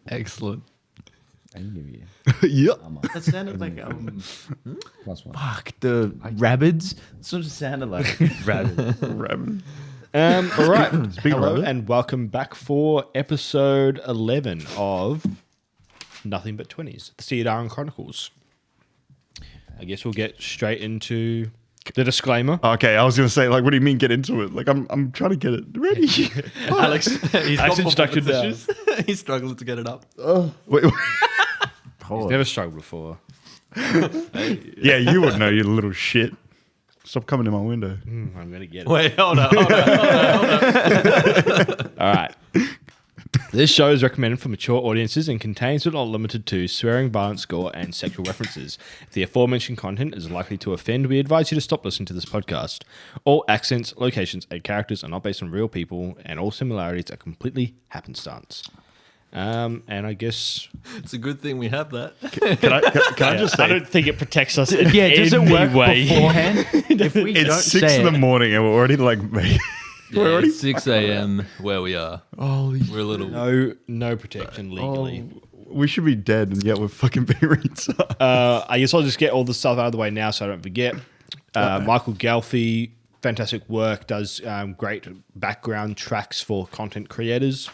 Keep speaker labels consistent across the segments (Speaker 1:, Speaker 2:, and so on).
Speaker 1: Excellent.
Speaker 2: I can give you.
Speaker 3: Yep.
Speaker 2: That sounded like plus one.
Speaker 1: Fuck, the rabbits. It sort of sounded like rabbits.
Speaker 3: Rabbit.
Speaker 4: All right. Hello
Speaker 3: rabbit.
Speaker 4: and welcome back for episode 11 of Nothing But 20s, the Siadarin Chronicles. I guess we'll get straight into the disclaimer.
Speaker 3: Okay, I was gonna say, like, what do you mean get into it? Like, I'm trying to get it ready.
Speaker 4: Alex,
Speaker 1: He's
Speaker 4: Alex instructed
Speaker 1: He's struggling to get it up.
Speaker 3: Wait,
Speaker 4: He's never struggled before.
Speaker 3: yeah, you would know, you little shit. Stop coming in my window.
Speaker 4: I'm going to get it.
Speaker 1: Wait, hold on.
Speaker 4: All right. This show is recommended for mature audiences and contains but not limited to swearing, violence, gore, and sexual references. If the aforementioned content is likely to offend, we advise you to stop listening to this podcast. All accents, locations, and characters are not based on real people, and all similarities are completely happenstance. And I guess
Speaker 1: It's a good thing we have that.
Speaker 3: Can I just say,
Speaker 4: I don't think it protects us in
Speaker 2: Yeah, does it
Speaker 4: any
Speaker 2: work
Speaker 4: way.
Speaker 2: beforehand? If we don't
Speaker 3: it's 6
Speaker 2: say
Speaker 3: in the
Speaker 2: it,
Speaker 3: morning and we're already like,
Speaker 1: Yeah, it's 6 a.m. where we are.
Speaker 3: holy,
Speaker 1: We're a little...
Speaker 4: No protection legally.
Speaker 3: we should be dead, and yet we're fucking being retarded.
Speaker 4: I guess I'll just get all the stuff out of the way now so I don't forget. Michael Gelfi, fantastic work, does great background tracks for content creators.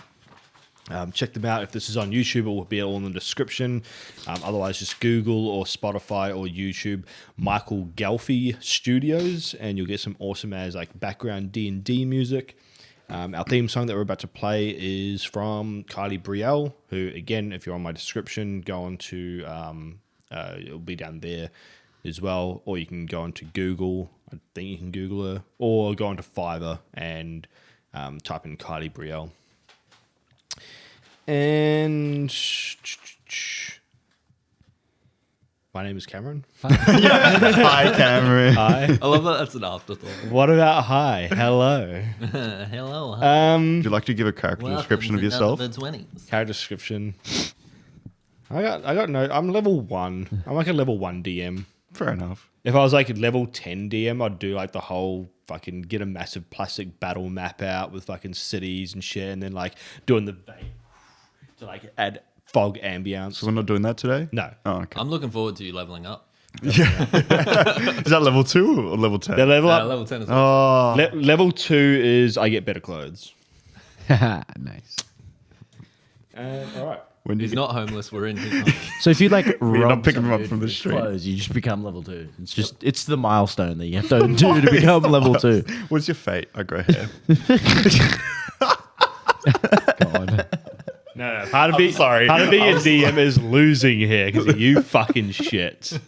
Speaker 4: Check them out. If this is on YouTube, it will be all in the description. Otherwise, just Google or Spotify or YouTube Michael Gelfi Studios, and you'll get some awesome as like background D&D music. Our theme song that we're about to play is from Kylie Brielle, who, again, if you're on my description, go on to, it'll be down there as well, or you can go onto Google. I think you can Google her, or go onto Fiverr and type in Kylie Brielle. And my name is Cameron.
Speaker 3: Hi, Cameron.
Speaker 4: Hi.
Speaker 1: I love that that's an afterthought.
Speaker 4: What about hi? Hello.
Speaker 1: Hello.
Speaker 3: Would you like to give a character description of yourself?
Speaker 1: The 20s.
Speaker 4: Character description. I got no. I'm level 1. I'm like a level 1 DM.
Speaker 3: Fair enough.
Speaker 4: If I was like a level 10 DM, I'd do like the whole fucking get a massive plastic battle map out with fucking cities and shit, and then like doing the bait to like add fog ambience.
Speaker 3: So we're not doing that today?
Speaker 4: No.
Speaker 3: Oh, okay.
Speaker 1: I'm looking forward to you leveling up.
Speaker 3: Is that level 2 or level 10?
Speaker 4: The level up.
Speaker 1: Level 10 as well.
Speaker 3: Oh,
Speaker 4: Level 2 is I get better clothes.
Speaker 2: nice.
Speaker 4: All right.
Speaker 3: when
Speaker 1: He's
Speaker 3: you
Speaker 1: not homeless. We're in his home.
Speaker 2: So if you like
Speaker 3: You're not
Speaker 2: rob
Speaker 3: picking them
Speaker 2: some
Speaker 3: up from
Speaker 2: dude
Speaker 3: the
Speaker 2: with
Speaker 3: street.
Speaker 2: clothes, you just become level 2. It's the milestone that you have to do to become level 2.
Speaker 3: What's your fate? I grow hair.
Speaker 2: God.
Speaker 4: No. Part of being
Speaker 3: sorry.
Speaker 4: Part of being a DM is losing here because of you fucking shit.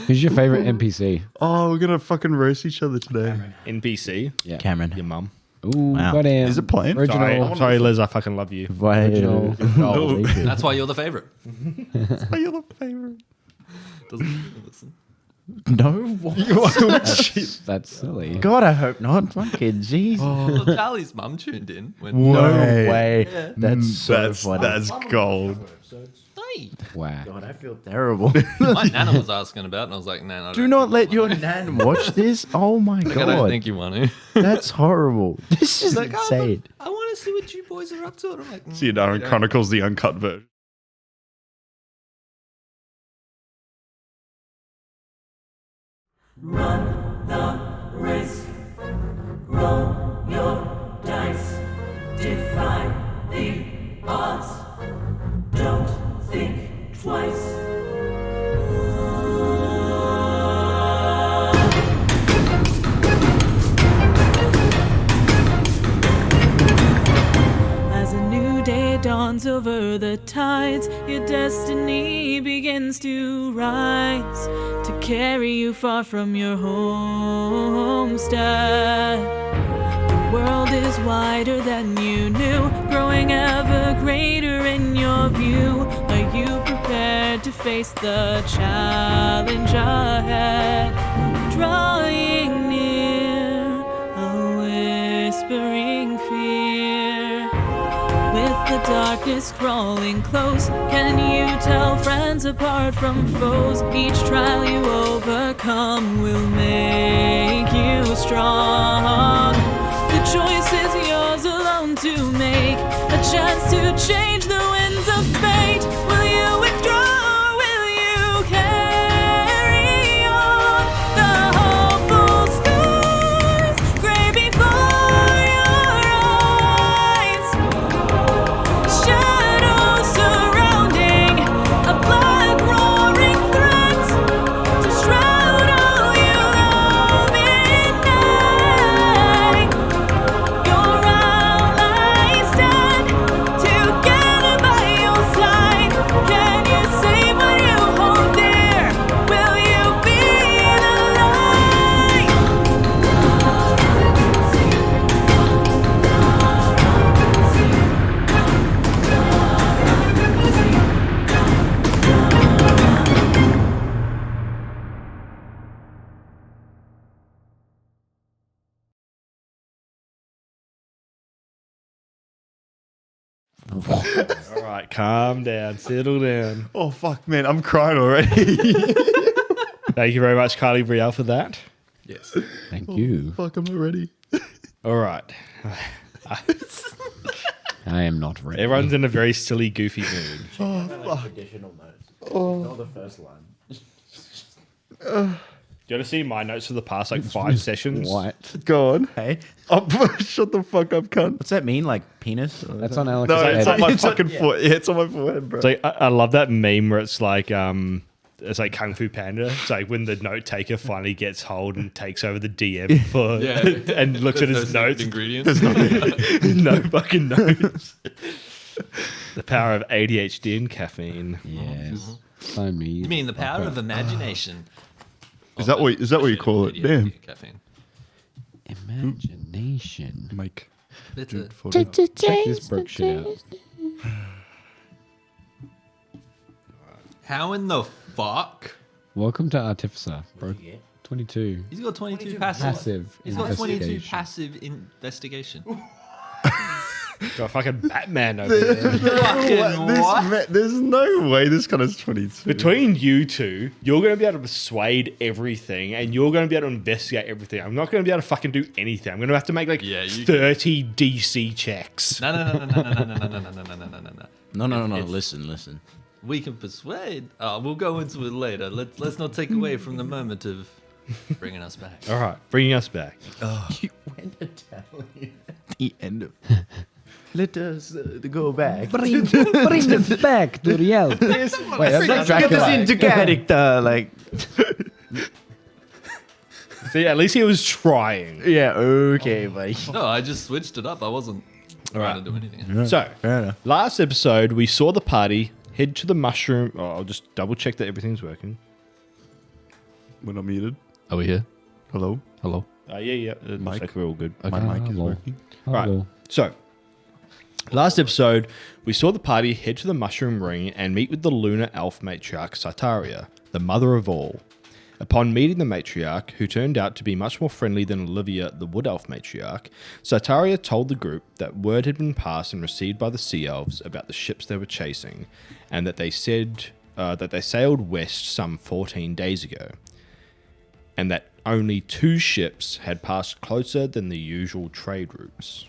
Speaker 2: Who's your favorite NPC?
Speaker 3: Oh, we're gonna fucking roast each other today.
Speaker 4: NPC.
Speaker 2: Yeah. Cameron.
Speaker 4: Your mum.
Speaker 2: Ooh,
Speaker 3: Wow.
Speaker 2: got him.
Speaker 3: Is it playing?
Speaker 2: Original.
Speaker 4: Sorry, Liz. I fucking love you.
Speaker 2: Original. Oh, me too.
Speaker 1: That's why you're the favorite.
Speaker 3: Oh, you're the favorite.
Speaker 1: Doesn't he listen?
Speaker 2: No, what? That's silly. God, I hope not. Fucking jeez.
Speaker 1: Well, Charlie's mum tuned in. When
Speaker 2: No
Speaker 3: Way.
Speaker 2: way.
Speaker 1: Yeah.
Speaker 2: That's so
Speaker 3: That's
Speaker 2: funny.
Speaker 3: that's gold.
Speaker 1: Hey,
Speaker 2: Wow. God, I feel terrible.
Speaker 1: my nana was asking about it, and I was like, "Nah,
Speaker 2: Do not let your nan watch this. Oh my
Speaker 1: I don't
Speaker 2: God.
Speaker 1: think you want to.
Speaker 2: That's horrible. This is
Speaker 1: Like,
Speaker 2: insane.
Speaker 1: I want to see what you boys are up to. And I'm like,
Speaker 3: Siadarin Chronicles, the uncut version.
Speaker 5: Run the risk. Roll your dice. Defy the odds. Don't think twice. As a new day dawns over the tides, your destiny begins to rise to carry you far from your homestead. The world is wider than you knew, growing ever greater in your view. Are you prepared to face the challenge ahead? Drawing near, a whispering fear. With the darkness crawling close, can you tell friends apart from foes? Each trial you overcome will make you strong. The choice is yours alone to make, a chance to change the winds of fate. Will you withdraw or will you carry on? The hopeful skies gray before your eyes. Shadows surrounding a black roaring threat to shroud all you love in night. Your allies stand together by your side. Can you save what you hold dear? Will you be the light?
Speaker 4: All right, calm down, settle down.
Speaker 3: Oh, fuck, man. I'm crying already.
Speaker 4: Thank you very much, Carly Brielle, for that.
Speaker 1: Yes.
Speaker 2: Thank you.
Speaker 3: Fuck, I'm not ready.
Speaker 4: All right.
Speaker 2: I am not ready.
Speaker 4: Everyone's in a very silly, goofy mood.
Speaker 2: Additional notes. Not the first line.
Speaker 4: Do you want to see my notes for the past, 5 sessions?
Speaker 2: What?
Speaker 3: Go on.
Speaker 2: Hey,
Speaker 3: Oh, shut the fuck up, cunt.
Speaker 2: what's that mean? Like penis?
Speaker 3: No,
Speaker 2: That's on Alex's
Speaker 3: it's
Speaker 2: head.
Speaker 3: on my fucking foot. Yeah, it's on my forehead, bro.
Speaker 4: It's like, I love that meme where it's like Kung Fu Panda. It's like when the note taker finally gets hold and takes over the DM for and looks at his notes.
Speaker 1: Ingredients.
Speaker 4: No fucking notes. The power of ADHD and caffeine.
Speaker 2: Yes. So me.
Speaker 1: You mean the power of imagination?
Speaker 3: Is that what you call it? Damn.
Speaker 1: Caffeine.
Speaker 2: Imagination.
Speaker 3: Mike.
Speaker 1: It's a,
Speaker 2: Check this Brooke shit out.
Speaker 1: how in the fuck?
Speaker 2: Welcome to Artificer, bro. 22.
Speaker 1: He's got 22 passive.
Speaker 2: Passive.
Speaker 1: He's got 22
Speaker 2: investigation.
Speaker 1: passive investigation.
Speaker 4: Got a fucking Batman over there.
Speaker 1: Fucking what?
Speaker 3: There's no way this kind of 22.
Speaker 4: Between you two, you're going to be able to persuade everything and you're going to be able to investigate everything. I'm not going to be able to fucking do anything. I'm going to have to make 30 DC checks.
Speaker 1: No.
Speaker 2: No.
Speaker 1: It's-
Speaker 2: Listen.
Speaker 1: We can persuade. We'll go into it later. Let's not take away from the moment of bringing us back.
Speaker 4: All right, bringing us back.
Speaker 2: You went Italian at the end of Let us go back. Bring us back to reality. Wait, that's not
Speaker 3: Get
Speaker 2: Dracula.
Speaker 3: us into character.
Speaker 2: Like,
Speaker 4: See, at least he was trying.
Speaker 2: yeah, okay, buddy.
Speaker 1: No, I just switched it up. I wasn't trying to do anything.
Speaker 4: So,
Speaker 3: Fair enough.
Speaker 4: last episode, we saw the party head to the mushroom. Oh, I'll just double check that everything's working.
Speaker 3: We're not muted.
Speaker 1: Are we here?
Speaker 3: Hello?
Speaker 1: Hello.
Speaker 4: Yeah. It looks
Speaker 3: Mike?
Speaker 4: like we're all good.
Speaker 3: My mic is
Speaker 2: Hello.
Speaker 3: working.
Speaker 4: Right. So, last episode, we saw the party head to the mushroom ring and meet with the lunar elf matriarch Siadarin, the mother of all. Upon meeting the matriarch, who turned out to be much more friendly than Olivia, the wood elf matriarch, Siadarin told the group that word had been passed and received by the sea elves about the ships they were chasing, and that they said that they sailed west some 14 days ago, and that only 2 ships had passed closer than the usual trade routes.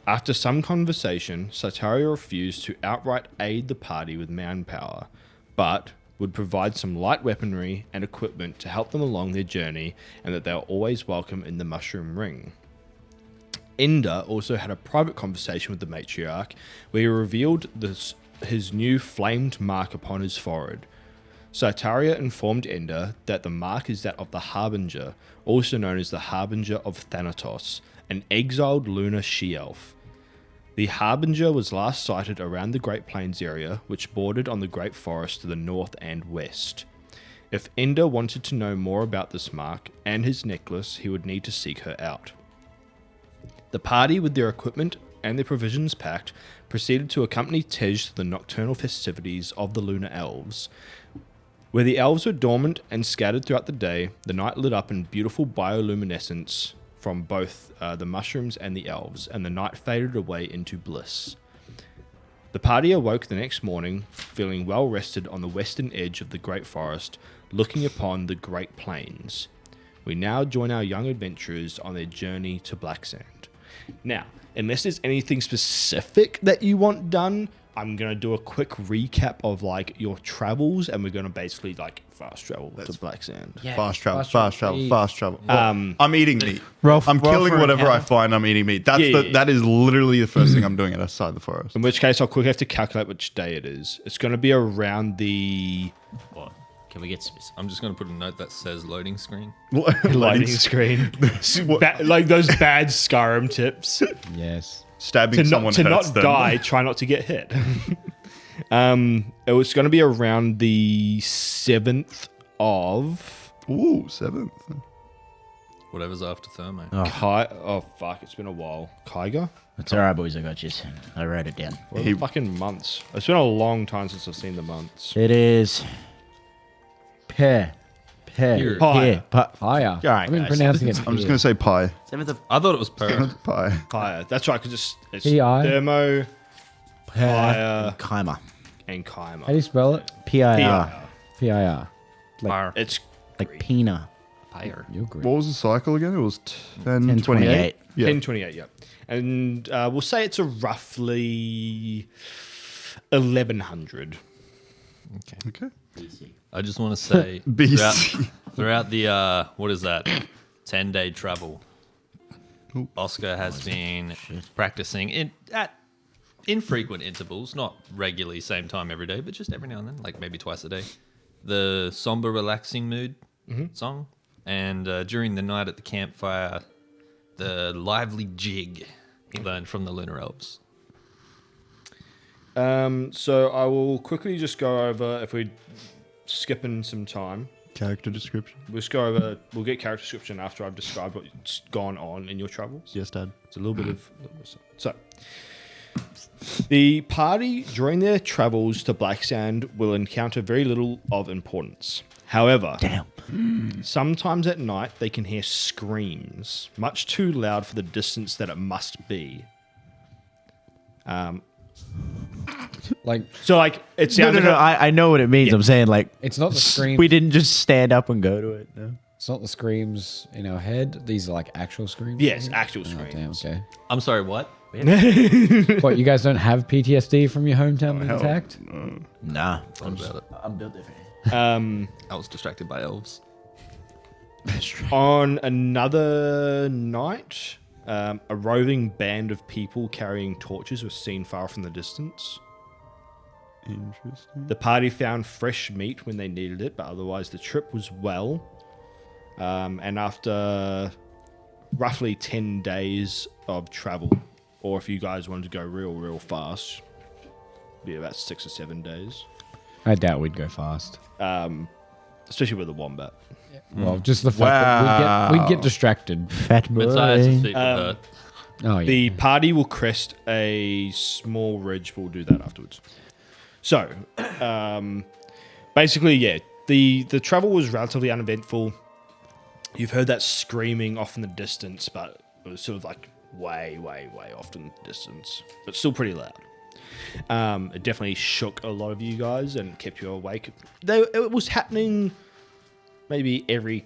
Speaker 4: After some conversation, Siadarin refused to outright aid the party with manpower, but would provide some light weaponry and equipment to help them along their journey, and that they were always welcome in the Mushroom Ring. Ender also had a private conversation with the matriarch, where he revealed his new flamed mark upon his forehead. Siadarin informed Ender that the mark is that of the Harbinger, also known as the Harbinger of Thanatos, an exiled lunar she-elf. The Harbinger was last sighted around the Great Plains area, which bordered on the Great Forest to the north and west. If Ender wanted to know more about this mark and his necklace, he would need to seek her out. The party, with their equipment and their provisions packed, proceeded to accompany Tej to the nocturnal festivities of the Lunar Elves. Where the elves were dormant and scattered throughout the day, the night lit up in beautiful bioluminescence from both the mushrooms and the elves, and the night faded away into bliss. The party awoke the next morning, feeling well rested on the western edge of the Great Forest, looking upon the Great Plains. We now join our young adventurers on their journey to Blacksand. Now, unless there's anything specific that you want done, I'm going to do a quick recap of like your travels, and we're going to basically like fast travel to Black Sand.
Speaker 2: Yeah,
Speaker 3: Fast travel.
Speaker 4: Um,
Speaker 3: I'm eating meat.
Speaker 2: Rolf-
Speaker 3: I'm killing
Speaker 2: Rolf
Speaker 3: whatever I
Speaker 2: account.
Speaker 3: find. I'm eating meat. That is literally the first thing I'm doing outside the forest.
Speaker 4: In which case, I'll quickly have to calculate which day it is. It's going to be around the
Speaker 6: What? Can we get specific?
Speaker 1: I'm just going to put a note that says loading screen.
Speaker 4: lighting screen. Like those bad Skyrim tips.
Speaker 2: Yes.
Speaker 3: Stabbing someone
Speaker 4: to
Speaker 3: hurts
Speaker 4: not
Speaker 3: them.
Speaker 4: die, try not to get hit. It was going to be around the 7th of
Speaker 3: Ooh, 7th.
Speaker 1: Whatever's after Thermo.
Speaker 4: Oh fuck, it's been a while. Kyger?
Speaker 2: It's all right, boys. I got you. I wrote it down.
Speaker 4: What are the fucking months? It's been a long time since I've seen the months.
Speaker 2: It is
Speaker 1: Here.
Speaker 2: Higher. I've been
Speaker 3: guys.
Speaker 2: pronouncing it.
Speaker 3: I'm just going to say pie.
Speaker 6: 7th of
Speaker 1: I thought it was per.
Speaker 3: 7th pie.
Speaker 4: Higher. That's right, because it's
Speaker 2: P.I.
Speaker 4: Thermo, Higher,
Speaker 2: Keimer.
Speaker 4: and
Speaker 2: How do
Speaker 4: Keimer.
Speaker 2: you spell it?
Speaker 4: P.I.R.
Speaker 2: P-I-R.
Speaker 1: Pyre.
Speaker 4: It's
Speaker 2: Like Pina.
Speaker 1: Pyre.
Speaker 2: You're great.
Speaker 3: What was the cycle again? It was 10,
Speaker 2: 10,
Speaker 3: 28. Yeah.
Speaker 4: 1028, yeah. And we'll say it's a roughly 1100.
Speaker 3: Okay.
Speaker 1: I just want to say
Speaker 3: BC.
Speaker 1: throughout the what is that 10-day travel,
Speaker 3: Ooh.
Speaker 1: Oscar has been practicing at infrequent intervals, not regularly same time every day, but just every now and then, like maybe twice a day, the somber relaxing mood song, and during the night at the campfire, the lively jig he learned from the Lunar Elves.
Speaker 4: So I will quickly just go over, if we're skipping some time,
Speaker 3: Character description.
Speaker 4: we'll just go over, we'll get character description after I've described what's gone on in your travels.
Speaker 3: Yes, Dad.
Speaker 4: It's a little bit of... So, the party during their travels to Black Sand will encounter very little of importance. However, sometimes at night they can hear screams, much too loud for the distance that it must be.
Speaker 2: Like,
Speaker 4: So, like, it
Speaker 2: no,
Speaker 4: sounds
Speaker 2: no,
Speaker 4: like
Speaker 2: no.
Speaker 4: a-
Speaker 2: I know what it means.
Speaker 4: Yeah.
Speaker 2: I'm saying, like,
Speaker 7: It's not the screams.
Speaker 2: we didn't just stand up and go to it. No.
Speaker 7: It's not the screams in our head. These are like actual screams.
Speaker 4: Yes, actual
Speaker 7: Oh, damn.
Speaker 4: screams.
Speaker 7: Okay.
Speaker 1: I'm sorry, what?
Speaker 7: What, you guys don't have PTSD from your hometown being
Speaker 3: hell.
Speaker 7: attacked?
Speaker 2: Nah.
Speaker 1: What about it?
Speaker 2: I'm built different.
Speaker 1: I was distracted by elves.
Speaker 4: On another night, a roving band of people carrying torches was seen far off in the distance.
Speaker 3: Interesting.
Speaker 4: The party found fresh meat when they needed it, but otherwise the trip was well. And after roughly 10 days of travel, or if you guys wanted to go real fast, be about 6 or 7 days.
Speaker 7: I doubt we'd go fast.
Speaker 4: Especially with the wombat.
Speaker 7: Well, just the fact that we'd get distracted.
Speaker 2: Fat boy.
Speaker 1: Matthias' feet would hurt.
Speaker 7: Oh, yeah.
Speaker 4: The party will crest a small ridge. We'll do that afterwards. So, basically, yeah, the travel was relatively uneventful. You've heard that screaming off in the distance, but it was sort of like way off in the distance, but still pretty loud. It definitely shook a lot of you guys and kept you awake. It was happening maybe every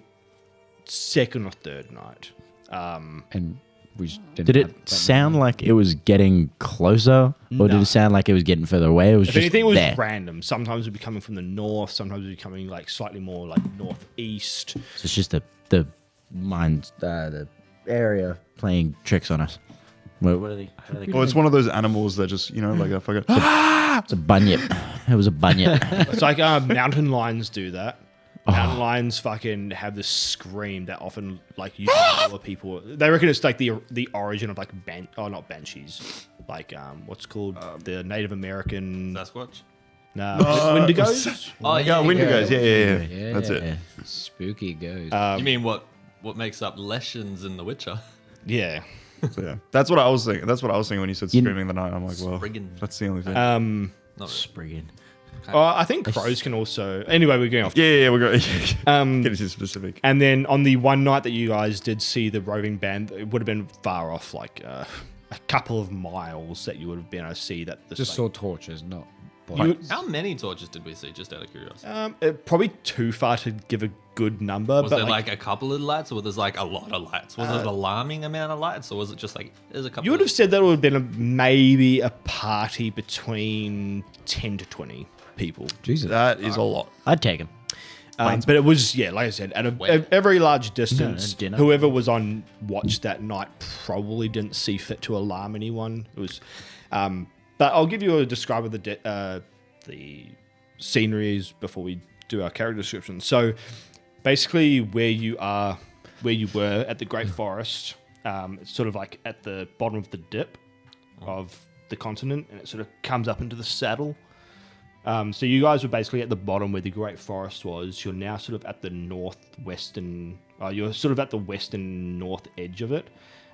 Speaker 4: second or third night.
Speaker 7: And we just didn't
Speaker 2: Did
Speaker 7: have
Speaker 2: it
Speaker 7: that
Speaker 2: sound like it was getting closer, or did
Speaker 4: No.
Speaker 2: it sound like it was getting further away? It was
Speaker 4: If
Speaker 2: just
Speaker 4: anything, it was
Speaker 2: there.
Speaker 4: random. Sometimes it would be coming from the north. Sometimes it would be coming like slightly more like northeast.
Speaker 2: So it's just the mind, the area playing tricks on us. What are they?
Speaker 3: Well, it's one of those animals that just, like a fucking...
Speaker 2: It's a bunyip. It was a bunyip.
Speaker 4: It's like mountain lions do that. Mountain lions fucking have this scream that often like you other people. They reckon it's like the origin of like not banshees, like what's called the Native American
Speaker 1: Sasquatch?
Speaker 4: Wendigos.
Speaker 1: Oh
Speaker 3: Yeah, Wendigos. Yeah.
Speaker 7: Yeah,
Speaker 3: That's it.
Speaker 7: Spooky goes.
Speaker 1: You mean what makes up Leshens in The Witcher?
Speaker 4: Yeah.
Speaker 3: So, yeah. That's what I was thinking. That's what I was thinking when you said screaming in the night. I'm like, well,
Speaker 1: Spriggan.
Speaker 3: that's the only thing.
Speaker 1: Not really.
Speaker 2: Spriggan.
Speaker 4: I think crows can also. Anyway, we're going off.
Speaker 3: yeah, we're going to get into specific.
Speaker 4: And then on the one night that you guys did see the roving band, it would have been far off, like a couple of miles that you would have been able to see that.
Speaker 7: Just saw torches, not
Speaker 1: How many torches did we see, just out of curiosity?
Speaker 4: Probably too far to give a good number.
Speaker 1: Was
Speaker 4: but
Speaker 1: there like a couple of lights, or was there like a lot of lights? Was it an alarming amount of lights, or was it just like there's a couple?
Speaker 4: You would have said that it would have been maybe a party between 10 to 20 people.
Speaker 7: Jesus.
Speaker 3: That is a lot.
Speaker 6: I'd take him.
Speaker 4: But it was, like I said, at a very large distance.
Speaker 6: dinner.
Speaker 4: Whoever was on watch that night probably didn't see fit to alarm anyone. It was, but I'll give you a describe of the sceneries before we do our character description. So, basically, where you were at the Great Forest, it's sort of like at the bottom of the dip of the continent, and it sort of comes up into the saddle. So you guys were basically at the bottom where the Great Forest was. You're now sort of at the you're sort of at the western north edge of it.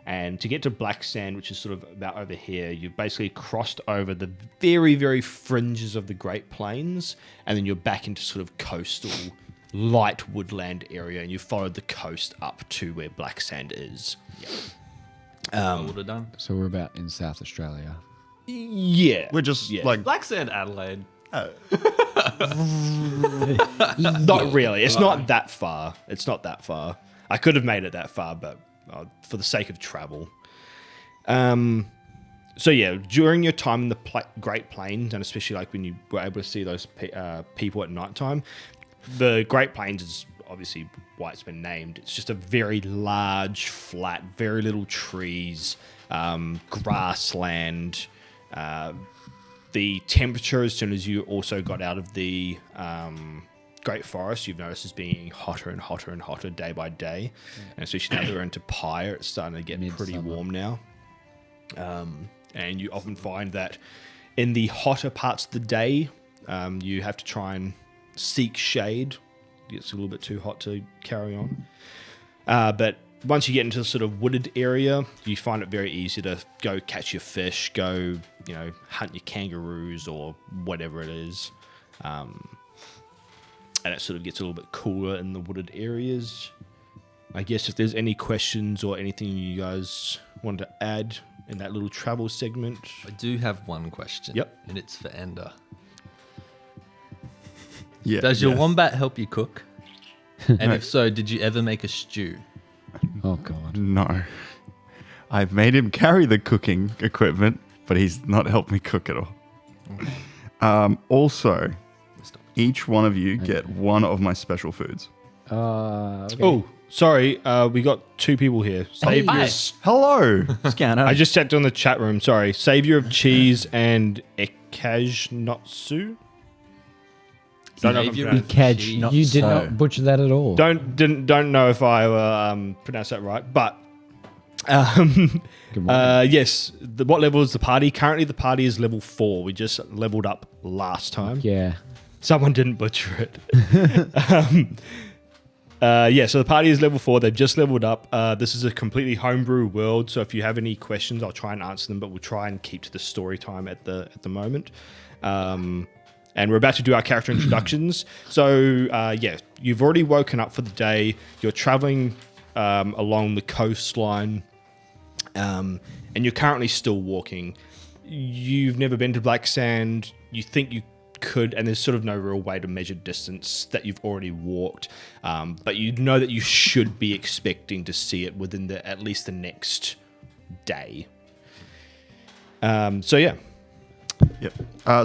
Speaker 4: And to get to Black Sand, which is sort of about over here, you've basically crossed over the very, very fringes of the Great Plains. And then you're back into sort of coastal, light woodland area. And you followed the coast up to where Black Sand is.
Speaker 1: I would have done.
Speaker 7: So we're about in South Australia.
Speaker 4: Yeah.
Speaker 3: We're just like
Speaker 1: Black Sand, Adelaide.
Speaker 4: Not really. It's not that far. It's not that far. I could have made it that far, but for the sake of travel. So yeah, during your time in the Great Plains, and especially like when you were able to see those people at nighttime, the Great Plains is obviously why it's been named. It's just a very large, flat, very little trees, grassland. The temperature, as soon as you also got out of the Great Forest, you've noticed is being hotter and hotter and hotter day by day. And especially now that we're into Pyre, it's starting to get pretty warm now. And you often find that in the hotter parts of the day, you have to try and seek shade. It gets a little bit too hot to carry on. But once you get into the sort of wooded area, you find it very easy to go catch your fish, go, hunt your kangaroos or whatever it is. And it sort of gets a little bit cooler in the wooded areas. I guess if there's any questions or anything you guys want to add in that little travel segment.
Speaker 1: I do have one question.
Speaker 4: Yep.
Speaker 1: And it's for Ender.
Speaker 3: yeah.
Speaker 1: Does your
Speaker 3: yes.
Speaker 1: wombat help you cook? And if so, did you ever make a stew?
Speaker 7: Oh, God.
Speaker 3: No. I've made him carry the cooking equipment, but he's not helped me cook at all. Also, each one of you get one of my special foods.
Speaker 7: Okay.
Speaker 4: Oh, sorry. We got two people here. Saviors.
Speaker 3: Hello.
Speaker 2: Scanner.
Speaker 4: I just checked on the chat room. Sorry. Savior of Cheese and Ekajnotsu. Don't know if I'm
Speaker 1: Savior
Speaker 4: pronouncing-
Speaker 1: of
Speaker 2: Catch,
Speaker 1: cheese.
Speaker 2: not
Speaker 7: You did
Speaker 2: so.
Speaker 7: not butcher that at all.
Speaker 4: Don't know if I pronounced that right, but
Speaker 7: Good morning.
Speaker 4: yes. What level is the party? Currently, the party is level 4. We just leveled up last time.
Speaker 7: Yeah.
Speaker 4: Someone didn't butcher it. So the party is level 4. They've just leveled up. This is a completely homebrew world, so if you have any questions, I'll try and answer them, but we'll try and keep to the story time at the moment. And we're about to do our character introductions. So, you've already woken up for the day. You're traveling along the coastline, and you're currently still walking. You've never been to Black Sand. You think you could, and there's sort of no real way to measure distance that you've already walked. But you know that you should be expecting to see it within at least the next day.
Speaker 3: Yep.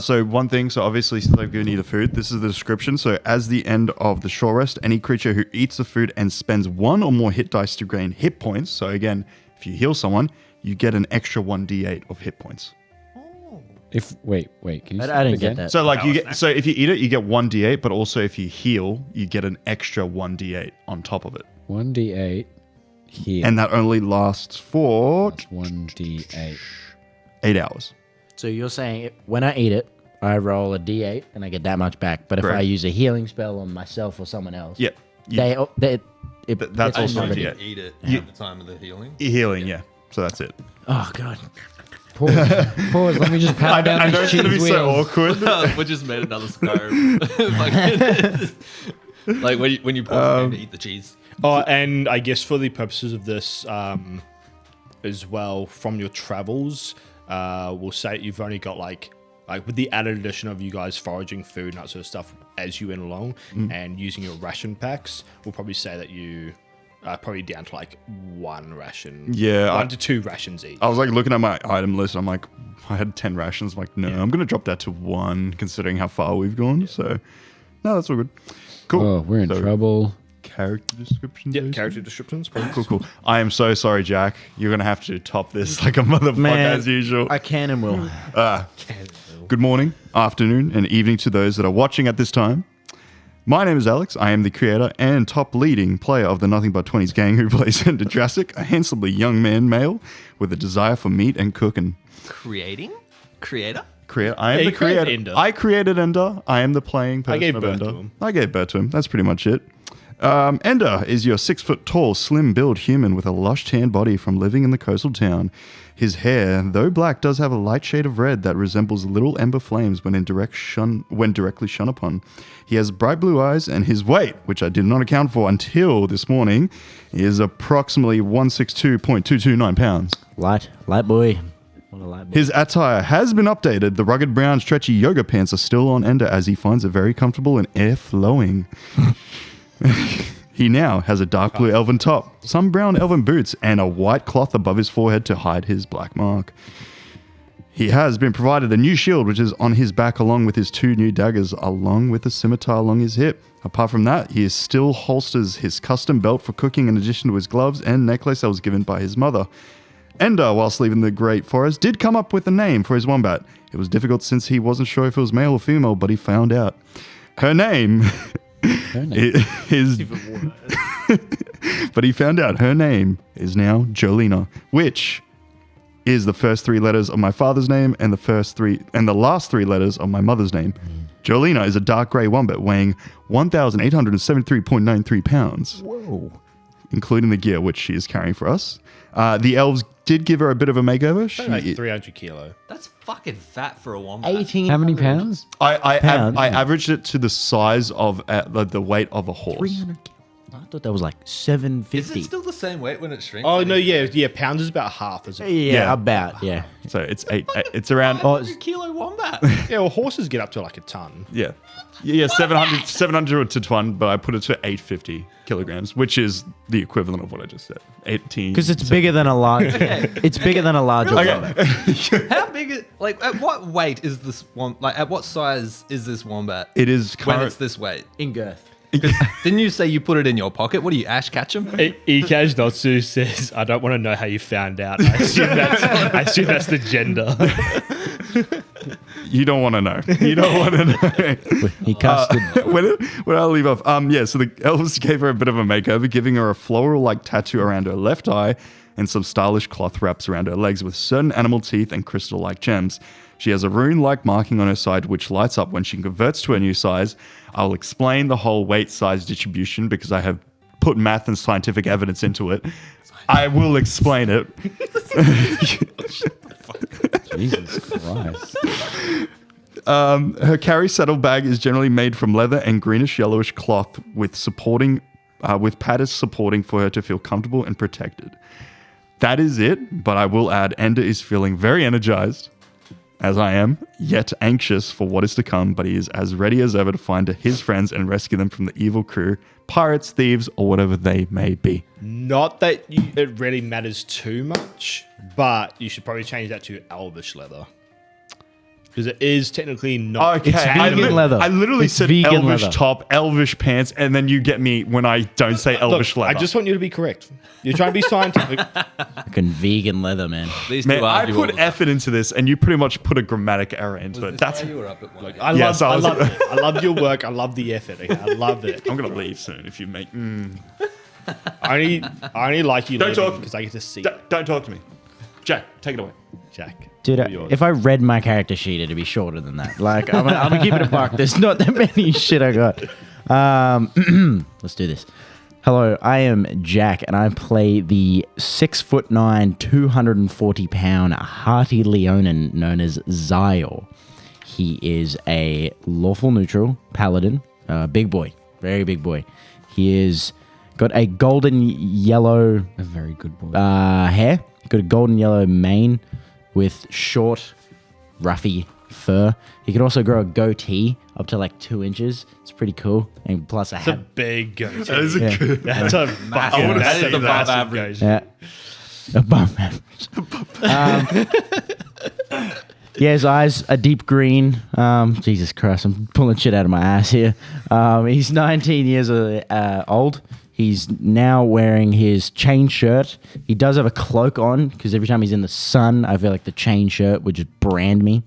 Speaker 3: So one thing, so obviously since I've given you the food, this is the description. So as the end of the short rest, any creature who eats the food and spends 1 or more hit dice to gain hit points. So again, if you heal someone, you get an extra 1d8 of hit points.
Speaker 7: Wait, can you say
Speaker 2: I didn't
Speaker 7: again?
Speaker 2: get that.
Speaker 3: So like so if you eat it, you get 1d8, but also if you heal, you get an extra 1d8 on top of it.
Speaker 7: 1d8 here.
Speaker 3: And that only lasts for
Speaker 7: That's 1d8.
Speaker 3: 8 hours.
Speaker 2: So you're saying when I eat it, I roll a d8 and I get that much back. But if
Speaker 3: Correct.
Speaker 2: I use a healing spell on myself or someone else,
Speaker 3: Yep.
Speaker 2: that's
Speaker 3: that's
Speaker 2: it's
Speaker 3: also
Speaker 2: already-
Speaker 3: a d8.
Speaker 1: Eat it at the time of the healing.
Speaker 3: Healing, yeah. So that's it.
Speaker 2: Oh god.
Speaker 7: Pause. Let me just pound down
Speaker 3: I know
Speaker 7: these
Speaker 3: it's going to
Speaker 7: cheese
Speaker 3: be so
Speaker 7: wheels.
Speaker 3: awkward.
Speaker 1: We just made another Skyrim. Like when you pause the game to eat the cheese.
Speaker 4: Oh, and I guess for the purposes of this, as well, from your travels, we'll say you've only got like like with the added addition of you guys foraging food and that sort of stuff as you went along and using your ration packs, we'll probably say that you are probably down to like one ration.
Speaker 3: Yeah,
Speaker 4: 1 to 2 rations each.
Speaker 3: I was like looking at my item list. I'm like, I had 10 rations. I'm like, no, I'm going to drop that to 1 considering how far we've gone. So, no, that's all good. Cool.
Speaker 7: Oh, we're in trouble.
Speaker 3: Character descriptions?
Speaker 4: Yeah, character descriptions.
Speaker 3: Cool. I am so sorry, Jack. You're going to have to top this like a motherfucker
Speaker 2: Man,
Speaker 3: as usual.
Speaker 2: I can and will.
Speaker 3: Good morning, afternoon, and evening to those that are watching at this time. My name is Alex. I am the creator and top leading player of the Nothing But 20s gang who plays Ender Jurassic, a handsomely young man male with a desire for meat and cooking.
Speaker 1: Creator?
Speaker 3: I am
Speaker 4: you
Speaker 3: the creator.
Speaker 4: created Ender.
Speaker 3: I created Ender. I am the playing person
Speaker 4: gave
Speaker 3: of
Speaker 4: birth
Speaker 3: Ender.
Speaker 4: to him.
Speaker 3: I gave birth to him. That's pretty much it. Ender is your 6 foot tall, slim build human with a lush tan body from living in the coastal town. His hair, though black, does have a light shade of red that resembles little ember flames when directly shone upon. He has bright blue eyes, and his weight, which I did not account for until this morning, is approximately 162.229 pounds.
Speaker 2: Light boy. What a light boy.
Speaker 3: His attire has been updated. The rugged brown stretchy yoga pants are still on Ender as he finds it very comfortable and air-flowing. He now has a dark blue elven top, some brown elven boots, and a white cloth above his forehead to hide his black mark. He has been provided a new shield, which is on his back along with his 2 new daggers, along with a scimitar along his hip. Apart from that, he still holsters his custom belt for cooking in addition to his gloves and necklace that was given by his mother. Ender, whilst leaving the Great Forest, did come up with a name for his wombat. It was difficult since he wasn't sure if it was male or female, but he found out. Her name... but he found out her name is now Jolina, which is the first 3 letters of my father's name and the last 3 letters of my mother's name. Jolina is a dark grey wombat weighing 1,873.93 pounds.
Speaker 2: Whoa.
Speaker 3: Including the gear which she is carrying for us. The elves did give her a bit of a makeover.
Speaker 4: Like 300 kilo.
Speaker 1: That's fucking fat for a wombat.
Speaker 2: 18.
Speaker 7: How many pounds?
Speaker 3: I
Speaker 2: Pounds?
Speaker 3: averaged it to the size of the weight of a horse.
Speaker 2: 300. I thought that was like 750.
Speaker 1: Is it still the same weight when it shrinks?
Speaker 4: Oh, no, yeah. Pounds is about half. Isn't it?
Speaker 2: Yeah, about. Yeah.
Speaker 3: So it's it's around.
Speaker 2: Oh,
Speaker 1: 100 kilo wombat.
Speaker 4: Yeah, well, horses get up to like a ton.
Speaker 3: Yeah, 700 to 1, but I put it to 850 kilograms, which is the equivalent of what I just said. 18.
Speaker 2: because it's bigger than a large. It's bigger than a large wombat.
Speaker 1: How big is at what weight is this one? Like at what size is this wombat?
Speaker 3: It is
Speaker 1: when
Speaker 3: current.
Speaker 1: it's this weight.
Speaker 2: In girth.
Speaker 1: Didn't you say you put it in your pocket? What do you, Ash Ketchum?
Speaker 4: Ikaj Notsu says, I don't want to know how you found out. I assume that's the gender.
Speaker 3: You don't want to know. You don't want to know.
Speaker 2: He custed.
Speaker 3: When I leave off, so the elves gave her a bit of a makeover, giving her a floral-like tattoo around her left eye and some stylish cloth wraps around her legs with certain animal teeth and crystal-like gems. She has a rune-like marking on her side which lights up when she converts to her new size. I'll explain the whole weight size distribution because I have put math and scientific evidence into it. I will explain it.
Speaker 7: Jesus Christ.
Speaker 3: Her carry saddlebag is generally made from leather and greenish yellowish cloth with padders supporting for her to feel comfortable and protected. That is it, but I will add Ender is feeling very energized, as I am, yet anxious for what is to come, but he is as ready as ever to find his friends and rescue them from the evil crew, pirates, thieves, or whatever they may be.
Speaker 4: Not that it really matters too much, but you should probably change that to elvish leather. Because it is technically not.
Speaker 3: Okay,
Speaker 2: It's vegan leather.
Speaker 3: I literally
Speaker 2: It's
Speaker 3: said
Speaker 2: vegan
Speaker 3: elvish
Speaker 2: leather.
Speaker 3: top, elvish pants, and then you get me when I don't say elvish
Speaker 4: Look,
Speaker 3: leather.
Speaker 4: I just want you to be correct. You're trying to be scientific.
Speaker 2: Fucking vegan leather, man.
Speaker 1: These
Speaker 3: Man,
Speaker 1: two
Speaker 3: I
Speaker 1: argue all
Speaker 3: put
Speaker 1: the time.
Speaker 3: effort into this, and you pretty much put a grammatic error into
Speaker 1: Was
Speaker 3: it.
Speaker 1: this
Speaker 3: That's.
Speaker 1: why you were up at 1
Speaker 4: I
Speaker 3: Yes, I was-
Speaker 4: love it. I love your work. I love the effort. Okay? I love it.
Speaker 3: I'm gonna leave soon if you make.
Speaker 4: I only like you
Speaker 3: Don't
Speaker 4: leaving
Speaker 3: talk.
Speaker 4: because I get to see
Speaker 3: Don't talk to me, Jack. Take it away.
Speaker 4: Jack.
Speaker 2: Dude,
Speaker 4: all yours.
Speaker 2: if I read my character sheet, it'd be shorter than that. Like, I'm gonna keep it a buck. There's not that many shit I got. Let's do this. Hello, I am Jack, and I play the 6'9", 240-pound hearty Leonin known as Zyol. He is a lawful neutral paladin, big boy, very big boy. He is got a golden yellow
Speaker 7: A very good boy.
Speaker 2: hair, got a golden yellow mane with short, ruffy fur. He could also grow a goatee up to like 2 inches. It's pretty cool. And plus I
Speaker 4: It's a
Speaker 2: had
Speaker 4: big goatee.
Speaker 3: That is a good.
Speaker 4: That's a
Speaker 1: Massive.
Speaker 4: I would've
Speaker 1: That is
Speaker 4: said
Speaker 1: above
Speaker 4: massive
Speaker 1: average.
Speaker 4: goatee.
Speaker 2: above average. Yeah, his eyes are deep green. Jesus Christ, I'm pulling shit out of my ass here. He's 19 years old. He's now wearing his chain shirt. He does have a cloak on because every time he's in the sun, I feel like the chain shirt would just brand me.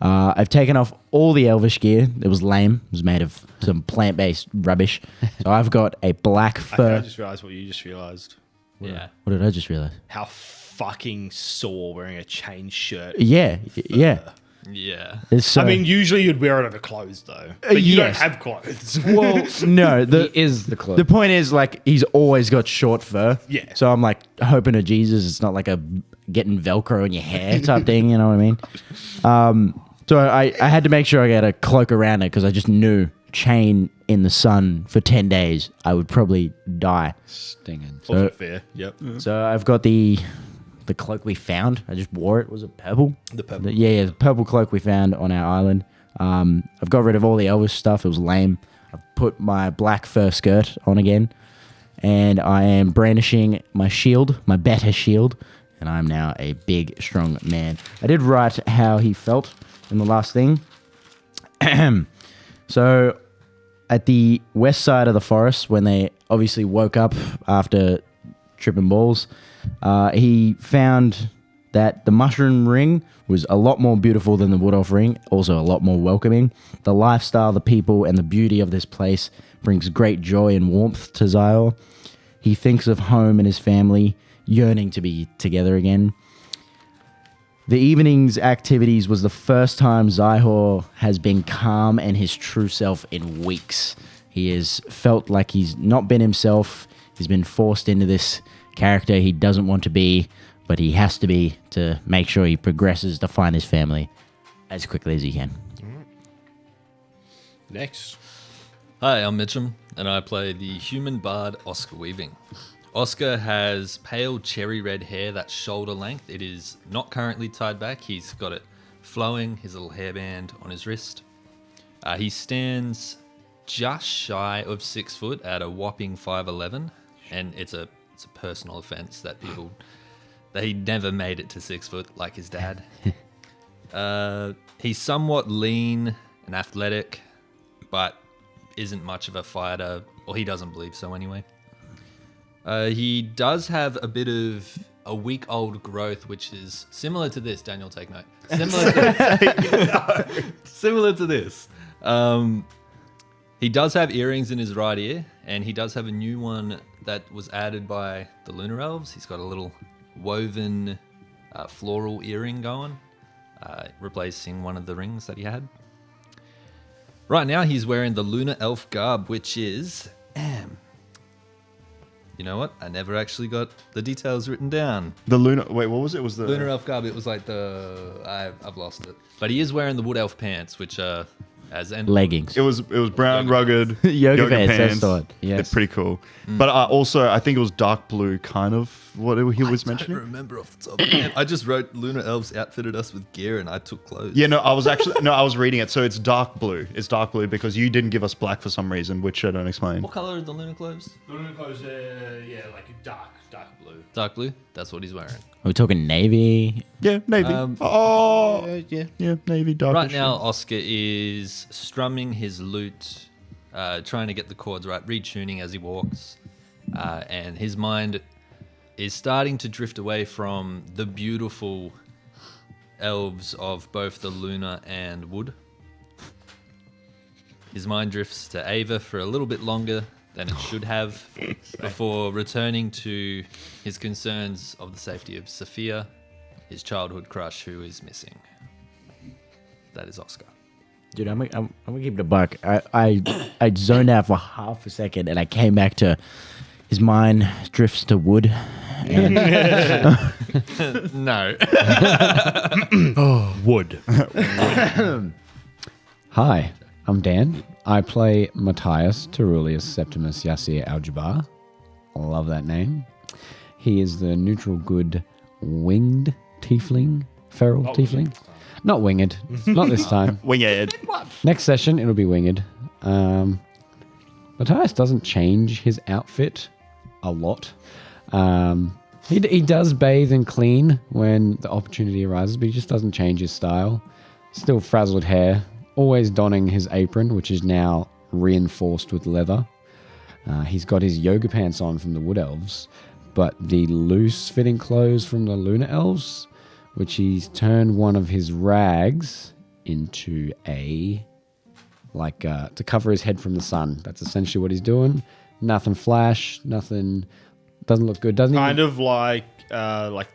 Speaker 2: I've taken off all the elvish gear. It was lame. It was made of some plant-based rubbish. So I've got a black
Speaker 4: I
Speaker 2: fur.
Speaker 4: just realized what you just realized.
Speaker 1: Yeah.
Speaker 2: What did I just realize?
Speaker 4: How fucking sore wearing a chain shirt.
Speaker 2: Yeah.
Speaker 1: Yeah.
Speaker 2: It's so,
Speaker 4: I mean, usually you'd wear it over clothes, though. But you
Speaker 2: yes.
Speaker 4: don't have clothes.
Speaker 2: well, no.
Speaker 7: He is the clothes.
Speaker 2: The point is, like, he's always got short fur.
Speaker 4: Yeah.
Speaker 2: So I'm like hoping to Jesus it's not like a getting Velcro in your hair type thing. You know what I mean? So I had to make sure I got a cloak around it because I just knew chain in the sun for 10 days, I would probably die.
Speaker 7: Stinging.
Speaker 4: Also fair. Yep.
Speaker 2: So I've got the cloak we found. I just wore it. Was it purple?
Speaker 4: The purple.
Speaker 2: Yeah, the purple cloak we found on our island. I've got rid of all the Elvis stuff. It was lame. I've put my black fur skirt on again. And I am brandishing my shield, my better shield. And I'm now a big, strong man. I did write how he felt in the last thing. So at the west side of the forest, when they obviously woke up after tripping balls, he found that the mushroom ring was a lot more beautiful than the wood elf ring, also a lot more welcoming. The lifestyle, the people, and the beauty of this place brings great joy and warmth to Zyor. He thinks of home and his family, yearning to be together again. The evening's activities was the first time Zyhor has been calm and his true self in weeks. He has felt like he's not been himself. He's been forced into this character he doesn't want to be, but he has to be to make sure he progresses to find his family as quickly as he can.
Speaker 4: Next.
Speaker 1: Hi, I'm Mitchum, and I play the human bard Oscar Weaving. Oscar has pale cherry red hair that's shoulder length. It is not currently tied back. He's got it flowing, his little hairband on his wrist. He stands just shy of 6 foot at a whopping 5'11", and it's a personal offense that he never made it to 6 foot like his dad. He's somewhat lean and athletic, but isn't much of a fighter, or he doesn't believe so anyway. He does have a bit of a week-old growth, which is similar to this. Daniel, take note. Similar to this. He does have earrings in his right ear, and he does have a new one that was added by the Lunar Elves. He's got a little woven floral earring going, replacing one of the rings that he had. Right now, he's wearing the Lunar Elf garb, which is... You know what? I never actually got the details written down.
Speaker 3: The Lunar... Wait, what was it? Was the...
Speaker 1: Lunar Elf garb, it was like I've lost it. But he is wearing the Wood Elf pants, which are...
Speaker 2: Leggings.
Speaker 3: It was brown, rugged
Speaker 2: Yoga pants, that's the one. Yes.
Speaker 3: It's pretty cool. But also, I think it was dark blue, kind of what he was mentioning.
Speaker 1: I don't remember off the top of my head. I just wrote Lunar Elves outfitted us with gear, and I took clothes.
Speaker 3: Yeah, no, I was reading it. So it's dark blue. It's dark blue because you didn't give us black for some reason, which I don't explain.
Speaker 1: What color are the Lunar clothes?
Speaker 4: Lunar clothes, like a dark blue.
Speaker 1: Dark blue. That's what he's wearing.
Speaker 2: Are we talking navy?
Speaker 3: Yeah, navy. Yeah, navy, dark.
Speaker 1: Right now, Oscar is strumming his lute, trying to get the chords right, retuning as he walks, and his mind is starting to drift away from the beautiful elves of both the lunar and wood. His mind drifts to Ava for a little bit longer than it should have before returning to his concerns of the safety of Sophia, his childhood crush who is missing. That is Oscar.
Speaker 2: Dude, I'm gonna keep it a buck. I zoned out for half a second and I came back to his mind drifts to wood. And
Speaker 1: No.
Speaker 4: Wood.
Speaker 7: Hi, I'm Dan. I play Matthias Terulius Septimus Yassir Aljabar. Love that name. He is the neutral good winged tiefling, feral tiefling. Not winged. Not this time.
Speaker 3: Winged.
Speaker 7: Next session, it'll be winged. Matthias doesn't change his outfit a lot. He does bathe and clean when the opportunity arises, but he just doesn't change his style. Still frazzled hair, always donning his apron, which is now reinforced with leather. He's got his yoga pants on from the Wood Elves, but the loose-fitting clothes from the Lunar Elves, which he's turned one of his rags into to cover his head from the sun. That's essentially what he's doing. Nothing flash, nothing, doesn't look good. Doesn't
Speaker 4: Kind
Speaker 7: even,
Speaker 4: of like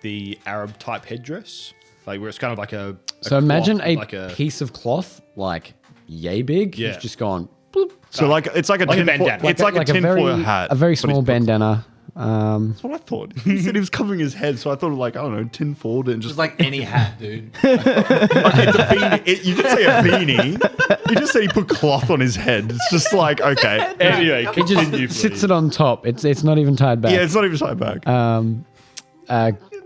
Speaker 4: the Arab type headdress, like where it's kind of like a
Speaker 7: so imagine
Speaker 4: cloth,
Speaker 7: a
Speaker 4: like
Speaker 7: piece of cloth, like yay big.
Speaker 4: Yeah.
Speaker 7: He's just gone, bloop.
Speaker 3: So like it's like a
Speaker 4: Like a
Speaker 3: tinfoil.
Speaker 4: bandana.
Speaker 3: It's like a tinfoil hat.
Speaker 7: A very
Speaker 3: but
Speaker 7: small
Speaker 3: he's put-
Speaker 7: bandana.
Speaker 3: That's what I thought. He said he was covering his head, so I thought like I don't know, tinfoiled and just
Speaker 1: Just like any hat, dude.
Speaker 3: like, it's a beanie. You didn't say a beanie. You just said he put cloth on his head. It's just like okay.
Speaker 4: Anyway,
Speaker 7: He
Speaker 4: continue,
Speaker 7: just sits
Speaker 4: please.
Speaker 7: it on top. It's not even tied back.
Speaker 3: Yeah, it's not even side back.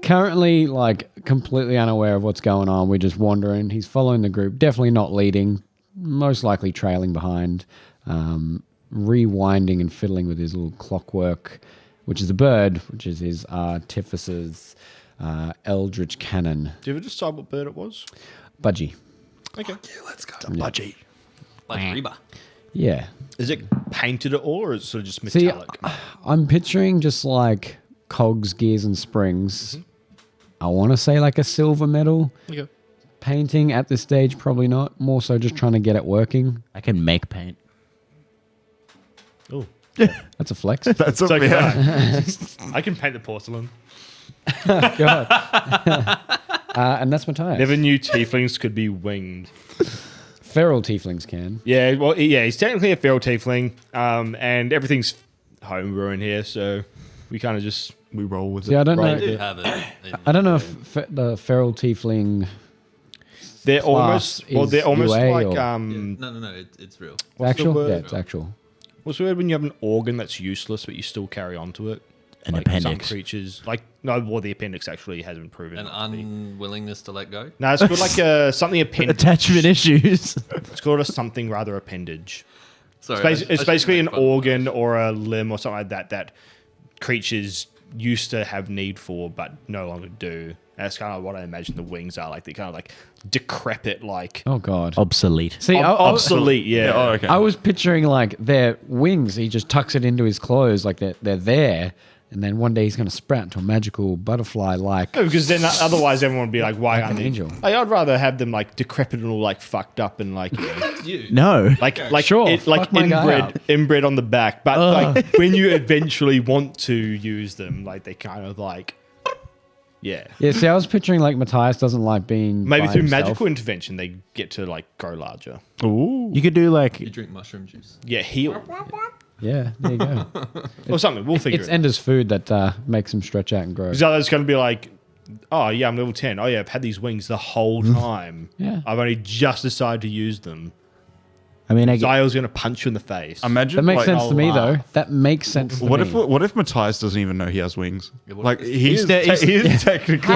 Speaker 7: Currently, like, completely unaware of what's going on. We're just wandering. He's following the group. Definitely not leading. Most likely trailing behind. Rewinding and fiddling with his little clockwork, which is a bird, which is his artificer's eldritch cannon.
Speaker 4: Do you ever decide what bird it was?
Speaker 7: Budgie.
Speaker 4: Okay.
Speaker 3: Let's go. Budgie.
Speaker 1: Like Reba.
Speaker 7: Yeah.
Speaker 4: Is it painted at all, or is it sort of just
Speaker 7: See,
Speaker 4: metallic?
Speaker 7: I'm picturing just like cogs, gears, and springs. I want to say like a silver metal.
Speaker 4: Okay.
Speaker 7: Painting at this stage, probably not. More so just trying to get it working.
Speaker 6: I can make paint.
Speaker 4: Oh,
Speaker 7: That's a flex.
Speaker 3: That's a
Speaker 4: so
Speaker 3: yeah.
Speaker 4: I can paint the porcelain.
Speaker 7: God. And that's Matthias.
Speaker 4: Never knew tieflings could be winged.
Speaker 7: Feral tieflings can.
Speaker 4: Yeah, well, yeah, he's technically a feral tiefling, and everything's homegrown here, so we kind of just
Speaker 3: We roll with
Speaker 7: See,
Speaker 3: it.
Speaker 7: I don't
Speaker 4: Roll
Speaker 7: know.
Speaker 4: with
Speaker 1: I do
Speaker 4: it.
Speaker 1: have it. in-
Speaker 7: I don't know if the feral tiefling.
Speaker 4: they're
Speaker 7: Class
Speaker 4: almost well, they're
Speaker 7: is
Speaker 4: almost
Speaker 7: UA
Speaker 4: like
Speaker 7: or-
Speaker 1: No, it's real.
Speaker 4: What's the
Speaker 7: Actual?
Speaker 4: word?
Speaker 7: Yeah, it's actual.
Speaker 4: what's the word when you have an organ that's useless but you still carry on to it?
Speaker 6: An
Speaker 4: Like
Speaker 6: appendix.
Speaker 4: Some creatures like no, well, the appendix actually has been proven.
Speaker 1: An
Speaker 4: not to be.
Speaker 1: unwillingness to let go.
Speaker 4: No, it's called like a something appendage.
Speaker 2: Attachment issues.
Speaker 4: It's called a something rather appendage.
Speaker 1: Sorry,
Speaker 4: It's basically an organ or a limb or something like that that creatures used to have need for but no longer do. That's kind of what I imagine the wings are like. They're kind of like decrepit, like
Speaker 7: Oh god.
Speaker 6: Obsolete.
Speaker 7: See,
Speaker 4: obsolete. Yeah.
Speaker 3: Oh, okay.
Speaker 7: I was picturing like their wings. He just tucks it into his clothes, like they're there, and then one day he's going to sprout into a magical butterfly. Like
Speaker 4: No, because then otherwise everyone would be like, why aren't
Speaker 7: an
Speaker 4: they?
Speaker 7: angel.
Speaker 4: Like, I'd rather have them like decrepit and all like fucked up and like
Speaker 2: No.
Speaker 4: like
Speaker 7: Sure,
Speaker 4: it, like
Speaker 7: fuck my guy up.
Speaker 4: inbred on the back. But like when you eventually want to use them, like they kind of like yeah.
Speaker 7: yeah. See, I was picturing like Matthias doesn't like being
Speaker 4: Maybe
Speaker 7: by
Speaker 4: through
Speaker 7: himself.
Speaker 4: magical intervention they get to like grow larger.
Speaker 3: Ooh.
Speaker 2: You could do like
Speaker 1: You drink mushroom juice.
Speaker 4: Yeah, heal
Speaker 7: Yeah, there you go.
Speaker 4: or something. We'll figure
Speaker 7: It's
Speaker 4: it.
Speaker 7: Ender's food that makes him stretch out and grow.
Speaker 4: Because otherwise it's going to be like, oh yeah, I'm level 10. Oh yeah, I've had these wings the whole time.
Speaker 7: Yeah.
Speaker 4: I've only just decided to use them.
Speaker 2: I mean,
Speaker 4: Zion's going to punch you in the face.
Speaker 3: Imagine
Speaker 7: That makes
Speaker 3: like,
Speaker 7: sense to me, though.
Speaker 4: laugh.
Speaker 7: That makes sense to
Speaker 3: What
Speaker 7: me.
Speaker 3: if Matthias doesn't even know he has wings?
Speaker 1: what
Speaker 3: Like
Speaker 1: if-
Speaker 3: he's technically.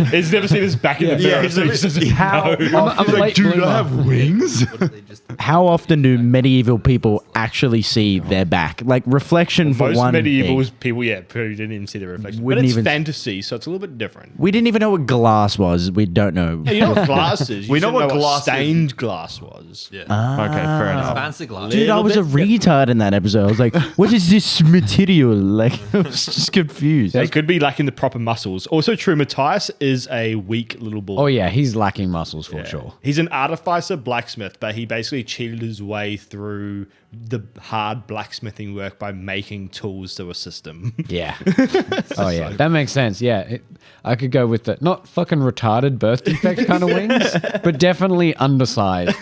Speaker 4: He's never seen his back in the mirror,
Speaker 3: he's
Speaker 4: so he
Speaker 3: never-
Speaker 4: doesn't
Speaker 2: how
Speaker 4: know.
Speaker 7: I'm a late
Speaker 3: Dude,
Speaker 7: bloomer.
Speaker 3: I have wings.
Speaker 1: What if they just
Speaker 2: how often do medieval people actually see their back? Like reflection for
Speaker 4: Most
Speaker 2: one
Speaker 4: medieval
Speaker 2: thing.
Speaker 4: people, probably didn't even see the reflection.
Speaker 2: Wouldn't
Speaker 4: but it's
Speaker 2: even-
Speaker 4: fantasy, so it's a little bit different.
Speaker 2: We didn't even know what glass was. We don't know.
Speaker 4: Yeah, you know what glass is. You
Speaker 3: We know
Speaker 4: should
Speaker 3: what glass is.
Speaker 4: stained glass was.
Speaker 1: yeah.
Speaker 3: Okay, fair enough.
Speaker 1: Fancy glass.
Speaker 2: Dude, I was a
Speaker 4: bit-
Speaker 2: retard in that episode. I was like, what is this material? Like, I was just confused.
Speaker 4: They could be lacking the proper muscles. Also true, Matthias is a weak little boy.
Speaker 7: Oh yeah, he's lacking muscles for sure.
Speaker 4: He's an artificer blacksmith, but he basically cheated his way through the hard blacksmithing work by making tools to assist him.
Speaker 7: Yeah. Oh yeah, that makes sense. Yeah, I could go with the not fucking retarded birth defect kind of wings, but definitely undersized.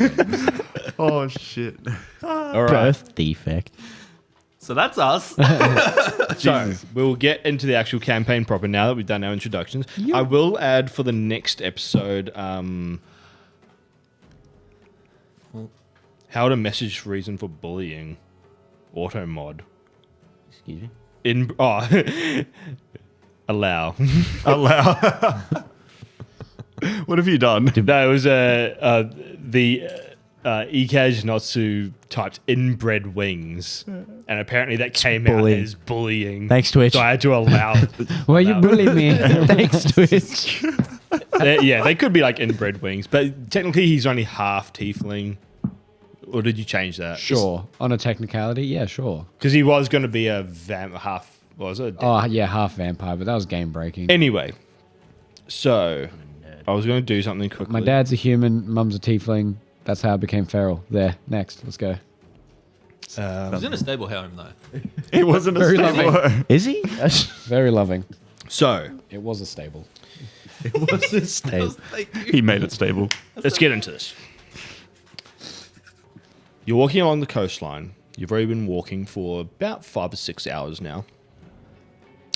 Speaker 3: Oh shit.
Speaker 4: All right.
Speaker 2: Birth defect.
Speaker 1: So that's us.
Speaker 4: So we'll get into the actual campaign proper now that we've done our introductions. I will add for the next episode how to message reason for bullying auto mod.
Speaker 6: Excuse me.
Speaker 4: Allow.
Speaker 3: Allow. What have you done?
Speaker 4: No, it was the Ikaj Notsu typed inbred wings, and apparently that came out
Speaker 2: bullying.
Speaker 4: as bullying.
Speaker 2: Thanks, Twitch.
Speaker 4: So I had to allow.
Speaker 7: Well, you bullied me.
Speaker 2: Thanks, Twitch.
Speaker 4: They could be like inbred wings, but technically he's only half tiefling. Or did you change that?
Speaker 7: Sure. On a technicality, yeah, sure.
Speaker 4: Because he was going to be a half. What was it?
Speaker 7: Oh, yeah, half vampire, but that was game breaking.
Speaker 4: Anyway, so I was going to do something quickly.
Speaker 7: My dad's a human, mum's a tiefling. That's how I became feral. There, next, let's go.
Speaker 1: He's in a stable home though.
Speaker 3: It wasn't a
Speaker 7: Very
Speaker 3: stable.
Speaker 7: loving.
Speaker 2: Is he?
Speaker 7: Very loving.
Speaker 4: So
Speaker 7: It was a stable.
Speaker 3: He made it stable.
Speaker 4: let's get into this. You're walking along the coastline. You've already been walking for about 5 or 6 hours now.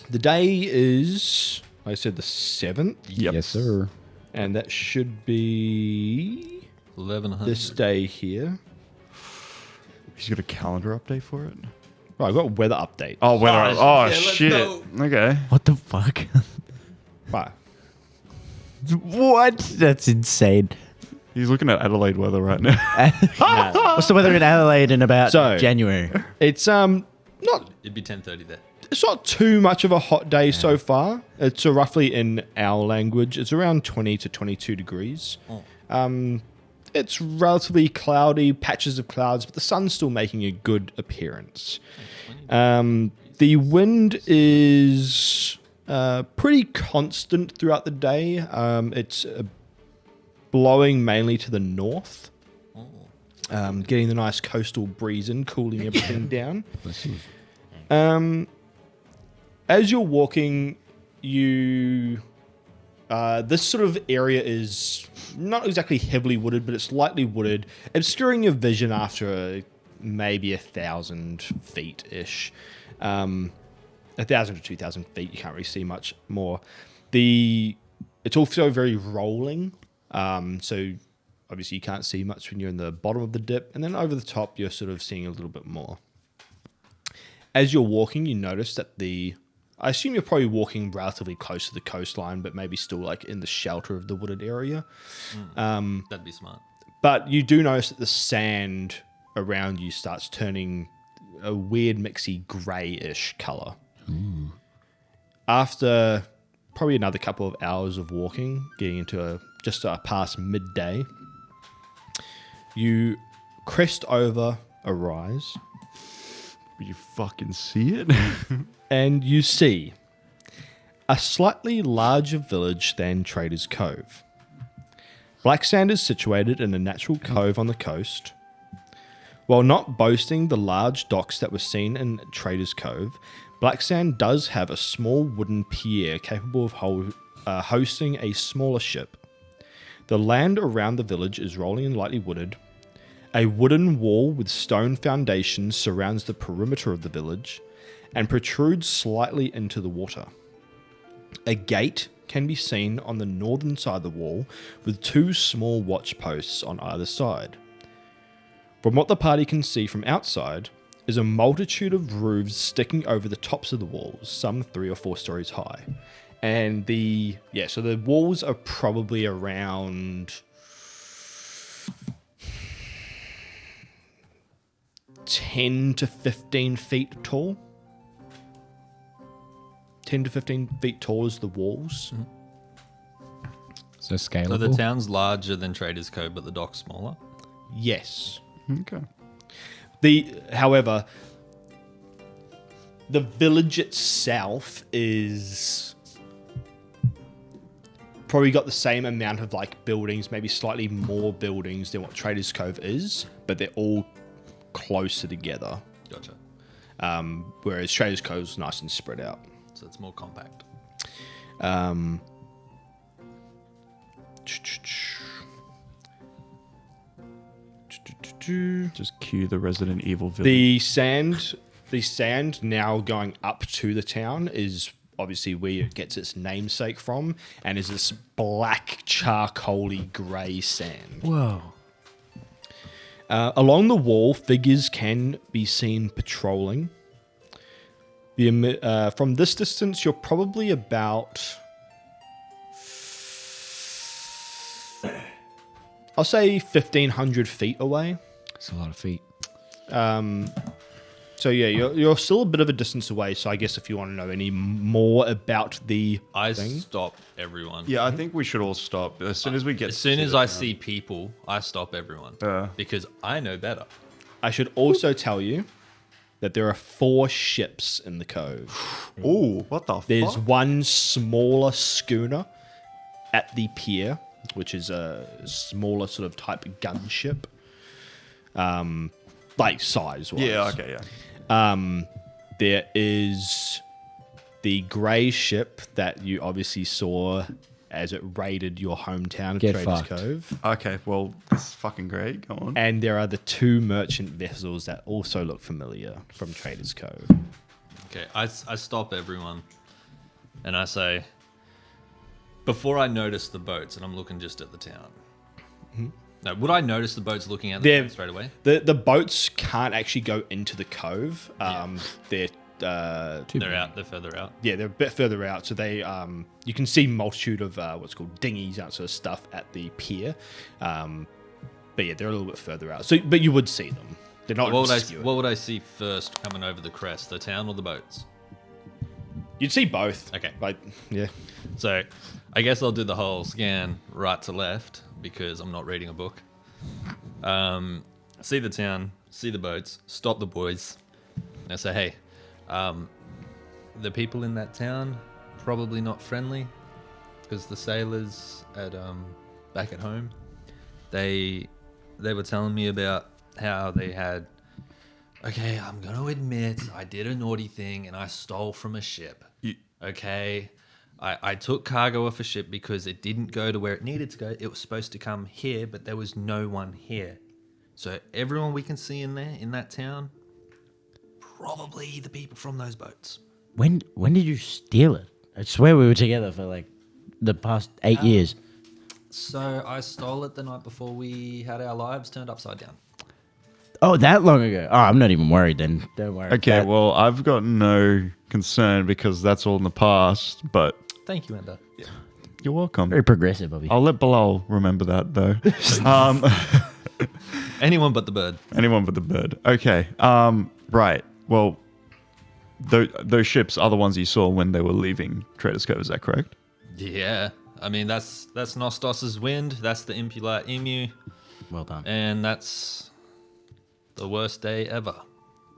Speaker 4: The day is, like I said, the 7th,
Speaker 3: Yep.
Speaker 7: Yes, sir.
Speaker 4: and that should be
Speaker 1: 1100.
Speaker 4: this day here.
Speaker 3: He's got a calendar update for it.
Speaker 4: Right, I've got a weather update.
Speaker 3: Oh, weather.
Speaker 1: yeah,
Speaker 3: Oh,
Speaker 1: let's
Speaker 3: shit.
Speaker 1: go.
Speaker 3: Okay.
Speaker 2: What the fuck?
Speaker 4: Right.
Speaker 2: What? That's insane.
Speaker 3: He's looking at Adelaide weather right now.
Speaker 2: What's the weather in Adelaide in about
Speaker 4: So-
Speaker 2: January?
Speaker 4: It's not
Speaker 1: It'd be 10:30 there.
Speaker 4: it's not too much of a hot day so far. It's roughly in our language. It's around 20 to 22 degrees. It's relatively cloudy, patches of clouds, but the sun's still making a good appearance. The wind is pretty constant throughout the day. It's blowing mainly to the north, getting the nice coastal breeze in, cooling everything down. As you're walking, this sort of area is not exactly heavily wooded, but it's lightly wooded, obscuring your vision after maybe 1,000 feet ish. 1,000 to 2,000 feet, you can't really see much more. It's also very rolling, so obviously you can't see much when you're in the bottom of the dip, and then over the top you're sort of seeing a little bit more. As you're walking, you notice that I assume you're probably walking relatively close to the coastline, but maybe still like in the shelter of the wooded area.
Speaker 1: That'd be smart.
Speaker 4: But you do notice that the sand around you starts turning a weird mixy grey-ish colour. After probably another couple of hours of walking, getting into just past midday, you crest over a rise
Speaker 3: You fucking see it?
Speaker 4: and you see a slightly larger village than Trader's Cove. Black Sand is situated in a natural cove on the coast. While not boasting the large docks that were seen in Trader's Cove, Black Sand does have a small wooden pier capable of hosting a smaller ship. The land around the village is rolling and lightly wooded. A wooden wall with stone foundations surrounds the perimeter of the village and protrudes slightly into the water. A gate can be seen on the northern side of the wall with 2 small watch posts on either side. From what the party can see from outside is a multitude of roofs sticking over the tops of the walls, some 3 or 4 stories high. And so the walls are probably around 10 to 15 feet tall. 10 to 15 feet tall is the walls.
Speaker 7: So
Speaker 1: So
Speaker 7: scalable.
Speaker 1: the town's larger than Trader's Cove, but the dock's smaller.
Speaker 4: Yes.
Speaker 3: Okay.
Speaker 4: However, the village itself is probably got the same amount of like buildings, maybe slightly more buildings than what Trader's Cove is, but they're all closer together.
Speaker 1: Gotcha.
Speaker 4: Whereas Trader's Cove is nice and spread out.
Speaker 1: So it's more compact.
Speaker 3: Just cue the Resident Evil villain.
Speaker 4: The sand now going up to the town is obviously where it gets its namesake from, and is this black charcoaly grey sand.
Speaker 2: Whoa.
Speaker 4: Along the wall, figures can be seen patrolling. From this distance, you're probably about I'll say 1,500 feet away.
Speaker 7: It's a lot of feet.
Speaker 4: So yeah, you're still a bit of a distance away. So I guess if you want to know any more about the
Speaker 1: I
Speaker 4: thing,
Speaker 1: stop everyone.
Speaker 3: Yeah, I think we should all stop as soon as we get.
Speaker 1: As soon as I see people, I stop everyone because I know better.
Speaker 4: I should also tell you that there are 4 ships in the cove.
Speaker 3: Oh, what the
Speaker 4: There's
Speaker 3: fuck?
Speaker 4: one smaller schooner at the pier, which is a smaller sort of type gunship, like size-wise.
Speaker 3: Yeah. Okay. Yeah.
Speaker 4: There is the grey ship that you obviously saw as it raided your hometown of
Speaker 7: Get
Speaker 4: Traders
Speaker 7: fucked.
Speaker 4: Cove.
Speaker 3: Okay. Well, this is fucking great. Go on.
Speaker 4: And there are the 2 merchant vessels that also look familiar from Traders Cove.
Speaker 1: Okay, I stop everyone and I say, before I notice the boats, and I'm looking just at the town. No, would I notice the boats looking at the
Speaker 4: They're-
Speaker 1: town straight away?
Speaker 4: The boats can't actually go into the cove. They're
Speaker 1: They're out. They're further out.
Speaker 4: yeah, they're a bit further out, so they you can see multitude of what's called dinghies, that sort of stuff at the pier. But yeah, they're a little bit further out. So, but you would see them. They're not
Speaker 1: What
Speaker 4: obscure.
Speaker 1: would I see first coming over the crest? The town or the boats?
Speaker 4: You'd see both.
Speaker 1: Okay.
Speaker 4: Like yeah,
Speaker 1: So I guess I'll do the whole scan right to left because I'm not reading a book. See the town, see the boats, stop the boys. And I say, hey, the people in that town probably not friendly because the sailors at back at home, they were telling me about how they had. Okay, I'm gonna admit I did a naughty thing and I stole from a ship. Okay, I took cargo off a ship because it didn't go to where it needed to go. It was supposed to come here, but there was no one here. So everyone we can see in there, in that town, probably the people from those boats.
Speaker 2: When did you steal it? I swear we were together for like the past 8 years.
Speaker 1: So I stole it the night before we had our lives turned upside down.
Speaker 2: Oh, that long ago. Oh, I'm not even worried then. Don't worry.
Speaker 3: Okay.
Speaker 2: That-
Speaker 3: Well, I've got no concern because that's all in the past. But
Speaker 1: Thank you, Enda.
Speaker 3: you're welcome.
Speaker 2: very progressive, Bobby.
Speaker 3: I'll let Bilal remember that though.
Speaker 1: Anyone but the bird.
Speaker 3: Anyone but the bird. Okay. Right. Well, those ships are the ones you saw when they were leaving Traders Cove. Is that correct?
Speaker 1: Yeah. I mean, that's Nostos's wind. That's the Impular Emu.
Speaker 2: Well done.
Speaker 1: And that's the worst day ever.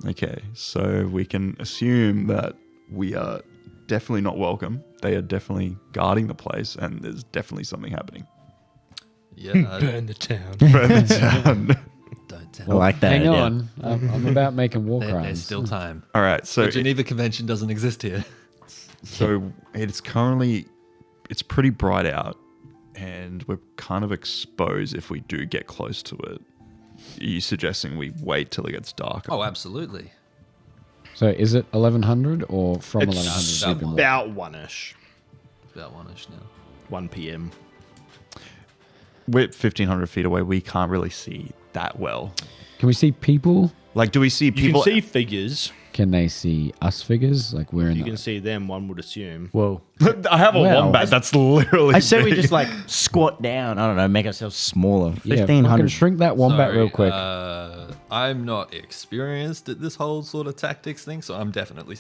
Speaker 3: Okay. So we can assume that we are definitely not welcome. They are definitely guarding the place, and there's definitely something happening.
Speaker 1: Yeah.
Speaker 4: burn the town.
Speaker 3: Further down.
Speaker 1: Don't
Speaker 2: I
Speaker 1: tell.
Speaker 2: like that.
Speaker 7: Hang
Speaker 2: idea.
Speaker 7: on. I'm about making war
Speaker 1: There's
Speaker 7: crimes.
Speaker 1: still time.
Speaker 3: All right. So
Speaker 1: The Geneva Convention doesn't exist here.
Speaker 3: it's currently it's pretty bright out, and we're kind of exposed if we do get close to it. Are you suggesting we wait till it gets dark?
Speaker 1: Oh, absolutely.
Speaker 7: So is it 1100 or from
Speaker 4: It's
Speaker 7: 1100? we've been walking?
Speaker 4: about 1ish,
Speaker 1: About one-ish now.
Speaker 4: 1 p.m.
Speaker 3: We're 1,500 feet away. We can't really see that well.
Speaker 7: Can we see people?
Speaker 3: Like, do we see
Speaker 4: You
Speaker 3: people?
Speaker 4: can see figures.
Speaker 7: Can they see us figures? Like we're in
Speaker 4: You
Speaker 7: the...
Speaker 4: can see them. One would assume.
Speaker 2: Whoa.
Speaker 3: I have a
Speaker 7: Well,
Speaker 3: wombat. That's literally.
Speaker 2: I say we
Speaker 3: big.
Speaker 2: just like squat down. I don't know, make ourselves smaller.
Speaker 7: Yeah, fucking
Speaker 2: 1,500.
Speaker 7: shrink that wombat
Speaker 1: Sorry,
Speaker 7: real quick.
Speaker 1: I'm not experienced at this whole sort of tactics thing, so I'm definitely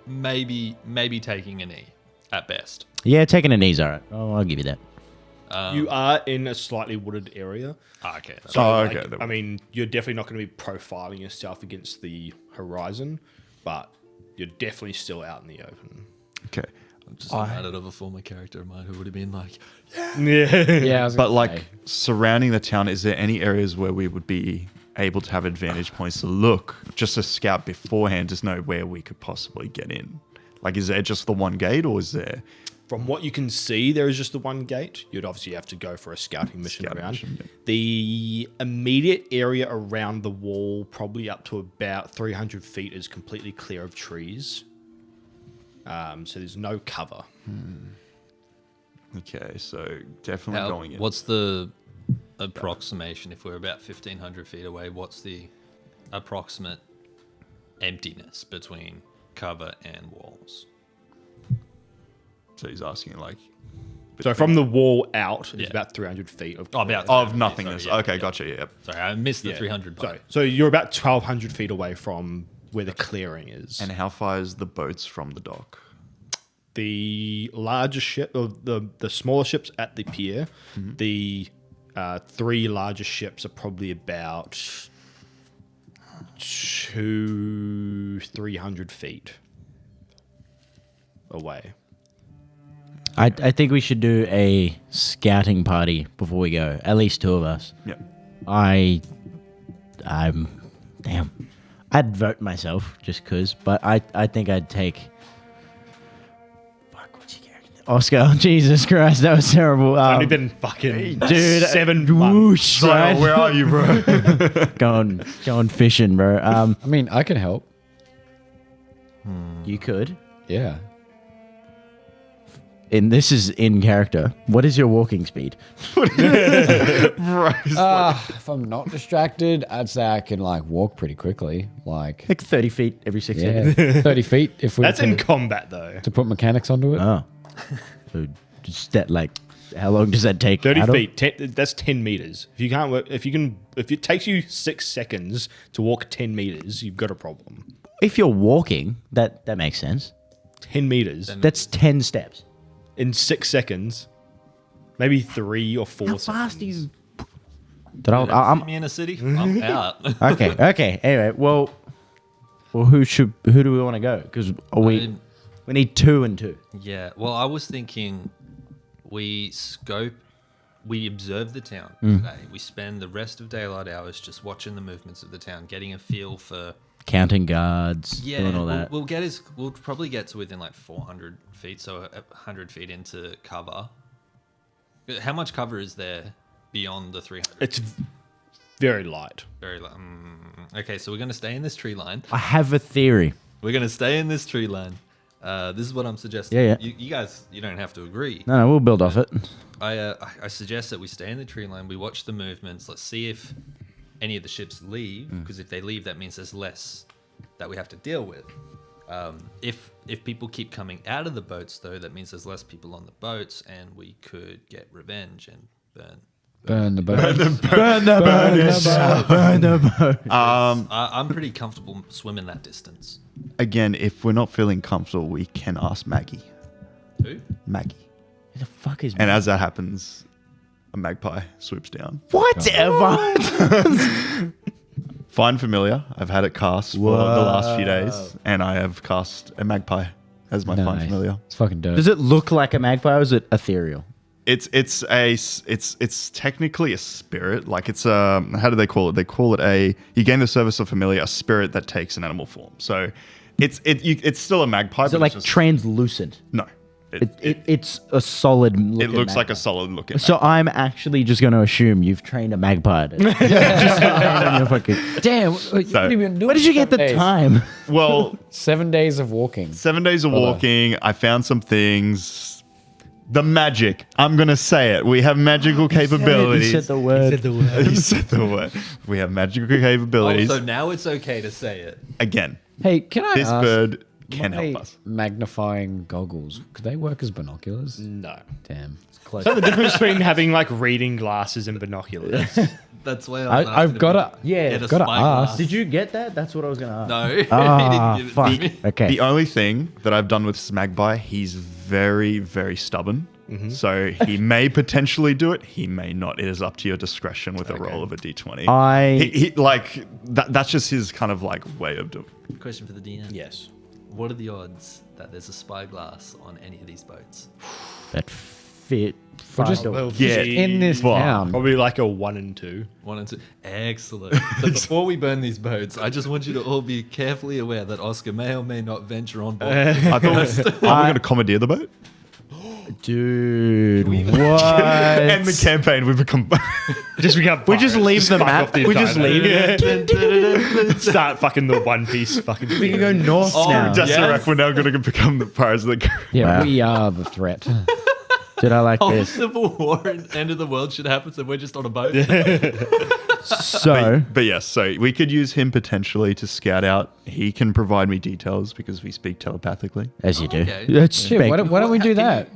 Speaker 1: maybe taking a knee at best.
Speaker 2: Yeah, taking a knee's all right. Oh, I'll give you that.
Speaker 4: You are in a slightly wooded area.
Speaker 1: Okay. that's
Speaker 4: So,
Speaker 3: Oh,
Speaker 4: like,
Speaker 3: okay.
Speaker 4: I mean, you're definitely not going to be profiling yourself against the horizon, but you're definitely still out in the open.
Speaker 3: Okay.
Speaker 1: I'm just reminded of a former character of mine who would have been like,
Speaker 4: Yeah.
Speaker 7: Yeah, I was
Speaker 3: But
Speaker 7: gonna
Speaker 3: like
Speaker 7: say.
Speaker 3: surrounding the town, is there any areas where we would be able to have advantage points to look, just to scout beforehand, just know where we could possibly get in? Like, is there just the one gate, or is there?
Speaker 4: From what you can see, there is just the one gate. You'd obviously have to go for a scouting mission
Speaker 3: Scouting
Speaker 4: around.
Speaker 3: mission, yeah.
Speaker 4: The immediate area around the wall, probably up to about 300 feet, is completely clear of trees. So there's no cover.
Speaker 3: Okay, so definitely going in.
Speaker 1: what's the approximation if we're about 1,500 feet away? What's the approximate emptiness between cover and walls?
Speaker 3: So he's asking like
Speaker 4: So from the wall out is
Speaker 1: Yeah.
Speaker 4: about 300 feet of
Speaker 3: Of nothingness.
Speaker 1: Sorry, yeah,
Speaker 3: Okay,
Speaker 1: yeah.
Speaker 3: gotcha. Yep.
Speaker 1: Sorry, I missed the
Speaker 4: Yeah.
Speaker 1: 300 part.
Speaker 4: So you're about 1,200 feet away from where the clearing is.
Speaker 3: And how far is the boats from the dock?
Speaker 4: The larger ship, or the smaller ships at the pier, the 3 largest ships are probably about 300 feet away.
Speaker 2: I think we should do a scouting party before we go. At least 2 of us.
Speaker 3: Yep.
Speaker 2: I'm damn. I'd vote myself just cause, but I think I'd take. Fuck, what's your character? Oscar. Jesus Christ, that was terrible.
Speaker 4: Only been fucking
Speaker 2: dude,
Speaker 4: 7
Speaker 2: whoosh,
Speaker 4: months.
Speaker 2: right?
Speaker 3: Where are you, bro?
Speaker 2: going fishing, bro.
Speaker 7: I mean, I can help.
Speaker 2: You could.
Speaker 7: Yeah.
Speaker 2: And this is in character. What is your walking speed?
Speaker 7: If I'm not distracted, I'd say I can like walk pretty quickly. Like,
Speaker 2: Like 30 feet every 6
Speaker 7: yeah,
Speaker 2: seconds.
Speaker 7: 30 feet if we
Speaker 4: That's
Speaker 7: were
Speaker 4: in
Speaker 7: to,
Speaker 4: combat though.
Speaker 7: to put mechanics onto it.
Speaker 2: Oh. So just that, like, how long does that take?
Speaker 4: 30
Speaker 2: Adam?
Speaker 4: feet. That's 10 meters. If you can't work, if it takes you 6 seconds to walk 10 meters, you've got a problem.
Speaker 2: If you're walking, that makes sense.
Speaker 4: 10 meters
Speaker 2: That's 10 steps.
Speaker 4: in 6 seconds, maybe 3 or 4
Speaker 2: How
Speaker 4: seconds.
Speaker 2: fast are you?
Speaker 1: See
Speaker 2: I'm
Speaker 1: me in a city? I'm out.
Speaker 2: okay. Anyway, well, who do we want to go? Because we need 2 and 2.
Speaker 1: Yeah, well, I was thinking we observe the town today. We spend the rest of daylight hours just watching the movements of the town, getting a feel for
Speaker 2: Counting guards, doing all that.
Speaker 1: We'll probably get to within like 400 feet, so 100 feet into cover. How much cover is there beyond the 300?
Speaker 4: It's very light.
Speaker 1: Very low. Okay, so we're going to stay in this tree line.
Speaker 2: I have a theory.
Speaker 1: We're going to stay in this tree line. This is what I'm suggesting.
Speaker 2: Yeah.
Speaker 1: You guys, you don't have to agree.
Speaker 2: No, we'll build off it.
Speaker 1: I suggest that we stay in the tree line. We watch the movements. Let's see if any of the ships leave, because if they leave, that means there's less that we have to deal with. If people keep coming out of the boats, though, that means there's less people on the boats, and we could get revenge and
Speaker 7: Burn the boat.
Speaker 2: Burn the boat.
Speaker 1: I'm pretty comfortable swimming that distance.
Speaker 3: Again, if we're not feeling comfortable, we can ask Maggie.
Speaker 1: Who?
Speaker 3: Maggie.
Speaker 2: Who the fuck is?
Speaker 3: And as that happens, a magpie swoops down.
Speaker 2: Whatever.
Speaker 3: Find familiar. I've had it cast for the last few days, and I have cast a magpie as my find
Speaker 7: Nice.
Speaker 3: familiar.
Speaker 7: It's fucking dope.
Speaker 2: Does it look like a magpie or is it ethereal?
Speaker 3: It's technically a spirit. Like it's how do they call it? They call it you gain the service of familiar, a spirit that takes an animal form. So it's still a magpie.
Speaker 2: Is it
Speaker 3: but
Speaker 2: like
Speaker 3: it's just,
Speaker 2: translucent?
Speaker 3: no?
Speaker 2: It's a solid.
Speaker 3: It looks like a solid looking.
Speaker 2: So I'm actually just going to assume you've trained a magpie. Just on your fucking-
Speaker 7: Damn. What have you been doing
Speaker 2: Where did you get the
Speaker 7: 7 days?
Speaker 2: time?
Speaker 3: Well,
Speaker 7: 7 days of walking.
Speaker 3: 7 days of walking. I found some things. The magic. I'm gonna say it. We have magical capabilities.
Speaker 2: You said the word.
Speaker 3: You said the word. We have magical capabilities.
Speaker 1: Oh, so now it's okay to say it.
Speaker 3: Again,
Speaker 7: Hey, can I
Speaker 3: this
Speaker 7: ask,
Speaker 3: bird can
Speaker 7: my
Speaker 3: help us.
Speaker 7: magnifying goggles, could they work as binoculars?
Speaker 4: No.
Speaker 7: Damn. It's close.
Speaker 4: So the difference between having like reading glasses and binoculars.
Speaker 1: That's why I was
Speaker 7: I've got to.
Speaker 1: get a
Speaker 7: gotta
Speaker 1: spyglass.
Speaker 7: ask.
Speaker 2: Did you get that? That's what I was going to ask.
Speaker 1: No, he
Speaker 2: Ah,
Speaker 1: didn't give it
Speaker 2: fuck.
Speaker 1: to me.
Speaker 2: Okay.
Speaker 3: The only thing that I've done with Smagpie, he's very, very stubborn. So he may potentially do it. He may not. It is up to your discretion with a roll of a d20. He like that's just his kind of like way of doing.
Speaker 1: Question for the DM.
Speaker 4: Yes.
Speaker 1: What are the odds that there's a spyglass on any of these boats?
Speaker 2: That fit.
Speaker 7: We're just
Speaker 3: Yeah,
Speaker 7: in this
Speaker 3: well,
Speaker 7: town.
Speaker 4: Probably like a 1 and 2.
Speaker 1: 1 and 2. Excellent. So before we burn these boats, I just want you to all be carefully aware that Oscar may or may not venture on board.
Speaker 3: I thought we going to commandeer the boat.
Speaker 2: Dude, what?
Speaker 3: And the campaign we become.
Speaker 4: Just become
Speaker 2: We just
Speaker 4: pirates.
Speaker 2: leave the
Speaker 4: fuck
Speaker 2: map.
Speaker 4: off the
Speaker 2: We just
Speaker 4: entire
Speaker 2: leave
Speaker 4: night. Start fucking the One Piece fucking.
Speaker 2: We can go north now.
Speaker 3: Just
Speaker 1: Yes.
Speaker 3: we're now going to become the pirates of the Caribbean.
Speaker 7: Yeah,
Speaker 2: Wow.
Speaker 7: we are the threat.
Speaker 2: Dude, I like
Speaker 1: Oh,
Speaker 2: this.
Speaker 1: civil war and end of the world should happen, so we're just on a boat.
Speaker 2: So,
Speaker 3: But yes, so we could use him potentially to scout out. He can provide me details because we speak telepathically.
Speaker 2: as you do.
Speaker 1: Okay.
Speaker 2: Let's
Speaker 7: Shit,
Speaker 2: speak.
Speaker 7: why don't we do that?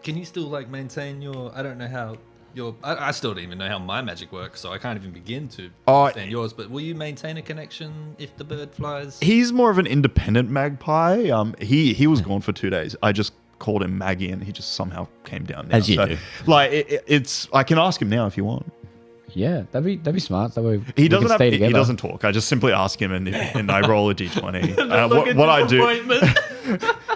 Speaker 1: can you still like maintain your? I don't know how your. I still don't even know how my magic works, so I can't even begin to understand yours. But will you maintain a connection if the bird flies?
Speaker 3: He's more of an independent magpie. He was gone for 2 days. I just called him Maggie, and he just somehow came down. Now.
Speaker 2: As you do.
Speaker 3: Like it's. I can ask him now if you want.
Speaker 7: Yeah, that'd be smart. That way
Speaker 3: He
Speaker 7: we
Speaker 3: doesn't
Speaker 7: can
Speaker 3: have.
Speaker 7: stay
Speaker 3: He
Speaker 7: together.
Speaker 3: doesn't talk. I just simply ask him, and I roll a d20. What I do.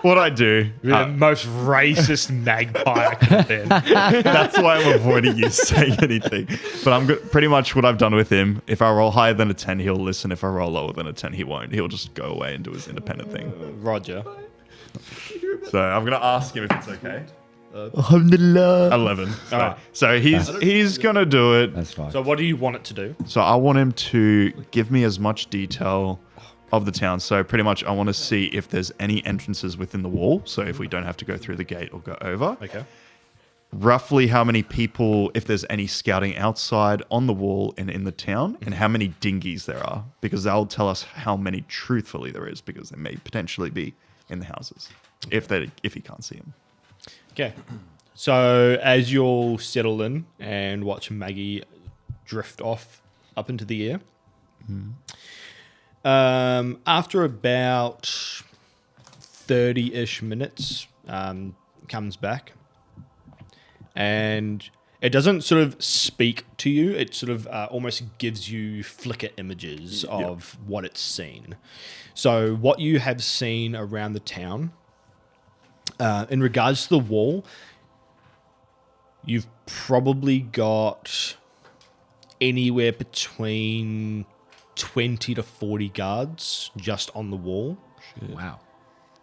Speaker 3: What I do.
Speaker 4: The most racist magpie I could have been.
Speaker 3: That's why I'm avoiding you saying anything. But I'm pretty much what I've done with him. If I roll higher than a 10, he'll listen. If I roll lower than a 10, he won't. He'll just go away and do his independent thing.
Speaker 4: Roger.
Speaker 3: So I'm gonna ask him if it's okay.
Speaker 2: Alhamdulillah.
Speaker 3: 11.
Speaker 4: All right.
Speaker 3: So he's gonna do it.
Speaker 7: That's fine.
Speaker 4: So what do you want it to do?
Speaker 3: So I want him to give me as much detail of the town. So pretty much I want to see if there's any entrances within the wall. So if we don't have to go through the gate or go over.
Speaker 4: Okay.
Speaker 3: Roughly how many people, if there's any scouting outside on the wall and in the town, and how many dinghies there are. Because that'll tell us how many truthfully there is, because there may potentially be in the houses. If he can't see them.
Speaker 4: Okay. So as you'll settle in and watch Maggie drift off up into the air, after about 30-ish minutes, comes back, and it doesn't sort of speak to you. It sort of almost gives you flicker images of what it's seen. So what you have seen around the town, in regards to the wall, you've probably got anywhere between 20 to 40 guards just on the wall.
Speaker 7: Wow.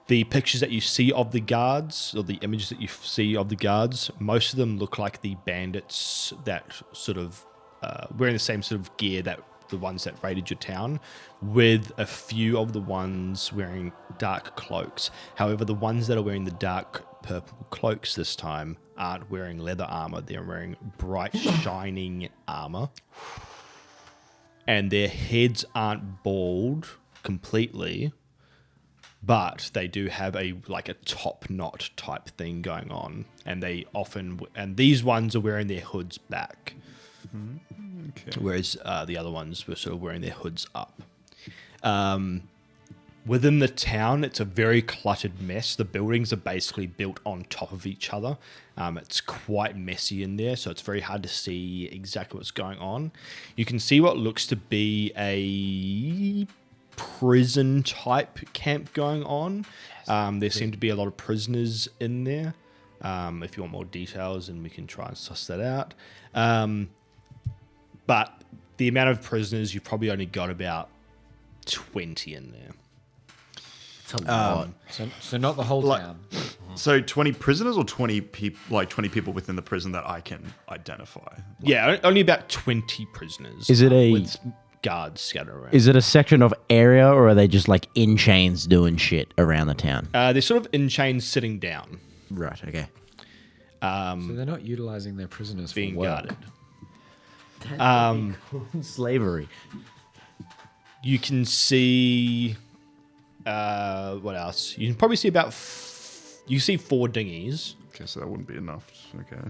Speaker 4: The pictures that you see of the guards, or the images that you see of the guards, most of them look like the bandits that sort of wearing the same sort of gear that the ones that raided your town, with a few of the ones wearing dark cloaks. However, the ones that are wearing the dark purple cloaks this time aren't wearing leather armor. They're wearing bright, shining armor. And their heads aren't bald completely, but they do have a top knot type thing going on. And these ones are wearing their hoods back.
Speaker 3: Okay.
Speaker 4: Whereas the other ones were sort of wearing their hoods up. Within the town, it's a very cluttered mess. The buildings are basically built on top of each other. It's quite messy in there, so it's very hard to see exactly what's going on. You can see what looks to be a prison type camp going on. There seem to be a lot of prisoners in there. If you want more details, and we can try and suss that out. But the amount of prisoners, you've probably only got about 20 in there.
Speaker 2: It's a lot.
Speaker 7: So not the whole town.
Speaker 3: So 20 prisoners or 20 people, 20 people within the prison that I can identify.
Speaker 4: Yeah, only about 20 prisoners.
Speaker 2: Is it
Speaker 4: with guards scattered around?
Speaker 2: Is it a section of area, or are they just like in chains doing shit around the town?
Speaker 4: They're sort of in chains sitting down,
Speaker 2: Right. Okay.
Speaker 7: So they're not utilizing their prisoners
Speaker 4: being
Speaker 7: for work.
Speaker 4: guarded.
Speaker 2: Slavery.
Speaker 4: You can see... what else? You can probably see you see 4 dinghies
Speaker 3: Okay, so that wouldn't be enough. Okay.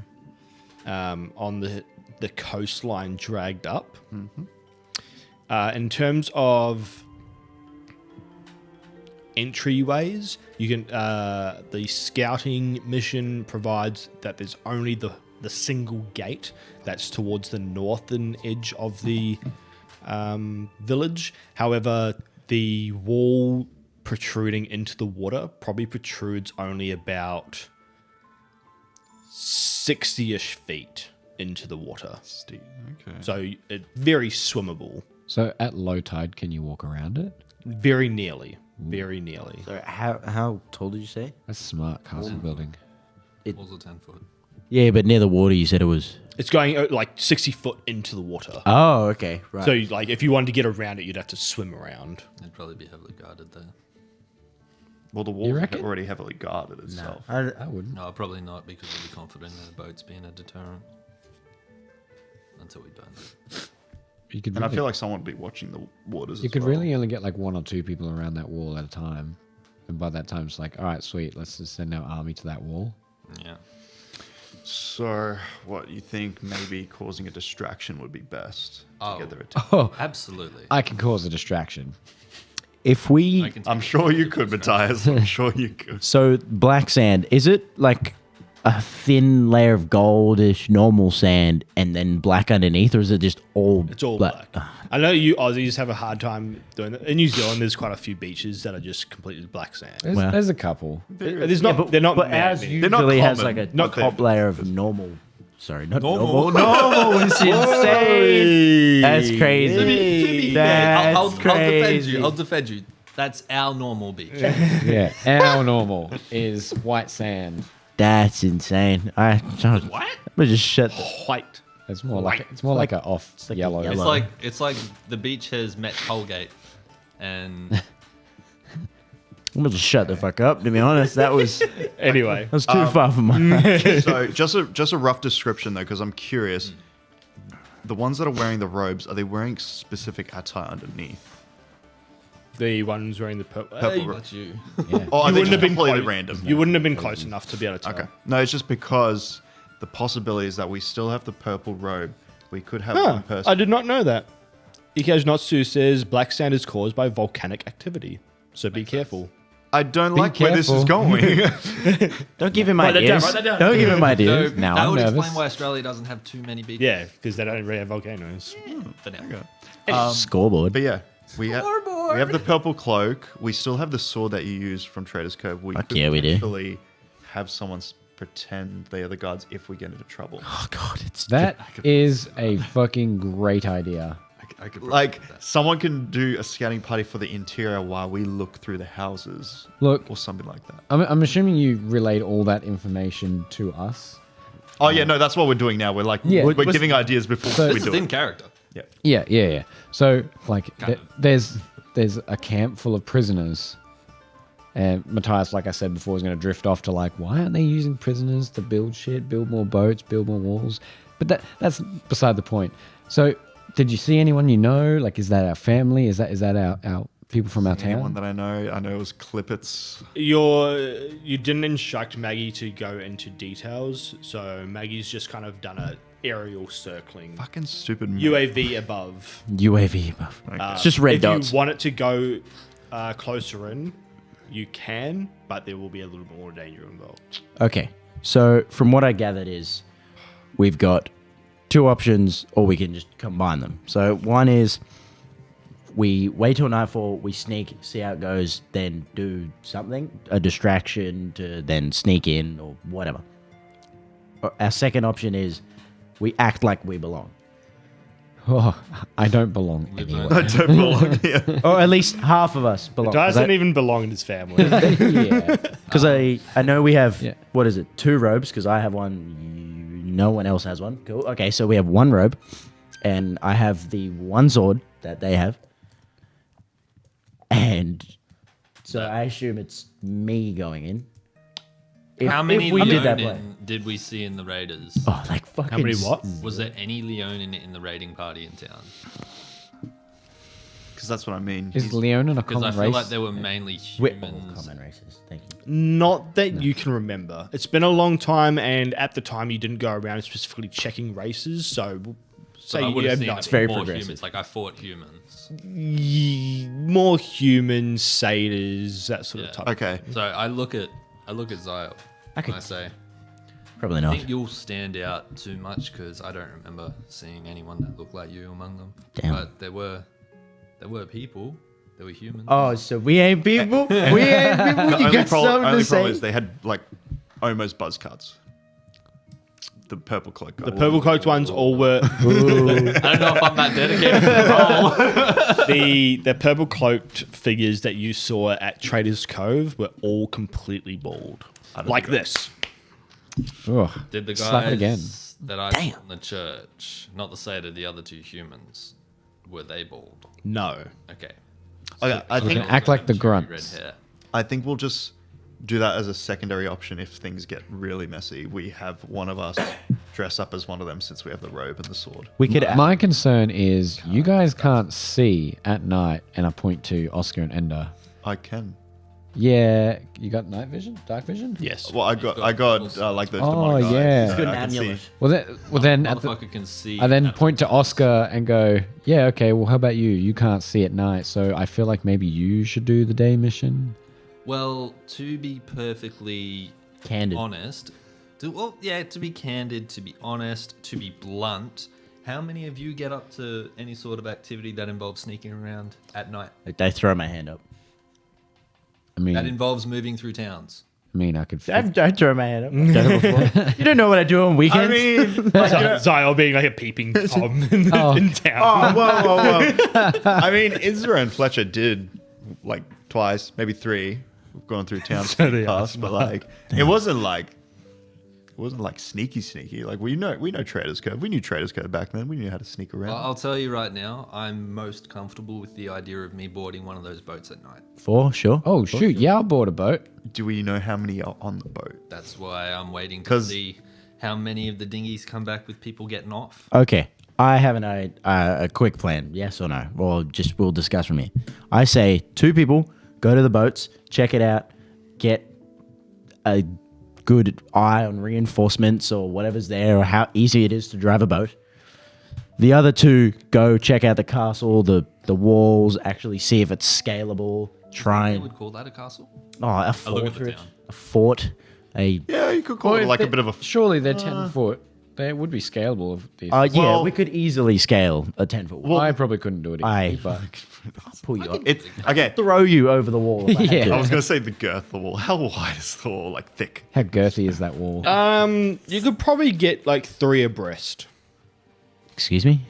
Speaker 4: on the coastline dragged up. In terms of entryways, you can the scouting mission provides that there's only the single gate that's towards the northern edge of the village. However, the wall protruding into the water probably protrudes only about 60-ish feet into the water.
Speaker 3: Steep. Okay.
Speaker 4: So it's very swimmable.
Speaker 7: So at low tide, can you walk around it?
Speaker 4: Very nearly. Very nearly.
Speaker 2: So how tall did you say?
Speaker 7: That's smart castle building.
Speaker 1: Walls are 10 foot.
Speaker 2: Yeah, but near the water, you said it was.
Speaker 4: It's going like 60 foot into the water.
Speaker 2: Oh, okay. Right.
Speaker 4: So like if you wanted to get around it, you'd have to swim around.
Speaker 1: It'd probably be heavily guarded there.
Speaker 3: Well, the walls are
Speaker 7: reckon?
Speaker 3: already heavily guarded itself.
Speaker 7: I wouldn't.
Speaker 1: No, probably not, because we'd be confident in the boats being a deterrent. Until we burn them.
Speaker 7: You could
Speaker 3: And I
Speaker 7: really,
Speaker 3: feel like someone would be watching the waters.
Speaker 7: you
Speaker 3: as
Speaker 7: could
Speaker 3: well.
Speaker 7: really only get like 1 or 2 people around that wall at a time. And by that time, it's like, all right, sweet, let's just send our army to that wall.
Speaker 1: Yeah.
Speaker 3: So, what you think maybe causing a distraction would be best to get their attention?
Speaker 7: Oh,
Speaker 1: Absolutely.
Speaker 7: I can cause a distraction.
Speaker 2: If we,
Speaker 1: I can
Speaker 3: I'm
Speaker 1: take
Speaker 3: sure you
Speaker 1: it.
Speaker 3: could, Matthias. I'm sure you could.
Speaker 2: so black sand, is it like a thin layer of goldish normal sand and then black underneath, or is it just all?
Speaker 4: It's all black. I know you Aussies have a hard time doing that. In New Zealand, there's quite a few beaches that are just completely black sand.
Speaker 7: There's a couple.
Speaker 4: There's not. They're not.
Speaker 2: But ours
Speaker 4: man-made.
Speaker 3: They're not
Speaker 2: usually has
Speaker 3: common.
Speaker 2: like a
Speaker 3: Not
Speaker 2: top
Speaker 3: common.
Speaker 2: layer of normal. Sorry, not
Speaker 1: Normal.
Speaker 2: normal. Normal is insane. That's crazy.
Speaker 1: To be fair,
Speaker 2: That's
Speaker 1: I'll defend
Speaker 2: crazy.
Speaker 1: you. I'll defend you. That's our normal beach.
Speaker 7: Yeah, our normal is white sand.
Speaker 2: That's insane.
Speaker 1: What?
Speaker 2: I'm gonna just shut.
Speaker 4: White.
Speaker 7: It's more like a off
Speaker 2: like a
Speaker 7: yellow.
Speaker 2: yellow.
Speaker 1: It's like the beach has met Colgate, and
Speaker 2: I'm gonna just shut the fuck up. To be honest, that was
Speaker 4: Anyway,
Speaker 2: too far from my.
Speaker 3: So, just a rough description though, because I'm curious. The ones that are wearing the robes, are they wearing specific attire underneath?
Speaker 4: the ones wearing the purple.
Speaker 3: Purple robe.
Speaker 1: that's you.
Speaker 3: Or are
Speaker 4: You
Speaker 3: they
Speaker 4: wouldn't
Speaker 3: just
Speaker 4: have been
Speaker 3: completely
Speaker 4: close.
Speaker 3: random?
Speaker 4: You wouldn't have been close enough to be able to tell.
Speaker 3: Okay. No, it's just because the possibility is that we still have the purple robe. We could have
Speaker 4: Huh,
Speaker 3: one person.
Speaker 4: I did not know that. Ikej Notsu says black sand is caused by volcanic activity, so be careful.
Speaker 3: I don't like where this is
Speaker 7: careful.
Speaker 3: going.
Speaker 2: Don't give him
Speaker 4: Write that down,
Speaker 2: ideas.
Speaker 4: write that down.
Speaker 2: Don't give him
Speaker 1: So
Speaker 2: ideas.
Speaker 7: Now
Speaker 1: that
Speaker 7: I'm
Speaker 1: would
Speaker 7: nervous.
Speaker 1: explain why Australia doesn't have too many beaches.
Speaker 4: Yeah, because they don't really have volcanoes.
Speaker 1: For now.
Speaker 2: Scoreboard.
Speaker 3: But yeah, we have the purple cloak. We still have the sword that you used from Trader's Cove. We
Speaker 2: Fuck
Speaker 3: could
Speaker 2: yeah, we do.
Speaker 3: potentially have someone pretend they are the guards if we get into trouble.
Speaker 2: Oh god, it's
Speaker 7: That is a fucking great idea.
Speaker 1: I could
Speaker 3: Like someone can do a scouting party for the interior while we look through the houses.
Speaker 7: Look,
Speaker 3: Or something like that.
Speaker 7: I'm assuming you relayed all that information to us.
Speaker 3: Oh yeah, no, that's what we're doing now. We're like
Speaker 7: Yeah.
Speaker 3: we're giving ideas before
Speaker 7: So-
Speaker 3: we
Speaker 1: This
Speaker 3: do
Speaker 1: is in
Speaker 3: it.
Speaker 1: character.
Speaker 3: Yeah.
Speaker 7: Yeah. So like,
Speaker 1: Kind of.
Speaker 7: there's a camp full of prisoners, and Matthias, like I said before, is going to drift off to like, why aren't they using prisoners to build shit, build more boats, build more walls? But that's beside the point. So, did you see anyone you know? Like, is that our family? Is that our people from our
Speaker 3: Anyone
Speaker 7: town?
Speaker 3: that I know it was Clippets.
Speaker 4: You didn't instruct Maggie to go into details, so Maggie's just kind of done a aerial circling
Speaker 3: Fucking stupid.
Speaker 4: UAV above.
Speaker 2: UAV above.
Speaker 3: Okay.
Speaker 2: It's just red
Speaker 4: if
Speaker 2: dots.
Speaker 4: you want it to go closer in, you can, but there will be a little bit more danger involved.
Speaker 2: Okay, so from what I gathered is we've got two options, or we can just combine them. So one is we wait till nightfall, we sneak, see how it goes, then do something, a distraction to then sneak in or whatever. Our second option is we act like we belong.
Speaker 7: Oh, I don't belong
Speaker 3: I
Speaker 7: anywhere.
Speaker 3: don't belong here.
Speaker 2: Or at least half of us belong.
Speaker 4: It doesn't even belong in his family.
Speaker 7: Yeah.
Speaker 2: Because I know we have,
Speaker 7: Yeah.
Speaker 2: what is it, 2 robes, because I have one, no one else has one. Cool. Okay, so we have 1 robe, and I have the 1 sword that they have. And so I assume it's me going in.
Speaker 1: How many
Speaker 2: if we did that play.
Speaker 1: Leonin did we see in the Raiders?
Speaker 2: Oh, like fucking.
Speaker 4: How many what?
Speaker 1: Was there any Leonin in the raiding party in town?
Speaker 3: Because that's what I mean.
Speaker 7: Is Leonin a
Speaker 1: Because
Speaker 7: common
Speaker 1: I feel
Speaker 7: race?
Speaker 1: like there were mainly
Speaker 2: We're
Speaker 1: humans.
Speaker 2: all common races. Thank you.
Speaker 4: Not that you can remember. It's been a long time, and at the time you didn't go around specifically checking races. So, we'll say
Speaker 1: But I would
Speaker 4: you
Speaker 1: have
Speaker 4: have
Speaker 1: seen
Speaker 4: not
Speaker 2: very
Speaker 1: more
Speaker 2: progressive.
Speaker 1: humans. Like I fought humans.
Speaker 4: more humans, satyrs, that sort of
Speaker 1: Yeah.
Speaker 4: type.
Speaker 3: Okay.
Speaker 1: So I look at Zyle.
Speaker 2: Okay.
Speaker 1: And I say,
Speaker 2: Probably
Speaker 1: I
Speaker 2: not.
Speaker 1: think you'll stand out too much because I don't remember seeing anyone that looked like you among them.
Speaker 2: Damn.
Speaker 1: But there were people. There were humans.
Speaker 2: Oh, so we ain't people? We ain't people?
Speaker 3: The
Speaker 2: You
Speaker 3: only
Speaker 2: got
Speaker 3: problem,
Speaker 2: something
Speaker 3: only
Speaker 2: to
Speaker 3: problem
Speaker 2: say?
Speaker 3: is they had like almost buzz cuts. The purple cloak guy.
Speaker 4: The purple cloaked ones all were
Speaker 1: I don't know if I'm that dedicated to the role.
Speaker 4: the purple cloaked figures that you saw at Trader's Cove were all completely bald, like this.
Speaker 7: Ugh.
Speaker 1: Did the
Speaker 7: Slap it again.
Speaker 1: guys that I saw in the church, not to say to the other 2 humans, were they bald?
Speaker 4: No,
Speaker 1: Okay.
Speaker 3: Okay, I
Speaker 7: You
Speaker 3: think
Speaker 7: can act like the
Speaker 1: Cherry
Speaker 7: grunts.
Speaker 1: Red hair.
Speaker 3: I think we'll just do that as a secondary option if things get really messy. We have one of us dress up as one of them since we have the robe and the sword.
Speaker 2: We could.
Speaker 7: My concern is you guys can't see at night, and I point to Oscar and Ender.
Speaker 3: I can.
Speaker 7: Yeah, you got night vision, dark vision.
Speaker 4: Yes.
Speaker 3: Well, I got like those
Speaker 7: Oh,
Speaker 3: demonic eyes.
Speaker 7: yeah.
Speaker 3: So
Speaker 7: Good
Speaker 3: I can see.
Speaker 6: amulet.
Speaker 7: Well, then at the,
Speaker 1: Motherfucker can see.
Speaker 7: I then
Speaker 1: at
Speaker 7: point to
Speaker 1: night.
Speaker 7: Oscar and go, yeah, okay. Well, how about you? You can't see at night, so I feel like maybe you should do the day mission.
Speaker 1: Well, to be perfectly
Speaker 6: Candid.
Speaker 1: honest, to be candid, to be honest, to be blunt, how many of you get up to any sort of activity that involves sneaking around at night?
Speaker 6: Like, they throw my hand up.
Speaker 7: I mean,
Speaker 1: That involves moving through towns.
Speaker 7: I could.
Speaker 6: Don't throw my hand up. I've done it before. You don't know what I do on weekends.
Speaker 4: Zyle being like a peeping Tom in town.
Speaker 3: Oh, whoa. I mean, Izra and Fletcher did like twice, maybe three. We've gone through town
Speaker 4: they are
Speaker 3: past, but like it wasn't like sneaky. Like we know Trader's Cove. We knew Trader's Cove back then. We knew how to sneak around.
Speaker 1: I'll tell you right now, I'm most comfortable with the idea of me boarding one of those boats at night.
Speaker 6: For sure.
Speaker 7: Oh shoot! Yeah, I'll board a boat.
Speaker 3: Do we know how many are on the boat?
Speaker 1: That's why I'm waiting to
Speaker 3: 'Cause-
Speaker 1: see how many of the dinghies come back with people getting off.
Speaker 6: Okay. I have a quick plan. Yes or no? Or just we'll discuss from here. I say 2 people go to the boats, check it out, get a good eye on reinforcements or whatever's there or how easy it is to drive a boat. The other 2 go check out the castle, the walls, actually see if it's scalable. Try
Speaker 1: I
Speaker 6: and
Speaker 1: would call that a castle.
Speaker 6: a
Speaker 1: look at the
Speaker 6: fortress,
Speaker 1: town.
Speaker 6: a fort, a
Speaker 3: Yeah, you could call it like a bit of a.
Speaker 7: Surely they're 10 foot. They would be scalable. Of these.
Speaker 6: yeah,
Speaker 3: Well-
Speaker 6: we could easily scale a 10-foot wall.
Speaker 7: I probably couldn't do it.
Speaker 6: I
Speaker 7: but
Speaker 6: pull you up.
Speaker 3: It's okay.
Speaker 6: Throw you over the wall. if I had
Speaker 7: Yeah.
Speaker 6: to.
Speaker 3: I was gonna say the girth of the wall. How wide is the wall? Like thick.
Speaker 7: how girthy is that wall?
Speaker 4: You could probably get like 3 abreast.
Speaker 6: Excuse me?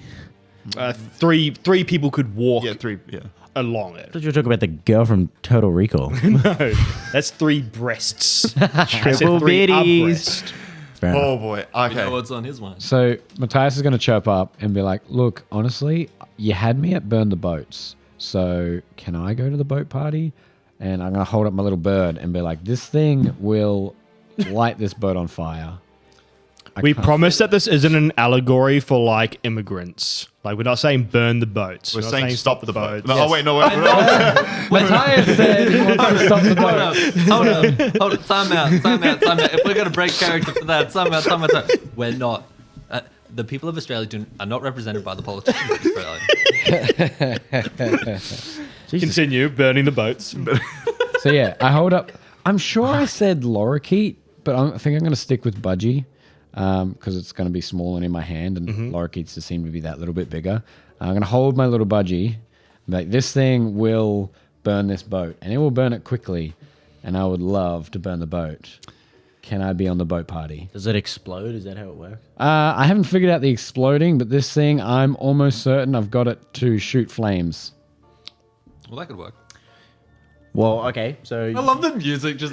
Speaker 4: Three people could walk
Speaker 3: Yeah, 3. Yeah.
Speaker 4: along
Speaker 6: I
Speaker 4: it.
Speaker 6: thought you were talking about the girl from Total Recall.
Speaker 4: No, that's 3 breasts. I said
Speaker 6: Triple
Speaker 4: 3
Speaker 6: biddies.
Speaker 4: abreast.
Speaker 6: Fair enough.
Speaker 3: Oh boy.
Speaker 1: You
Speaker 3: Okay.
Speaker 1: know what's on his mind.
Speaker 7: So Matthias is going to chirp up and be like, "Look, honestly, you had me at burn the boats. So can I go to the boat party?" And I'm going to hold up my little bird and be like, "This thing will light this boat on fire."
Speaker 4: We promise that this isn't an allegory for like immigrants. Like we're not saying burn the boats.
Speaker 3: We're
Speaker 4: not
Speaker 3: saying stop the boat. No,
Speaker 4: Yes.
Speaker 3: Oh wait, no. Wait,
Speaker 7: Matthias said he wants to stop the boat.
Speaker 1: Hold up. Time out. If we're going to break character for that, time out. We're not. The people of Australia are not represented by the politicians of Australia.
Speaker 4: Continue burning the boats.
Speaker 7: So yeah, I hold up. I'm sure I said lorikeet, but I think I'm going to stick with budgie because it's going to be small and in my hand, and lorikeets just seem to be that little bit bigger. I'm going to hold my little budgie. Like, this thing will burn this boat, and it will burn it quickly. And I would love to burn the boat. Can I be on the boat party?
Speaker 6: Does it explode? Is that how it works?
Speaker 7: I haven't figured out the exploding, but this thing, I'm almost certain I've got it to shoot flames.
Speaker 1: Well, that could work.
Speaker 6: Well, okay. So
Speaker 1: I love the music. Just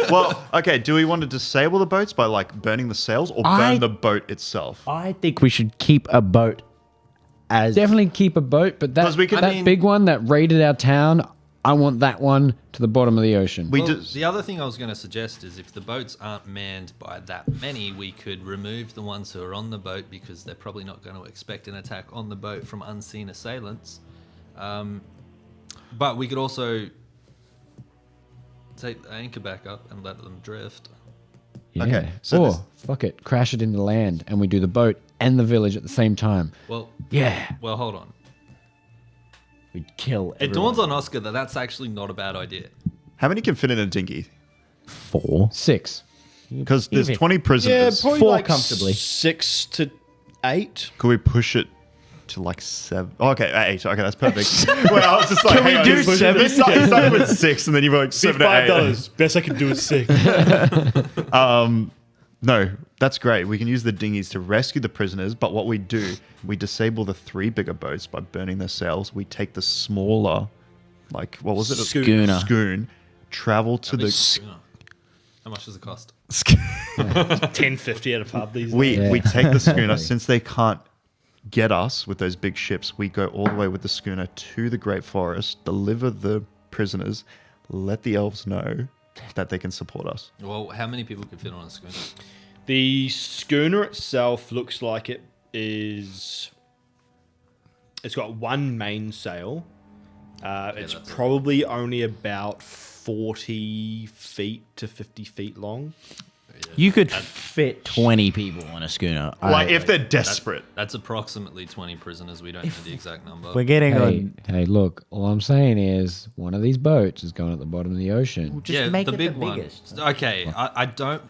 Speaker 3: well, okay. Do we want to disable the boats by like burning the sails or burn the boat itself?
Speaker 6: I think we should keep a boat as
Speaker 7: Definitely keep a boat, but that,
Speaker 3: 'Cause we could-
Speaker 7: that
Speaker 3: I mean-
Speaker 7: big one that raided our town, I want that one to the bottom of the ocean.
Speaker 3: We
Speaker 1: Well,
Speaker 3: just
Speaker 1: the other thing I was going to suggest is if the boats aren't manned by that many, we could remove the ones who are on the boat because they're probably not going to expect an attack on the boat from unseen assailants. But we could also take the anchor back up and let them drift.
Speaker 7: Yeah.
Speaker 3: Okay, so
Speaker 7: or
Speaker 3: this-
Speaker 7: fuck it, crash it into land, and we do the boat and the village at the same time.
Speaker 1: Well,
Speaker 6: yeah.
Speaker 1: well, hold on.
Speaker 6: We'd kill.
Speaker 1: It dawns on Oscar that that's actually not a bad idea.
Speaker 3: how many can fit in a dinghy?
Speaker 6: 4.
Speaker 7: 6.
Speaker 3: Because there's
Speaker 6: Even-
Speaker 3: 20
Speaker 4: Yeah,
Speaker 3: prisoners.
Speaker 4: probably
Speaker 6: 4
Speaker 4: like
Speaker 6: comfortably.
Speaker 4: 6 to 8.
Speaker 3: Could we push it to like 7? Oh, okay, 8. Okay, that's perfect. Well, I was just like,
Speaker 6: Can we
Speaker 3: hang on,
Speaker 6: do
Speaker 3: you
Speaker 6: 7?
Speaker 3: started with 6 and then you were like 7 to 8.
Speaker 4: $5. Best I can do is 6.
Speaker 3: No, that's great. We can use the dinghies to rescue the prisoners, but what we do, we disable the 3 bigger boats by burning their sails. We take the smaller, like, what was it?
Speaker 6: Schooner.
Speaker 3: Schoon, travel to the...
Speaker 1: How much does it cost?
Speaker 4: $10.50 at a pub these days.
Speaker 3: We take the schooner.
Speaker 7: Exactly.
Speaker 3: Since they can't get us with those big ships, we go all the way with the schooner to the Great Forest, deliver the prisoners, let the elves know that they can support us.
Speaker 1: Well, how many people could fit on a schooner?
Speaker 4: The schooner itself looks like it is. It's got one mainsail It's
Speaker 1: that's it.
Speaker 4: probably only about 40 feet to 50 feet long.
Speaker 2: You could fit 20 people on a schooner.
Speaker 3: Like if they're desperate.
Speaker 1: That's approximately 20 prisoners. We don't know the exact number.
Speaker 2: We're getting
Speaker 7: Hey,
Speaker 2: on.
Speaker 7: hey, look, all I'm saying is one of these boats is going at the bottom of the ocean.
Speaker 2: Just make
Speaker 1: the
Speaker 2: it
Speaker 1: big
Speaker 2: the
Speaker 1: one.
Speaker 2: biggest.
Speaker 1: Okay, I don't.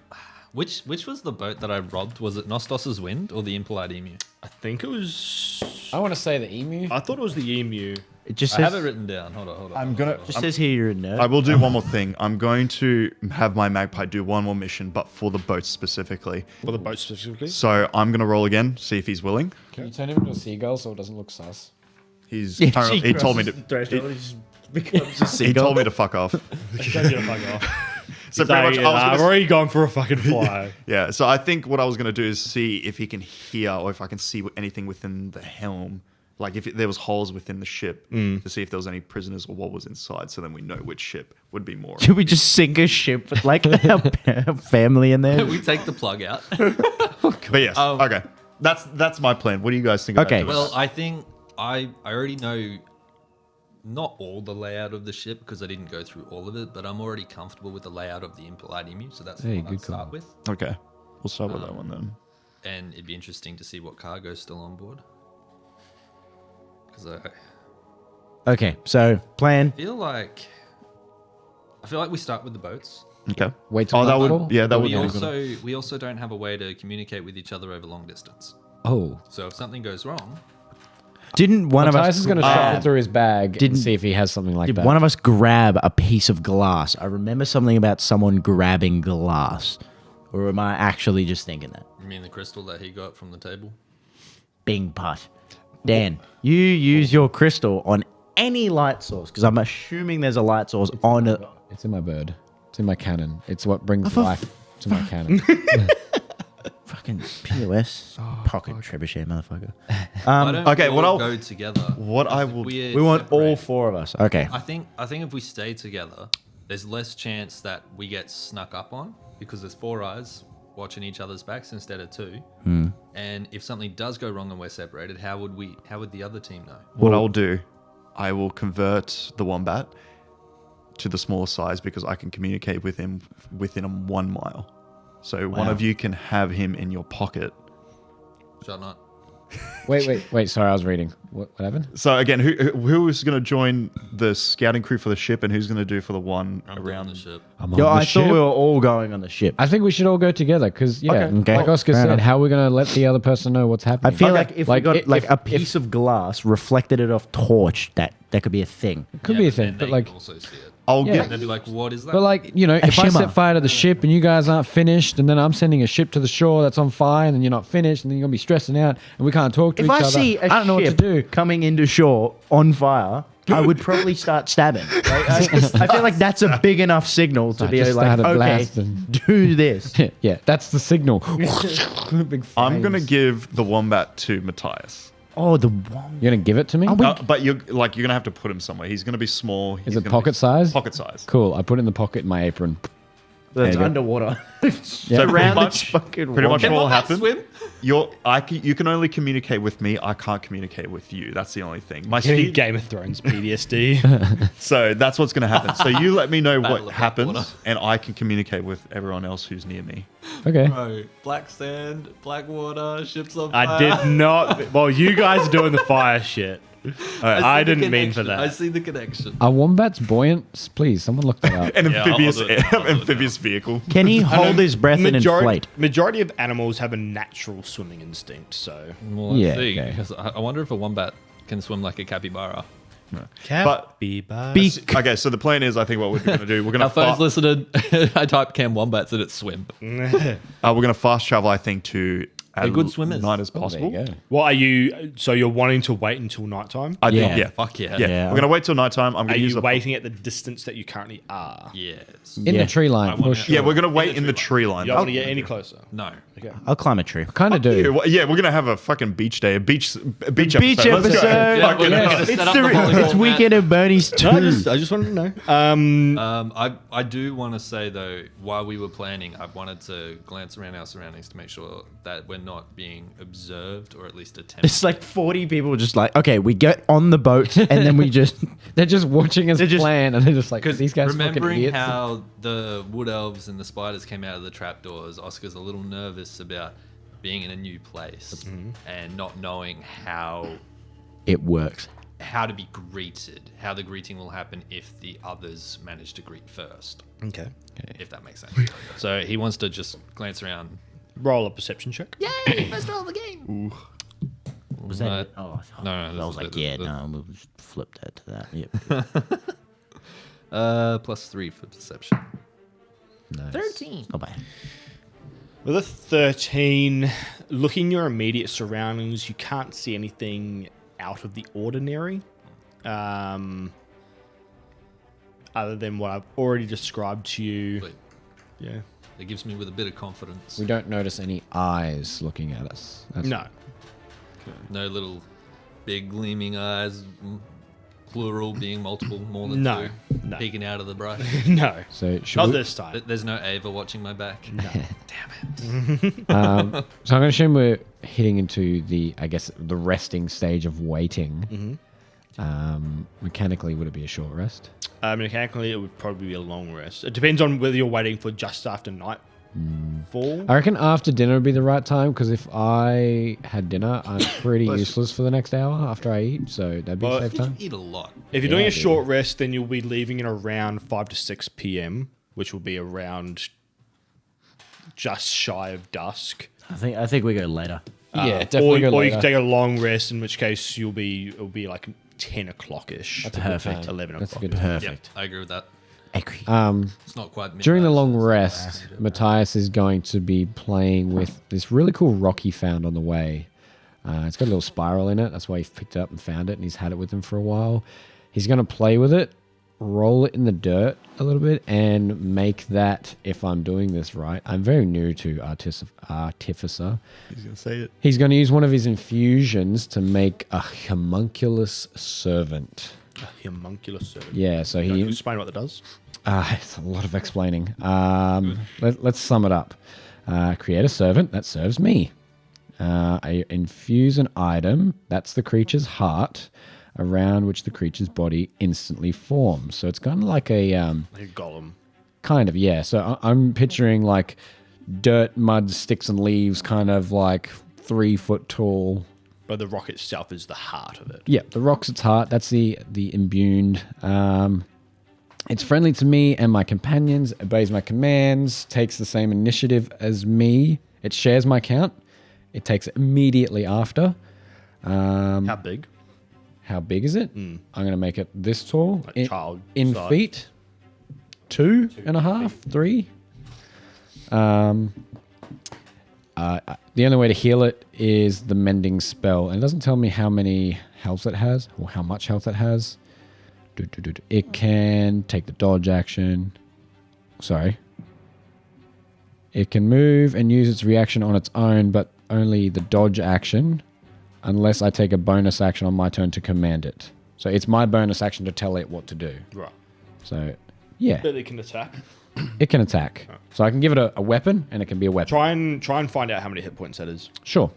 Speaker 1: Which was the boat that I robbed? Was it Nostos's Wind or the Impolite Emu?
Speaker 4: I think it was.
Speaker 7: I want to say the emu.
Speaker 4: I thought it was the emu.
Speaker 2: It just
Speaker 1: I have it
Speaker 2: says,
Speaker 1: written down. Hold on.
Speaker 3: I'm gonna.
Speaker 2: just says here you're a nerd.
Speaker 3: I will do one more thing. I'm going to have my magpie do one more mission, but for the boat specifically.
Speaker 4: For the boat specifically.
Speaker 3: So I'm gonna roll again, see if he's willing.
Speaker 7: Can you turn him into a seagull so it doesn't look sus?
Speaker 3: He's
Speaker 2: Yeah,
Speaker 3: currently,
Speaker 2: she
Speaker 3: he told me to. He told me to fuck off. So pretty much, I was
Speaker 4: I've
Speaker 3: gonna,
Speaker 4: already gone for a fucking fly.
Speaker 3: yeah. So I think what I was gonna do is see if he can hear or if I can see anything within the helm, like if there was holes within the ship, to see if there was any prisoners or what was inside. So then we know which ship would be more.
Speaker 2: Should we just sink a ship with like a family in there?
Speaker 1: we take the plug out.
Speaker 3: But yes, okay. That's my plan. What do you guys think? About
Speaker 2: Okay.
Speaker 3: doing
Speaker 1: Well,
Speaker 3: that?
Speaker 1: I think I already know not all the layout of the ship because I didn't go through all of it, but I'm already comfortable with the layout of the Impolite Emu, so that's
Speaker 7: Hey,
Speaker 1: the one
Speaker 7: good
Speaker 1: I'd start
Speaker 7: call.
Speaker 1: with.
Speaker 3: Okay, we'll start with that one then.
Speaker 1: And it'd be interesting to see what cargo's still on board. Because I
Speaker 2: Okay, so plan.
Speaker 1: feel like we start with the boats.
Speaker 3: Okay.
Speaker 7: Wait till
Speaker 3: Oh, that
Speaker 7: nightfall?
Speaker 3: would yeah, that would
Speaker 1: We
Speaker 3: be
Speaker 1: also don't have a way to communicate with each other over long distance.
Speaker 7: Oh.
Speaker 1: So if something goes wrong,
Speaker 2: Didn't one of
Speaker 7: Matthias
Speaker 2: us
Speaker 7: is going to shuffle through his bag
Speaker 2: didn't-
Speaker 7: and see if he has something like
Speaker 2: Did
Speaker 7: that.
Speaker 2: one of us grab a piece of glass? I remember something about someone grabbing glass. Or am I actually just thinking that?
Speaker 1: you mean the crystal that he got from the table?
Speaker 2: Bing putt. Dan, you use your crystal on any light source because I'm assuming there's a light source on it.
Speaker 7: It's in my bird. It's in my cannon. It's what brings life to my cannon.
Speaker 2: Fucking POS. Pocket trebuchet, motherfucker.
Speaker 1: Why don't
Speaker 3: okay,
Speaker 1: we
Speaker 3: what
Speaker 1: all
Speaker 3: I'll-
Speaker 1: go together?
Speaker 3: what I
Speaker 1: Because if
Speaker 3: will-
Speaker 1: we're
Speaker 2: We want all
Speaker 1: separate-
Speaker 2: four of us. Okay.
Speaker 1: I think if we stay together, there's less chance that we get snuck up on because there's four eyes watching each other's backs instead of two. And if something does go wrong and we're separated, how would the other team know?
Speaker 3: What I'll do, I will convert the wombat to the smaller size because I can communicate with him within 1 mile. So one of you can have him in your pocket.
Speaker 1: Shall not.
Speaker 7: Wait. Sorry, I was reading. What happened?
Speaker 3: So again, who is going to join the scouting crew for the ship, and who's going to do for the one
Speaker 1: I'm doing
Speaker 3: around
Speaker 1: the ship.
Speaker 7: I'm
Speaker 2: Yo,
Speaker 7: on the
Speaker 2: I
Speaker 7: ship.
Speaker 2: thought we were all going on the ship.
Speaker 7: I think we should all go together because,
Speaker 2: Okay.
Speaker 7: like Oscar
Speaker 2: Fair
Speaker 7: said,
Speaker 2: enough.
Speaker 7: how are we going to let the other person know what's
Speaker 2: I
Speaker 7: happening?
Speaker 2: feel like if we got
Speaker 7: if-
Speaker 2: like a
Speaker 7: if-
Speaker 2: piece of glass, reflected it off torch, that could be a thing.
Speaker 7: could
Speaker 1: Yeah,
Speaker 7: be a
Speaker 1: but
Speaker 7: thing,
Speaker 1: then
Speaker 7: but
Speaker 1: they
Speaker 7: like,
Speaker 1: can also see it.
Speaker 3: I'll
Speaker 7: Yeah.
Speaker 3: get
Speaker 1: And they'd be like, "What is that?"
Speaker 7: but like, if I
Speaker 2: shimmer.
Speaker 7: set fire to the ship and you guys aren't finished, and then I'm sending a ship to the shore that's on fire, and then you're not finished, and then you're gonna be stressing out, and we can't talk to
Speaker 2: If
Speaker 7: each
Speaker 2: I
Speaker 7: other.
Speaker 2: see a
Speaker 7: I don't know what to
Speaker 2: ship
Speaker 7: do.
Speaker 2: coming into shore on fire, I would probably start stabbing. Like, I feel like that's a big enough signal to
Speaker 7: I
Speaker 2: be
Speaker 7: just
Speaker 2: like,
Speaker 7: started
Speaker 2: okay,
Speaker 7: blasting.
Speaker 2: do this.
Speaker 7: Yeah, that's the signal. Big
Speaker 3: I'm going to
Speaker 7: flames.
Speaker 3: give the wombat to Matthias.
Speaker 2: Oh, the one.
Speaker 7: You're gonna give it to me?
Speaker 3: But you're going to have to put him somewhere. He's going to be small.
Speaker 7: Is it pocket size?
Speaker 3: Pocket size.
Speaker 7: Cool. I put it in the pocket in my apron.
Speaker 2: That's
Speaker 7: you go.
Speaker 2: underwater.
Speaker 3: So pretty
Speaker 2: Around
Speaker 3: much,
Speaker 2: this fucking
Speaker 3: pretty much
Speaker 2: wombat.
Speaker 3: what will
Speaker 1: Wombat
Speaker 3: happen.
Speaker 1: swim?
Speaker 3: You can only communicate with me. I can't communicate with you. That's the only thing. My
Speaker 4: Getting
Speaker 3: speed,
Speaker 4: Game of Thrones PTSD.
Speaker 3: so that's what's going to happen. So you let me know
Speaker 1: Battle
Speaker 3: what
Speaker 1: of
Speaker 3: happens,
Speaker 1: Blackwater.
Speaker 3: and I can communicate with everyone else who's near me.
Speaker 7: Okay.
Speaker 1: Bro, black sand, black water, ships on fire.
Speaker 4: I did not. Well, you guys are doing the fire shit. I
Speaker 1: see the
Speaker 4: didn't mean for
Speaker 1: connection. I
Speaker 4: that.
Speaker 1: see the connection.
Speaker 7: Are wombats buoyant? Please, someone look that up.
Speaker 3: An
Speaker 1: Yeah, I'll
Speaker 3: amphibious,
Speaker 1: do it. I'll do it
Speaker 3: amphibious vehicle.
Speaker 2: Can he hold his breath and inflate?
Speaker 4: Majority of animals have a natural swimming instinct, so
Speaker 1: Well, let's
Speaker 7: Yeah,
Speaker 1: see.
Speaker 7: okay.
Speaker 1: 'Cause I wonder if a wombat can swim like a capybara.
Speaker 3: But
Speaker 2: Beak.
Speaker 3: okay, so the plan is, I think what we're going to do, we're going
Speaker 1: Our phone's
Speaker 3: to
Speaker 1: listening. I typed cam wombats and it swim.
Speaker 3: we're going to fast travel. I think to
Speaker 1: They're good swimmers.
Speaker 3: night as
Speaker 7: There
Speaker 3: possible.
Speaker 7: you go.
Speaker 4: what are you? So you're wanting to wait until nighttime?
Speaker 3: I think,
Speaker 2: Yeah.
Speaker 3: yeah,
Speaker 1: Fuck yeah.
Speaker 3: yeah. We're going to wait till nighttime. I'm
Speaker 4: Are
Speaker 3: going to use
Speaker 4: you
Speaker 3: the
Speaker 4: waiting at the distance that you currently are?
Speaker 1: Yes.
Speaker 7: In
Speaker 2: Yeah.
Speaker 7: the tree line, for
Speaker 1: wanna-
Speaker 7: sure.
Speaker 3: Yeah, we're going to wait in the tree line.
Speaker 4: You don't want to get any closer.
Speaker 3: Oh,
Speaker 1: No.
Speaker 2: I'll climb a tree.
Speaker 7: Kind of
Speaker 3: Yeah,
Speaker 7: do.
Speaker 3: yeah, we're gonna have a fucking beach day, a beach
Speaker 2: Beach
Speaker 3: episode. Let's go.
Speaker 2: episode.
Speaker 1: Yeah,
Speaker 3: Fucking
Speaker 1: we're
Speaker 3: hell.
Speaker 1: gonna set
Speaker 2: It's,
Speaker 1: up the volleyball
Speaker 2: it's
Speaker 1: mat.
Speaker 2: Weekend at Bernie's too.
Speaker 4: I just wanted to know.
Speaker 1: I do want to say though, while we were planning, I wanted to glance around our surroundings to make sure that when not being observed or at least attempted.
Speaker 2: It's like 40 people just like, okay, we get on the boat and then we just
Speaker 7: They're just watching us plan, and they're just like,
Speaker 1: Because
Speaker 7: these guys fucking
Speaker 1: remembering
Speaker 7: idiots.
Speaker 1: how the wood elves and the spiders came out of the trapdoors, Oscar's a little nervous about being in a new place and not knowing how
Speaker 2: it works.
Speaker 1: to be greeted, how the greeting will happen if the others manage to greet first,
Speaker 4: Okay.
Speaker 1: if that makes sense. So he wants to just glance around.
Speaker 4: Roll a perception check.
Speaker 1: Yay! First roll of the game.
Speaker 2: Was that it? Oh,
Speaker 1: No,
Speaker 2: I
Speaker 1: this
Speaker 2: was
Speaker 1: is
Speaker 2: like,
Speaker 1: the-
Speaker 2: yeah,
Speaker 1: the-
Speaker 2: no, we'll just flip that to that. Yep.
Speaker 1: +3 for perception.
Speaker 7: Nice.
Speaker 1: 13.
Speaker 2: Oh, bye.
Speaker 4: With a 13, looking your immediate surroundings, you can't see anything out of the ordinary. Other than what I've already described to you.
Speaker 1: But
Speaker 4: Yeah.
Speaker 1: it gives me with a bit of confidence.
Speaker 7: We don't notice any eyes looking at us. That's
Speaker 4: No.
Speaker 1: No little big gleaming eyes, plural being multiple, more than
Speaker 4: No,
Speaker 1: two,
Speaker 4: no.
Speaker 1: peeking out of the brush.
Speaker 4: No.
Speaker 7: So should
Speaker 4: Not
Speaker 7: we,
Speaker 4: this time.
Speaker 1: There's no Ava watching my back. No. Damn it.
Speaker 7: so I'm going to assume we're hitting into the, I guess, the resting stage of waiting. Mechanically, would it be a short rest?
Speaker 4: Mechanically, it would probably be a long rest. It depends on whether you're waiting for just after nightfall.
Speaker 7: I reckon after dinner would be the right time, because if I had dinner, I'm pretty useless for the next hour after I eat, so that'd be
Speaker 4: Well,
Speaker 7: a safe time.
Speaker 1: Eat a lot.
Speaker 4: If you're doing
Speaker 7: Yeah,
Speaker 4: a short rest, then you'll be leaving in around 5 to 6 p.m., which will be around just shy of dusk.
Speaker 2: I think we go later.
Speaker 7: Yeah, definitely go
Speaker 4: Or you
Speaker 7: later.
Speaker 4: can take a long rest, in which case it'll be like 10 o'clock ish.
Speaker 7: That's a good
Speaker 2: Perfect.
Speaker 7: time.
Speaker 4: 11
Speaker 7: That's a
Speaker 4: o'clock.
Speaker 7: good time.
Speaker 1: Yep,
Speaker 2: Perfect.
Speaker 1: I agree with that.
Speaker 2: Agree.
Speaker 1: It's not quite midnight,
Speaker 7: During the
Speaker 1: so
Speaker 7: long
Speaker 1: it's-
Speaker 7: rest, Matthias is going to be playing with this really cool rock he found on the way. It's got a little spiral in it. That's why he picked it up and found it, and he's had it with him for a while. He's going to play with it, roll it in the dirt a little bit, and make that, if I'm doing this right, I'm very new to Artificer.
Speaker 3: He's gonna say it.
Speaker 7: He's going to use one of his infusions to make a homunculus servant.
Speaker 4: Homunculus servant.
Speaker 7: Yeah, so
Speaker 4: Can you
Speaker 7: he...
Speaker 4: explain what that does?
Speaker 7: It's a lot of explaining. Let's sum it up. Create a servant that serves me. I infuse an item, that's the creature's heart, around which the creature's body instantly forms. So it's kind of like a...
Speaker 4: Like a golem.
Speaker 7: kind of, yeah. So I'm picturing like dirt, mud, sticks and leaves, kind of like 3 foot tall.
Speaker 4: But the rock itself is the heart of it.
Speaker 7: Yeah, the rock's its heart. That's the imbued. It's friendly to me and my companions, obeys my commands, takes the same initiative as me. It shares my count. It takes it immediately after.
Speaker 4: How big?
Speaker 7: How big is it? I'm going to make it this tall.
Speaker 4: Like child
Speaker 7: in
Speaker 4: size?
Speaker 7: feet. 2.5, 3. The only way to heal it is the mending spell. And it doesn't tell me how many health it has or how much health it has. It can take the dodge action. Sorry. It can move and use its reaction on its own, but only the dodge action, unless I take a bonus action on my turn to command it. So it's my bonus action to tell it what to do.
Speaker 4: Right.
Speaker 7: So, yeah,
Speaker 4: But it can attack.
Speaker 7: it can attack. So I can give it a weapon, and it can be a weapon.
Speaker 4: Try and find out how many hit points that is.
Speaker 7: Sure.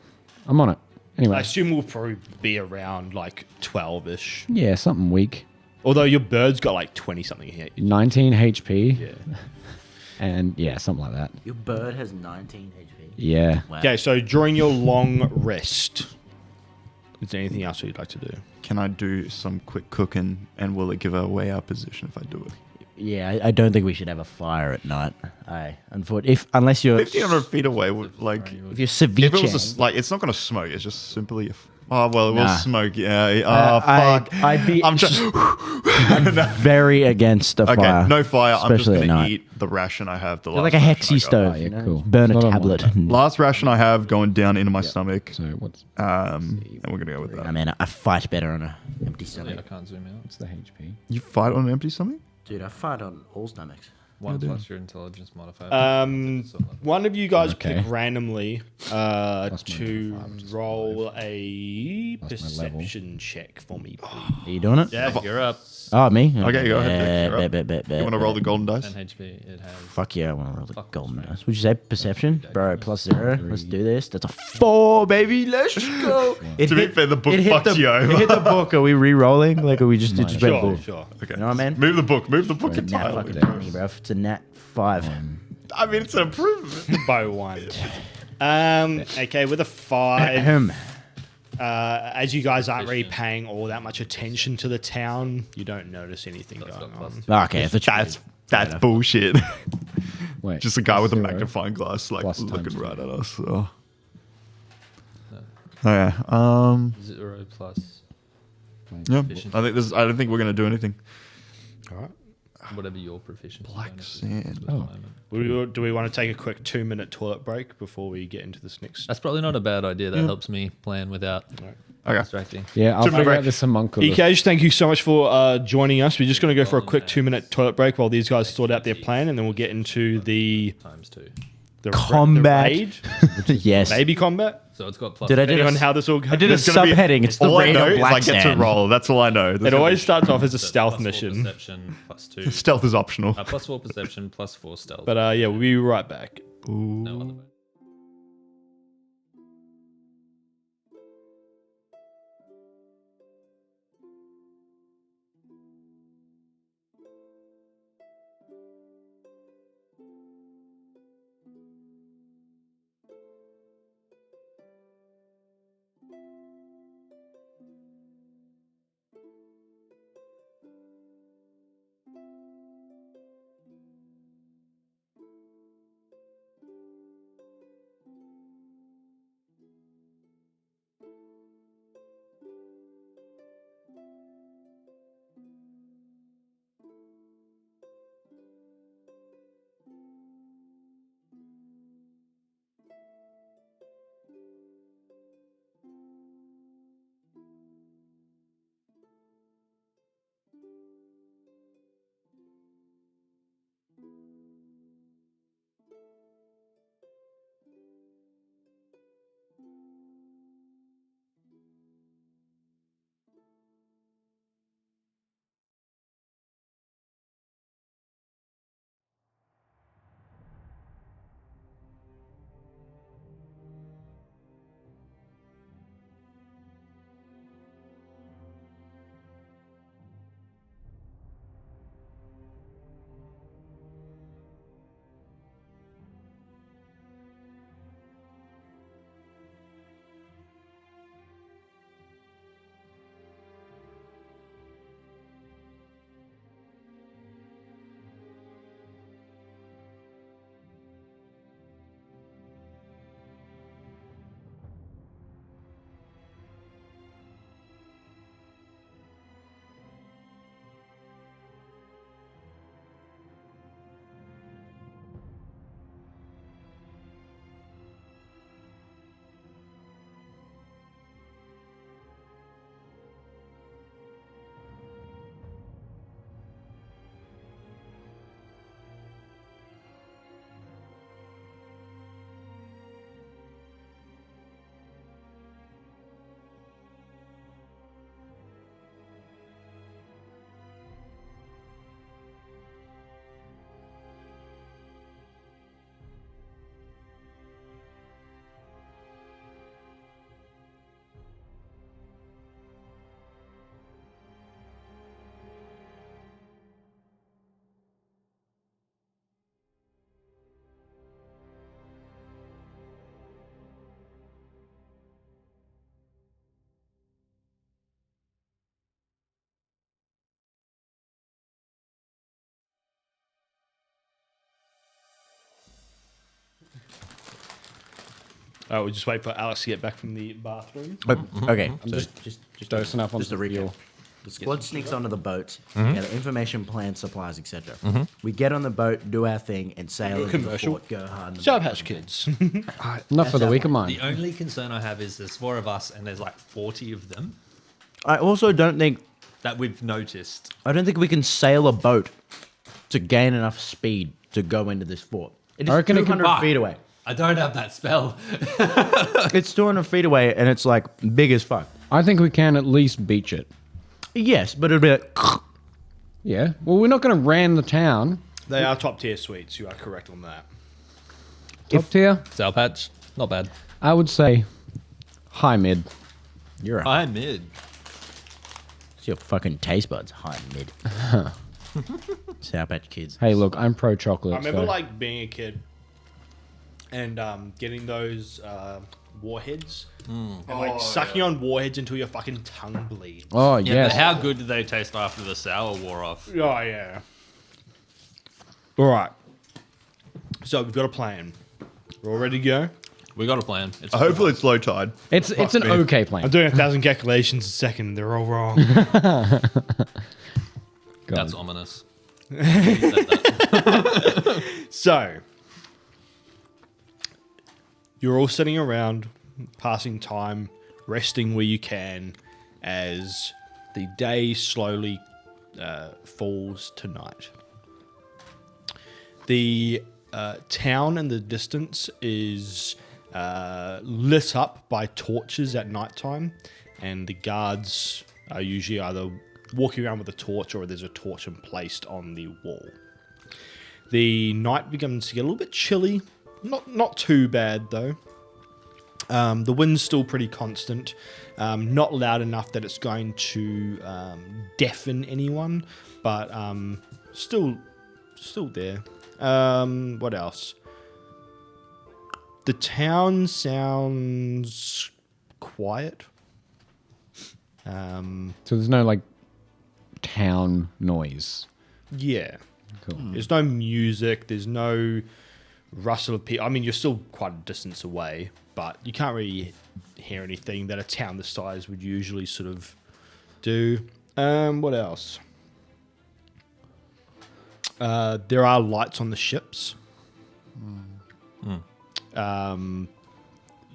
Speaker 7: I'm on it.
Speaker 4: I
Speaker 7: Anyway,
Speaker 4: assume we'll probably be around like 12-ish.
Speaker 7: yeah, something weak.
Speaker 4: Although your bird's got like 20 something here.
Speaker 7: 19 HP.
Speaker 4: Yeah.
Speaker 7: And yeah, something like that.
Speaker 2: Your bird has 19 HP.
Speaker 7: Yeah.
Speaker 2: Wow.
Speaker 4: Okay, so during your long rest, is there anything else you'd like to do?
Speaker 3: Can I do some quick cooking, and will it give away our position if I do it?
Speaker 2: Yeah, I don't think we should have a fire at night. Unless you're
Speaker 3: 1,500 feet away, like
Speaker 2: if you're ceviche.
Speaker 3: if it was it's not going to smoke. It's just simply. Oh well, it will
Speaker 2: Nah.
Speaker 3: smoke. Yeah. Oh fuck.
Speaker 2: I'd be
Speaker 3: I'm just.
Speaker 2: very against a
Speaker 3: Okay,
Speaker 2: fire.
Speaker 3: no fire. I'm just
Speaker 2: especially at
Speaker 3: going to
Speaker 2: night.
Speaker 3: eat the ration I have. The
Speaker 2: They're
Speaker 3: last
Speaker 2: like a
Speaker 3: ration I
Speaker 2: hexy
Speaker 3: got.
Speaker 2: stove.
Speaker 7: Oh, yeah,
Speaker 2: you know?
Speaker 7: cool.
Speaker 2: Burn a
Speaker 7: Not on
Speaker 2: tablet.
Speaker 3: Last ration I have going down into my stomach.
Speaker 7: So what's
Speaker 3: And we're gonna go with
Speaker 2: I
Speaker 3: that.
Speaker 2: mean, I fight better on an empty
Speaker 1: Yeah,
Speaker 2: stomach.
Speaker 1: I can't zoom out.
Speaker 7: the HP?
Speaker 3: You fight on an empty stomach?
Speaker 2: Dude, I fight on all stomachs.
Speaker 1: 1 plus your intelligence modifier.
Speaker 4: One of you guys
Speaker 7: Okay.
Speaker 4: pick randomly
Speaker 7: my
Speaker 4: to
Speaker 7: modifier, which is
Speaker 4: roll a
Speaker 7: Plus my level.
Speaker 4: perception check for me, please.
Speaker 2: Are you doing it?
Speaker 1: Yeah, you're up.
Speaker 2: Oh, me?
Speaker 3: Okay, go ahead. You're up.
Speaker 2: Bet.
Speaker 3: You want to roll the golden dice?
Speaker 1: 10 HP. It has.
Speaker 2: Fuck yeah, I want to roll the
Speaker 1: Fuck
Speaker 2: golden
Speaker 1: this,
Speaker 2: dice. Would you say perception? Bro, +0. Let's do this. That's a 4, baby. Let's go.
Speaker 3: To be fair, the book
Speaker 2: it hit
Speaker 3: fucked you over.
Speaker 2: It hit the book. Are we re-rolling? Like, are we just went
Speaker 4: Sure,
Speaker 2: book?
Speaker 4: sure.
Speaker 3: Okay.
Speaker 2: You know what I mean?
Speaker 3: Move the book
Speaker 2: Nat
Speaker 3: entirely.
Speaker 2: fucking 20, bro. It's a nat 5.
Speaker 3: I mean, it's an improvement.
Speaker 4: By 1. Okay, with a 5,
Speaker 2: Ahem.
Speaker 4: as you guys aren't really paying all that much attention to the town, you don't notice anything
Speaker 1: That's
Speaker 4: going
Speaker 1: got
Speaker 4: on.
Speaker 1: plus
Speaker 2: Okay, I thought you
Speaker 3: That's bullshit.
Speaker 7: Wait,
Speaker 3: Just a guy with a
Speaker 7: 0
Speaker 3: magnifying glass, like
Speaker 7: plus
Speaker 3: looking
Speaker 7: times
Speaker 3: right at
Speaker 7: 2.
Speaker 3: us. Oh. Yeah.
Speaker 1: 0 plus
Speaker 3: Yeah.
Speaker 1: Efficiency.
Speaker 3: I don't think we're gonna do anything.
Speaker 4: All right.
Speaker 1: whatever your proficiency
Speaker 3: Black
Speaker 1: bonus is
Speaker 3: sand.
Speaker 1: at the moment.
Speaker 4: Do we want to take a quick 2-minute toilet break before we get into this next?
Speaker 1: That's probably not a bad idea. That helps me plan without
Speaker 3: Okay.
Speaker 1: distracting.
Speaker 7: Yeah, I'll
Speaker 3: Should we
Speaker 7: figure
Speaker 3: break?
Speaker 7: out this homunculus.
Speaker 4: EKH, thank you so much for joining us. We're just going to go for a quick 2-minute toilet break while these guys sort out their plan, and then we'll get into the
Speaker 1: ×2.
Speaker 2: Combat.
Speaker 4: the raid,
Speaker 2: Yes.
Speaker 4: maybe combat.
Speaker 1: So it's got plus.
Speaker 2: Did I do
Speaker 4: Depending
Speaker 2: a,
Speaker 4: on how this all goes.
Speaker 2: I did a
Speaker 3: There's gonna be-
Speaker 2: subheading. It's the
Speaker 3: All I
Speaker 2: raid
Speaker 3: know
Speaker 2: on
Speaker 3: is I
Speaker 2: Black
Speaker 3: get to
Speaker 2: Sand.
Speaker 3: roll. That's all I know.
Speaker 4: It always starts off as a
Speaker 1: So
Speaker 4: stealth
Speaker 1: +4
Speaker 4: mission.
Speaker 1: Perception +2.
Speaker 3: Stealth is optional.
Speaker 1: +4 perception +4 stealth.
Speaker 4: But yeah, we'll be right back.
Speaker 1: no other way.
Speaker 4: We'll just wait for Alex to get back from the bathroom.
Speaker 2: Okay.
Speaker 7: Just dosing up on
Speaker 2: Just a
Speaker 7: some
Speaker 2: recap.
Speaker 7: fuel.
Speaker 2: The squad sneaks onto the boat, get information, plans, supplies, etc. We get on the boat, do our thing, and sail into the
Speaker 4: Commercial.
Speaker 2: fort, go hard. in the
Speaker 4: Sour
Speaker 2: boat.
Speaker 4: Patch Kids.
Speaker 7: Not for the weaker
Speaker 1: The
Speaker 7: mind.
Speaker 1: only concern I have is there's 4 of us and there's like 40 of them
Speaker 2: I also don't think
Speaker 1: that we've noticed.
Speaker 2: we can sail a boat. to gain enough speed to go into this fort. It is
Speaker 7: I reckon it
Speaker 2: 200
Speaker 7: can-
Speaker 2: feet away.
Speaker 1: I don't have that spell.
Speaker 2: It's 200 feet away, and it's like big as fuck.
Speaker 7: I think we can at least beach it.
Speaker 2: Yes, but it'll be like...
Speaker 7: Yeah. Well, we're not going to ram the town.
Speaker 4: They are top tier suites. You are correct on that.
Speaker 7: Top tier,
Speaker 1: Sour patch, not bad.
Speaker 7: I would say high mid.
Speaker 2: You're a
Speaker 1: High mid.
Speaker 2: It's your fucking taste buds. High mid. Sour Patch Kids.
Speaker 7: Hey, look, I'm pro chocolate.
Speaker 4: I remember
Speaker 7: so-
Speaker 4: like being a kid and getting those warheads and like sucking on warheads until your fucking tongue bleeds.
Speaker 7: Oh,
Speaker 1: Yeah,
Speaker 7: yes.
Speaker 1: but how good did they taste after the sour wore off?
Speaker 4: Oh yeah. All right. So we've got a plan. We're all ready to go.
Speaker 1: We got a plan. It's
Speaker 3: Hopefully it's low tide.
Speaker 7: It's an okay plan.
Speaker 4: I'm doing 1,000 calculations a second. They're all wrong.
Speaker 1: That's ominous. You said that.
Speaker 4: So you're all sitting around, passing time, resting where you can, as the day slowly falls to night. The town in the distance is lit up by torches at nighttime, and the guards are usually either walking around with a torch or there's a torch placed on the wall. The night begins to get a little bit chilly, not too bad though. The wind's still pretty constant, not loud enough that it's going to deafen anyone, but still there. What else? The town sounds quiet.
Speaker 7: So there's no like town noise.
Speaker 4: Yeah.
Speaker 7: Cool.
Speaker 4: There's no music. There's no rustle of people. I mean, you're still quite a distance away, but you can't really hear anything that a town this size would usually sort of do. What else? There are lights on the ships.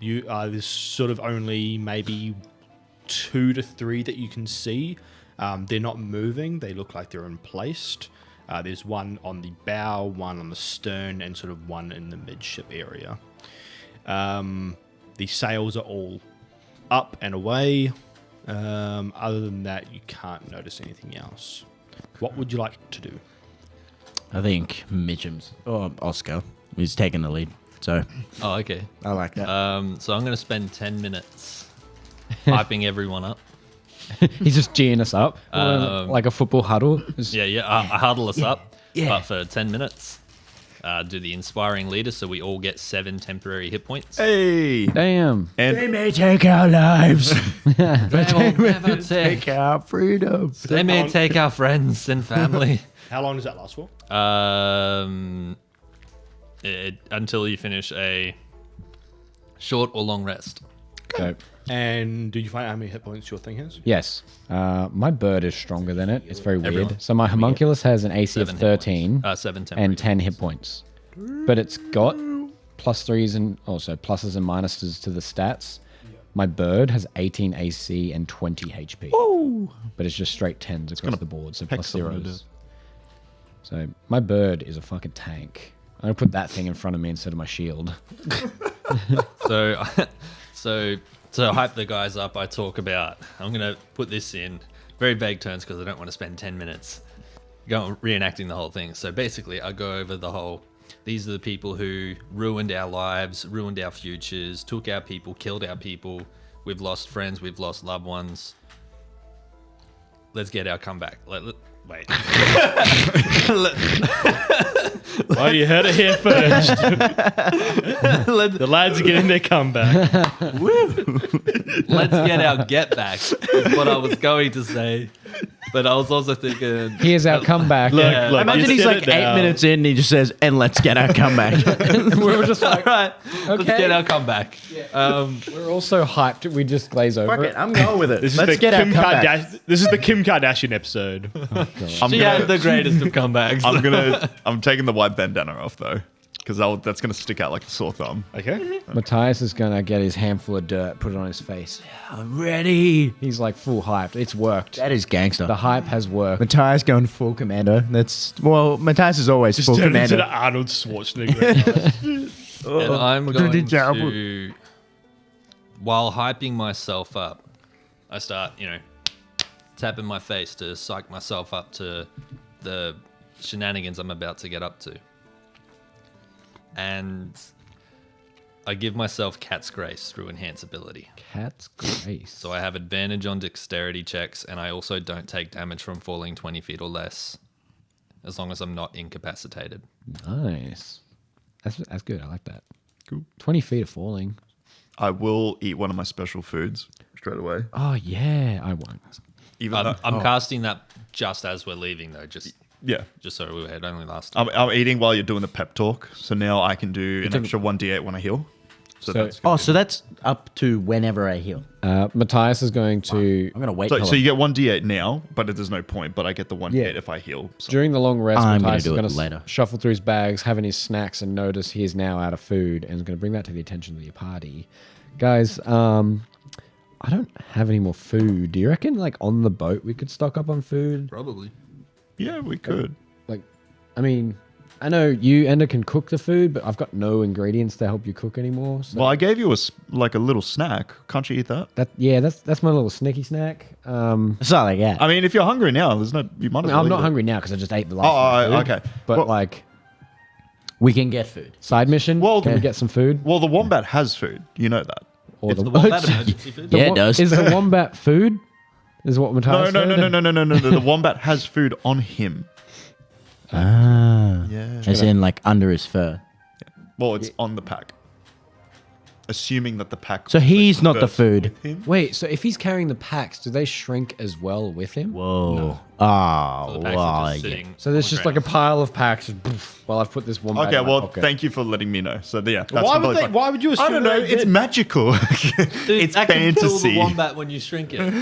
Speaker 4: There's sort of only maybe 2 to 3 that you can see. They're not moving. They look like they're emplaced. There's one on the bow, one on the stern, and sort of one in the midship area. The sails are all up and away. Other than that, you can't notice anything else. What would you like to do?
Speaker 2: I think Mitchum's or Oscar is taking the lead. So
Speaker 1: Oh, okay.
Speaker 2: I like that.
Speaker 1: So I'm going to spend 10 minutes hyping everyone up.
Speaker 7: He's just geeing us up like a football huddle. Just-
Speaker 1: Yeah, I huddle us up.
Speaker 2: Yeah.
Speaker 1: But for 10 minutes, do the inspiring leader so we all get 7 temporary hit points.
Speaker 3: Hey!
Speaker 7: Damn.
Speaker 2: They may take our lives,
Speaker 1: They will never
Speaker 2: take our freedom.
Speaker 1: They may take our friends and family.
Speaker 4: How long does that last for?
Speaker 1: Until you finish a short or long rest.
Speaker 7: So,
Speaker 4: And did you find out how many hit points your thing has?
Speaker 7: yes. My bird is stronger than it. It's very weird.
Speaker 1: Everyone.
Speaker 7: So my homunculus has an AC of
Speaker 1: 7 hit
Speaker 7: 13
Speaker 1: points. 7 temporary.
Speaker 7: and 10 hit points. But it's got +3s and also pluses and minuses to the stats. My bird has 18 AC and 20 HP. But it's just straight 10s across the board, so plus
Speaker 3: someone to
Speaker 7: zeros. So my bird is a fucking tank. I'm going to put that thing in front of me instead of my shield.
Speaker 1: So to hype the guys up, I talk about, I'm going to put this in very vague terms because I don't want to spend 10 minutes reenacting the whole thing. So basically, I go over the whole, these are the people who ruined our lives, ruined our futures, took our people, killed our people. We've lost friends, we've lost loved ones. Let's get our comeback. Wait.
Speaker 4: Well, you heard it here first. The lads are getting their comeback.
Speaker 1: Let's get our get back, is what I was going to say. But I was also thinking,
Speaker 7: Here's our comeback.
Speaker 1: Yeah.
Speaker 4: Look,
Speaker 2: Imagine
Speaker 4: you
Speaker 2: he's
Speaker 4: said
Speaker 2: like
Speaker 4: it
Speaker 2: 8
Speaker 4: now.
Speaker 2: minutes in and he just says, and let's get our comeback.
Speaker 7: We're just like,
Speaker 1: all right, let's
Speaker 7: Okay.
Speaker 1: get our comeback.
Speaker 7: we're all so hyped, we just glaze over
Speaker 2: Fuck
Speaker 7: it.
Speaker 2: it, I'm going with it.
Speaker 4: This is
Speaker 2: Let's
Speaker 4: the
Speaker 2: get our
Speaker 4: Kim
Speaker 2: comeback.
Speaker 4: This is the Kim Kardashian episode.
Speaker 3: I'm
Speaker 1: She had the greatest of comebacks.
Speaker 3: I'm taking the white bandana off though. because that's going to stick out like a sore thumb.
Speaker 4: Okay.
Speaker 7: Matthias is gonna get his handful of dirt, put it on his face. I'm ready. He's like full hyped. It's worked.
Speaker 2: That is gangster.
Speaker 7: The hype has worked.
Speaker 2: Matthias going full commando. Matthias is always
Speaker 4: Just
Speaker 2: full
Speaker 4: turn into
Speaker 2: commando.
Speaker 4: the Arnold Schwarzenegger.
Speaker 1: And I'm
Speaker 2: What did he
Speaker 1: going
Speaker 2: jump?
Speaker 1: to, while hyping myself up, I start, tapping my face to psych myself up to the shenanigans I'm about to get up to. And I give myself Cat's Grace through Enhance ability.
Speaker 7: Cat's Grace.
Speaker 1: So I have advantage on dexterity checks, and I also don't take damage from falling 20 feet or less, as long as I'm not incapacitated.
Speaker 7: Nice. That's good. I like that.
Speaker 3: Cool.
Speaker 7: 20 feet of falling.
Speaker 3: I will eat one of my special foods straight away.
Speaker 7: Oh yeah, I won't.
Speaker 3: Even though,
Speaker 1: I'm casting that just as we're leaving, though, just so it only lasts.
Speaker 3: I'm eating while you're doing the pep talk, so now I can do an extra 1d8 when I heal. So that's good.
Speaker 2: So that's up to whenever I heal.
Speaker 7: Matthias is going to
Speaker 2: I'm gonna wait.
Speaker 3: So,
Speaker 2: till
Speaker 3: so you get 1d8 now, but there's no point. But I get the 1d8 if I heal. So.
Speaker 7: during the long rest.
Speaker 2: I'm gonna
Speaker 7: Matthias
Speaker 2: do
Speaker 7: is
Speaker 2: it
Speaker 7: going to
Speaker 2: later.
Speaker 7: shuffle through his bags, having his snacks, and notice he is now out of food, and is going to bring that to the attention of the party. Guys, I don't have any more food. Do you reckon, like on the boat, we could stock up on food?
Speaker 1: Probably.
Speaker 3: Yeah, we could.
Speaker 7: Like, I mean, I know you, Ender, can cook the food, but I've got no ingredients to help you cook anymore. So
Speaker 3: Well, I gave you a little snack. Can't you eat that?
Speaker 7: that's my little sneaky snack.
Speaker 2: It's not like that.
Speaker 3: I mean, if you're hungry now, there's no. You might. As well
Speaker 7: I'm
Speaker 3: eat
Speaker 7: not
Speaker 3: it.
Speaker 7: hungry now because I just ate the last.
Speaker 3: Oh,
Speaker 7: food.
Speaker 3: okay.
Speaker 7: But
Speaker 3: Well-
Speaker 7: like
Speaker 2: We can get food.
Speaker 7: side mission,
Speaker 3: Well,
Speaker 7: can we get some food?
Speaker 3: Well, the wombat has food. You know that.
Speaker 7: Or
Speaker 1: The wombat emergency food?
Speaker 2: Yeah, it does.
Speaker 7: Is the wombat food? Is what Matthias
Speaker 3: No.
Speaker 7: said?
Speaker 3: The wombat has food on him.
Speaker 2: Ah.
Speaker 3: Yeah.
Speaker 2: As in, like, under his fur.
Speaker 3: Well, it's on the pack. Assuming that the pack.
Speaker 2: So he's not the
Speaker 3: converts
Speaker 2: food.
Speaker 3: with him.
Speaker 7: Wait, so if he's carrying the packs, do they shrink as well with him?
Speaker 2: Whoa.
Speaker 1: So
Speaker 2: Oh,
Speaker 1: the packs are
Speaker 2: wow.
Speaker 1: just
Speaker 2: Yeah.
Speaker 1: sitting
Speaker 7: So there's
Speaker 1: on
Speaker 7: just
Speaker 1: the
Speaker 7: like a
Speaker 1: ground.
Speaker 7: pile of packs. And poof, while I've put this wombat
Speaker 3: Okay,
Speaker 7: in my
Speaker 3: well,
Speaker 7: pocket.
Speaker 3: thank you for letting me know. So yeah, that's
Speaker 4: Why would
Speaker 3: completely
Speaker 4: they?
Speaker 3: fine.
Speaker 4: Why would you assume?
Speaker 3: I don't know.
Speaker 4: they
Speaker 3: It's
Speaker 4: did?
Speaker 3: magical.
Speaker 1: Dude,
Speaker 3: it's
Speaker 1: that can kill the
Speaker 3: fantasy.
Speaker 1: wombat when you shrink it.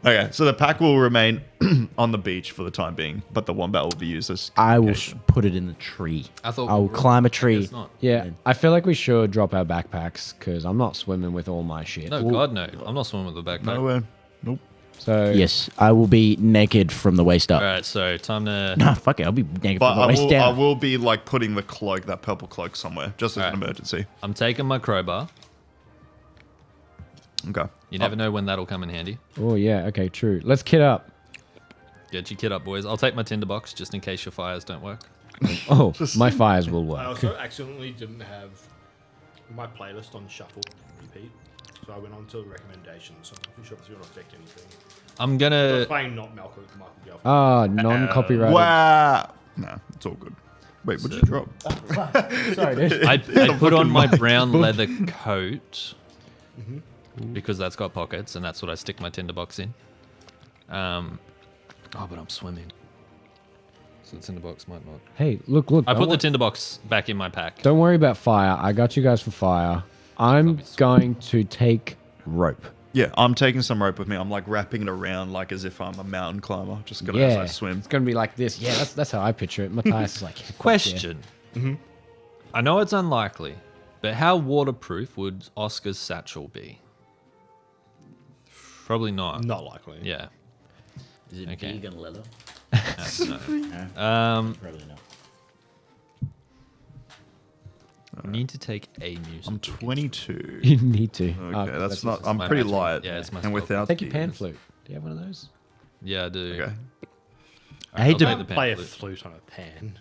Speaker 3: Okay, so the pack will remain on the beach for the time being, but the wombat will be used as.
Speaker 2: I will
Speaker 3: communication.
Speaker 2: put it in the tree.
Speaker 1: I thought
Speaker 2: I will
Speaker 1: we were-
Speaker 2: climb a
Speaker 1: I
Speaker 2: tree.
Speaker 1: guess not.
Speaker 7: Yeah, I feel like we should drop our backpacks because I'm not swimming with all my shit.
Speaker 1: No, God, no. I'm not swimming with a backpack.
Speaker 3: Nowhere. Nope.
Speaker 7: So
Speaker 2: Yes, I will be naked from the waist up.
Speaker 1: All right, so time to.
Speaker 2: No, fuck it. I'll be naked
Speaker 3: But
Speaker 2: from the waist
Speaker 3: I
Speaker 2: down.
Speaker 3: will be like putting the cloak, that purple cloak, somewhere, just as an
Speaker 1: Alright.
Speaker 3: emergency.
Speaker 1: I'm taking my crowbar.
Speaker 3: Okay.
Speaker 1: You never know when that'll come in handy.
Speaker 7: Oh yeah, okay, true. Let's kit up.
Speaker 1: Get your kit up, boys. I'll take my tinderbox just in case your fires don't work.
Speaker 7: Oh, my fires will
Speaker 4: I
Speaker 7: work.
Speaker 4: also accidentally didn't have my playlist on shuffle repeat, so I went on to recommendations. So I'm not sure if it's going to affect anything.
Speaker 1: I'm
Speaker 4: I was
Speaker 1: gonna.
Speaker 4: playing not Michael Gelf.
Speaker 7: Ah, non-copyrighted.
Speaker 3: Wow. No, it's all good. Wait, what did you drop?
Speaker 7: Sorry, dude.
Speaker 1: I put on my brown leather coat because that's got pockets, and that's what I stick my tinderbox in. Oh, but I'm swimming, so the tinderbox might not.
Speaker 7: Hey, look.
Speaker 1: I put the tinderbox back in my pack.
Speaker 7: Don't worry about fire. I got you guys for fire. I'm going to take rope.
Speaker 3: Yeah, I'm taking some rope with me. I'm like wrapping it around like as if I'm a mountain climber. Just gonna as I swim.
Speaker 7: It's gonna be like this. Yeah, that's how I picture it. Matthias is like, fuck yeah.
Speaker 1: Question. I know it's unlikely, but how waterproof would Oscar's satchel be? Probably not.
Speaker 4: Not likely.
Speaker 1: Yeah.
Speaker 2: Is it
Speaker 1: Okay.
Speaker 2: vegan leather?
Speaker 1: No.
Speaker 2: Probably not.
Speaker 1: I need to take a music.
Speaker 3: I'm 22.
Speaker 7: You need to.
Speaker 3: Okay, that's not.
Speaker 1: just
Speaker 3: I'm
Speaker 1: my
Speaker 3: pretty
Speaker 1: magic.
Speaker 3: light.
Speaker 1: Yeah, it's my
Speaker 3: and
Speaker 1: spell.
Speaker 3: without.
Speaker 7: Take your pan
Speaker 3: these-
Speaker 7: flute. Do you have one of those?
Speaker 1: Yeah, I do.
Speaker 3: Okay.
Speaker 2: I hate
Speaker 1: I'll
Speaker 2: to.
Speaker 1: take the pan
Speaker 4: Play a
Speaker 1: flute.
Speaker 4: flute on a pan.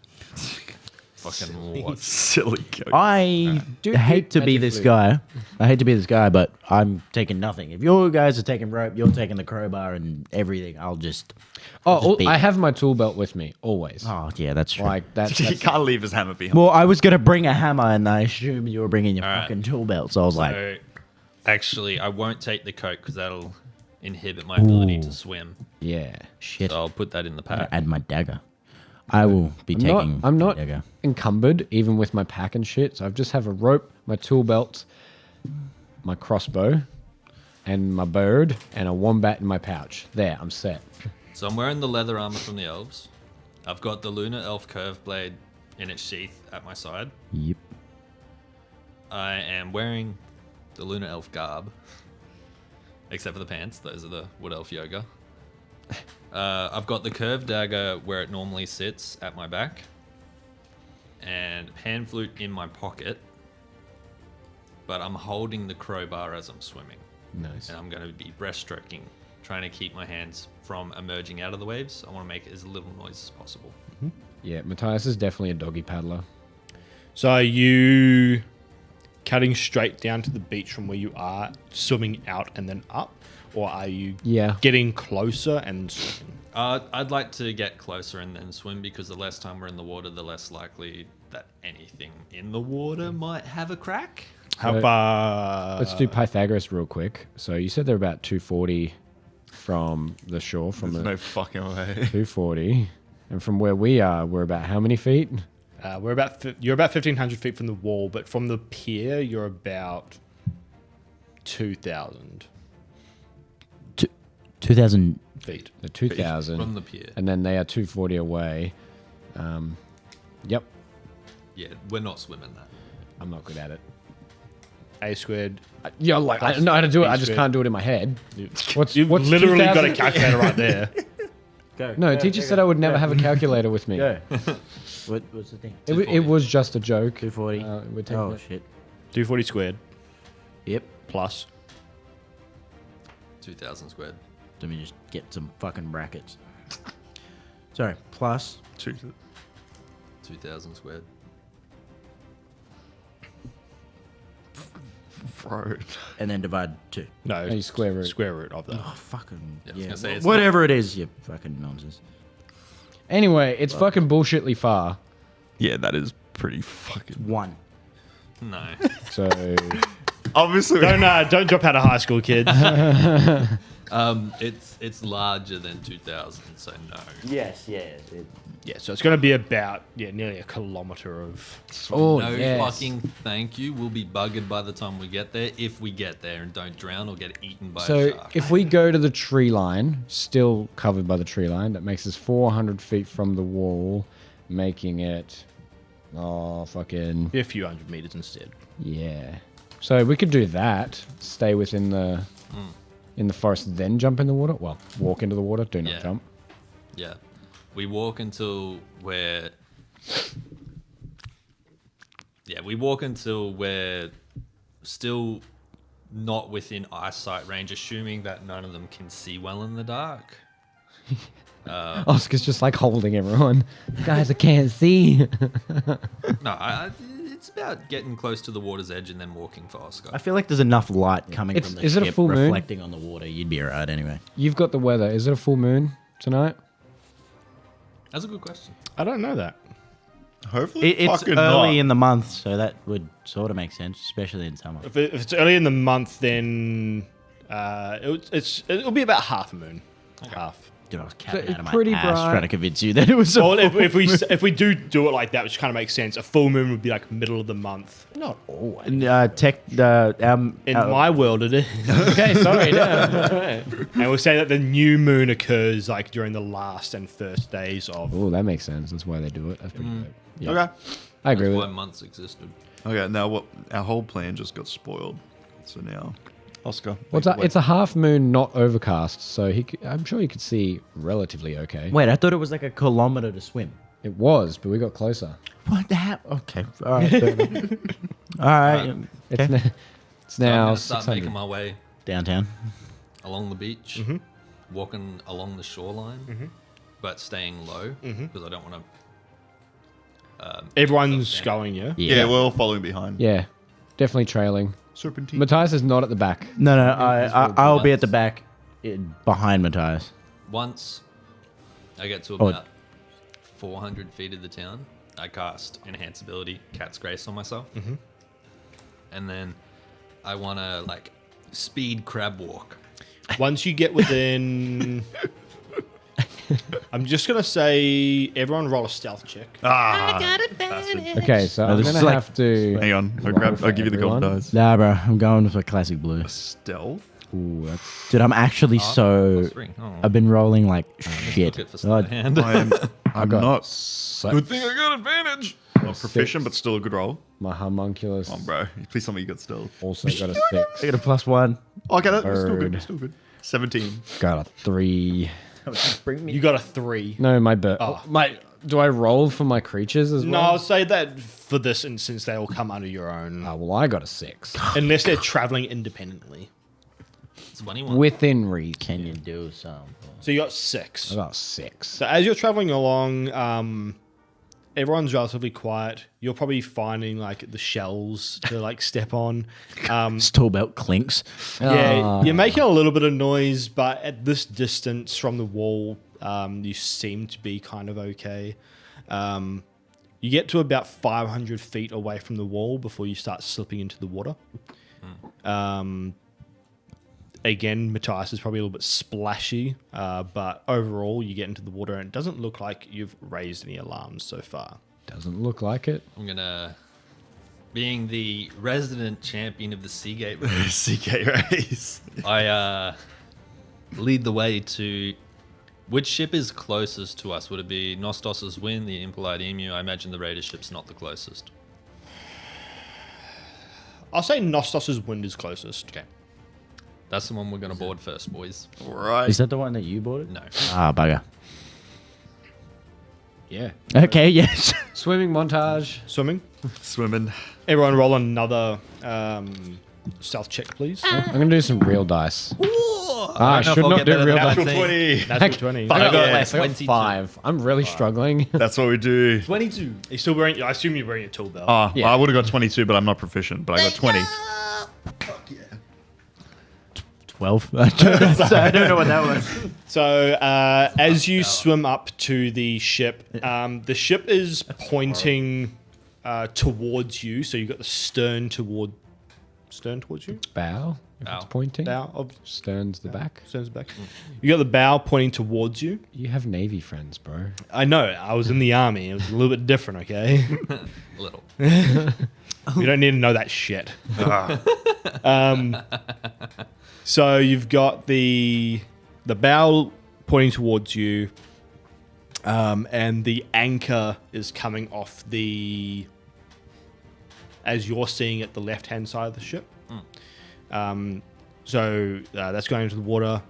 Speaker 1: Fucking what?
Speaker 3: Silly goat.
Speaker 2: I
Speaker 7: Do
Speaker 2: hate to
Speaker 7: magic
Speaker 2: be this
Speaker 7: flute.
Speaker 2: guy. I hate to be this guy, but I'm taking nothing. If you guys are taking rope, you're taking the crowbar and everything. I'll just.
Speaker 7: Oh,
Speaker 2: be-
Speaker 7: I have my tool belt with me always.
Speaker 2: Oh yeah, that's true.
Speaker 7: Like that's,
Speaker 3: He
Speaker 7: that's
Speaker 3: can't leave his hammer behind.
Speaker 2: Well, I was gonna bring a hammer, and I assumed you were bringing your
Speaker 1: Alright.
Speaker 2: fucking tool belt. So I was like,
Speaker 1: So, actually, I won't take the coat because that'll inhibit my ability to swim.
Speaker 7: yeah.
Speaker 2: shit.
Speaker 1: So I'll put that in the pack.
Speaker 2: Add my dagger. I will be taking.
Speaker 7: I'm
Speaker 2: my
Speaker 7: not
Speaker 2: dagger.
Speaker 7: encumbered even with my pack and shit. So I just have a rope, my tool belt, my crossbow, and my bird, and a wombat in my pouch. There, I'm set.
Speaker 1: So I'm wearing the leather armor from the elves. I've got the lunar elf curve blade in its sheath at my side.
Speaker 2: Yep.
Speaker 1: I am wearing the Lunar Elf garb, except for the pants. Those are the Wood Elf yoga. I've got the curved dagger where it normally sits at my back, and hand flute in my pocket. But I'm holding the crowbar as I'm swimming,
Speaker 7: Nice.
Speaker 1: and I'm going to be breaststroking, trying to keep my hands from emerging out of the waves. I want to make as little noise as possible.
Speaker 7: Yeah, Matthias is definitely a doggy paddler.
Speaker 4: So are you cutting straight down to the beach from where you are, swimming out and then up? Or are you
Speaker 7: Yeah.
Speaker 4: getting closer and swimming?
Speaker 1: I'd like to get closer and then swim, because the less time we're in the water, the less likely that anything in the water might have a crack.
Speaker 4: How
Speaker 7: So-
Speaker 4: about...
Speaker 7: Let's do Pythagoras real quick. So you said they're about 240 from the shore, from
Speaker 3: There's
Speaker 7: the
Speaker 3: no fucking way.
Speaker 7: 240. And from where we are, we're about how many feet?
Speaker 4: you're about 1,500 feet from the wall, but from the pier, you're about 2,000
Speaker 2: 2,000.
Speaker 4: feet.
Speaker 7: The 2,000.
Speaker 1: From the pier.
Speaker 7: And then they are 240 away. Yep.
Speaker 1: Yeah, we're not swimming that.
Speaker 7: I'm not good at it.
Speaker 4: A squared.
Speaker 7: Yeah, like I know how to do it. I just
Speaker 4: Squared.
Speaker 7: can't do it in my head. What's
Speaker 4: You've
Speaker 7: what's
Speaker 4: literally got a
Speaker 7: 2,000?
Speaker 4: calculator right there.
Speaker 2: Go.
Speaker 7: No, teacher said I would never have a calculator with me.
Speaker 2: Go. What's the thing?
Speaker 7: It was just a joke.
Speaker 2: 240.
Speaker 7: we're taking
Speaker 2: Oh
Speaker 7: it.
Speaker 2: shit.
Speaker 4: 240 squared
Speaker 2: Yep.
Speaker 4: plus.
Speaker 1: 2,000 squared.
Speaker 2: Let me just get some fucking brackets. Sorry. Plus.
Speaker 1: 2,000 squared.
Speaker 3: Bro.
Speaker 2: And then divide 2.
Speaker 4: No,
Speaker 7: you square root.
Speaker 4: Square root of that.
Speaker 2: Oh, fucking.
Speaker 1: Yeah, I was
Speaker 2: Yeah.
Speaker 1: gonna say, it's
Speaker 2: Whatever it is, you fucking nonsense.
Speaker 7: Anyway, it's fucking bullshitly far.
Speaker 3: Yeah, that is pretty fucking...
Speaker 2: 1.
Speaker 1: No.
Speaker 7: So
Speaker 3: Obviously.
Speaker 4: Don't drop out of high school, kids.
Speaker 1: It's larger than 2,000, so no.
Speaker 2: Yes, yeah.
Speaker 4: Yeah, so it's going to be about nearly a kilometer of.
Speaker 7: oh
Speaker 1: No
Speaker 7: yes.
Speaker 1: fucking thank you. We'll be buggered by the time we get there, if we get there and don't drown or get eaten by a
Speaker 7: So
Speaker 1: shark.
Speaker 7: if we go to the tree line, still covered by the tree line, that makes us 400 feet from the wall, making it fucking
Speaker 4: Be a few hundred meters instead.
Speaker 7: yeah. So we could do that. Stay within the in the forest, then jump in the water. Well, walk into the water. Do not
Speaker 1: Yeah.
Speaker 7: jump.
Speaker 1: Yeah. We walk until we're... Yeah, we walk until we're still not within eyesight range, assuming that none of them can see well in the dark.
Speaker 7: Oscar's just like holding everyone. Guys, I can't see.
Speaker 1: No, it's about getting close to the water's edge and then walking for Oscar.
Speaker 2: I feel like there's enough light coming
Speaker 7: It's-
Speaker 2: from the
Speaker 7: is it a
Speaker 2: ship
Speaker 7: full moon?
Speaker 2: reflecting on the water. You'd be alright anyway.
Speaker 7: You've got the weather. Is it a full moon tonight?
Speaker 1: That's a good question.
Speaker 4: I don't know that.
Speaker 3: Hopefully
Speaker 2: It's
Speaker 3: fucking
Speaker 2: early
Speaker 3: not.
Speaker 2: in the month, so that would sort of make sense, especially in summer.
Speaker 4: If it's early in the month, then it'll be about half a moon. Half.
Speaker 2: Dude, I was capping
Speaker 7: it's
Speaker 2: out of my
Speaker 7: pretty
Speaker 2: ass
Speaker 7: bright.
Speaker 2: trying to convince you that it was a
Speaker 4: Well,
Speaker 2: full
Speaker 4: if we do it like that, which kind of makes sense, a full moon would be like middle of the month.
Speaker 7: Not always.
Speaker 2: In
Speaker 4: My world, it is.
Speaker 7: Okay, sorry. No.
Speaker 4: And we'll say that the new moon occurs like during the last and first days of.
Speaker 7: Oh, that makes sense. That's why they do it. That's pretty good. Yeah.
Speaker 3: Okay.
Speaker 7: I agree
Speaker 1: That's
Speaker 7: with
Speaker 1: why
Speaker 7: it.
Speaker 1: months existed.
Speaker 3: Okay, now what? Our whole plan just got spoiled. So now, Oscar.
Speaker 7: Well, it's a half moon, not overcast, so I'm sure he could see relatively okay.
Speaker 2: Wait, I thought it was like a kilometer to swim.
Speaker 7: It was, but we got closer.
Speaker 2: What the hell? Okay. All right. fair enough. All right.
Speaker 7: It's,
Speaker 2: Okay.
Speaker 7: it's
Speaker 1: So I'm
Speaker 7: now
Speaker 1: going to start
Speaker 7: 600.
Speaker 1: making my way
Speaker 2: Downtown.
Speaker 1: along the beach, walking along the shoreline, but staying low because I don't want to.
Speaker 4: Everyone's going, yeah?
Speaker 3: Yeah, we're all following behind.
Speaker 7: Yeah, definitely trailing.
Speaker 3: Serpentine.
Speaker 7: Matthias is not at the back.
Speaker 2: No, I'll be at the back, behind Matthias.
Speaker 1: Once I get to
Speaker 2: Oh.
Speaker 1: about 400 feet of the town, I cast Enhance Ability, Cat's Grace on myself. And then I want to, like, speed crab walk.
Speaker 4: Once you get within. I'm just going to say everyone roll a stealth check.
Speaker 7: Okay, so I'm
Speaker 2: this
Speaker 7: gonna
Speaker 2: is like-
Speaker 7: have to.
Speaker 3: Hang on.
Speaker 7: for
Speaker 3: I'll give you the gold
Speaker 7: everyone.
Speaker 3: dice.
Speaker 2: Nah, bro, I'm going with a classic blue.
Speaker 3: Stealth?
Speaker 7: Ooh, that's
Speaker 2: Dude, I'm actually so.
Speaker 1: +3. Oh,
Speaker 2: I've been rolling like shit.
Speaker 1: look it for sleight of hand.
Speaker 3: I'm not.
Speaker 1: Good thing I got advantage.
Speaker 3: Not proficient, but still a good roll.
Speaker 7: My homunculus
Speaker 3: Come on, bro. Please tell me you got stealth.
Speaker 7: also got a 6.
Speaker 2: I got a +1.
Speaker 3: Okay, that's still
Speaker 7: Bird.
Speaker 3: good. Still good. 17.
Speaker 7: Got a 3.
Speaker 4: You got a 3.
Speaker 7: No, my bird.
Speaker 4: Oh.
Speaker 7: Do I roll for my creatures as
Speaker 4: No,
Speaker 7: well?
Speaker 4: I'll say that for this instance, they all come under your own.
Speaker 7: Oh, well, I got a 6.
Speaker 4: Unless they're traveling independently.
Speaker 1: 21.
Speaker 7: Within reach.
Speaker 2: Can you do something?
Speaker 4: So you got 6.
Speaker 7: I got 6.
Speaker 4: So as you're traveling along, everyone's relatively quiet. You're probably finding like the shells to like step on.
Speaker 2: This tool belt clinks.
Speaker 4: Yeah, you're making a little bit of noise, but at this distance from the wall, you seem to be kind of okay. You get to about 500 feet away from the wall before you start slipping into the water. Again, Matthias is probably a little bit splashy, but overall you get into the water and it doesn't look like you've raised any alarms so far.
Speaker 7: Doesn't look like it.
Speaker 1: I'm gonna, being the resident champion of the Seagate race,
Speaker 3: CK race.
Speaker 1: I lead the way to which ship is closest to us. Would it be Nostos's Wind, the Impolite Emu? I imagine the Raider ship's not the closest.
Speaker 4: I'll say Nostos's Wind is closest.
Speaker 1: Okay, that's the one we're gonna board first, boys.
Speaker 3: Right.
Speaker 2: Is that the one that you bought it?
Speaker 1: No,
Speaker 2: Ah, bugger.
Speaker 7: Yeah.
Speaker 2: Okay, yes.
Speaker 7: Swimming montage.
Speaker 4: Swimming.
Speaker 3: Swimming.
Speaker 4: Everyone roll another stealth check, please.
Speaker 7: I'm going to do some real dice. I
Speaker 1: don't
Speaker 7: should
Speaker 1: know if I'll
Speaker 7: not
Speaker 1: get
Speaker 7: do
Speaker 1: better
Speaker 7: real
Speaker 1: than
Speaker 7: dice.
Speaker 1: that.
Speaker 3: 20.
Speaker 4: Natural 20.
Speaker 7: I got
Speaker 3: Yeah,
Speaker 7: less. I got
Speaker 1: 22.
Speaker 7: 5. I'm really struggling.
Speaker 3: That's what we do.
Speaker 1: 22.
Speaker 4: You're still wearing. I assume you're wearing a tool belt.
Speaker 3: Oh,
Speaker 7: Yeah.
Speaker 3: I would have got 22, but I'm not proficient. But I got 20.
Speaker 2: 12. I don't know what that was.
Speaker 4: So as you swim up to the ship is pointing towards you. So you've got the stern towards you.
Speaker 7: Bow. If
Speaker 1: Bow.
Speaker 7: it's pointing.
Speaker 4: Bow of
Speaker 7: Stern's the back.
Speaker 4: stern's back. You got the bow pointing towards you.
Speaker 7: You have Navy friends, bro.
Speaker 4: I know. I was in the army. It was a little bit different. Okay.
Speaker 1: A little.
Speaker 4: You don't need to know that shit. So you've got the bow pointing towards you, and the anchor is coming off as you're seeing it, the left-hand side of the ship. So that's going into the water.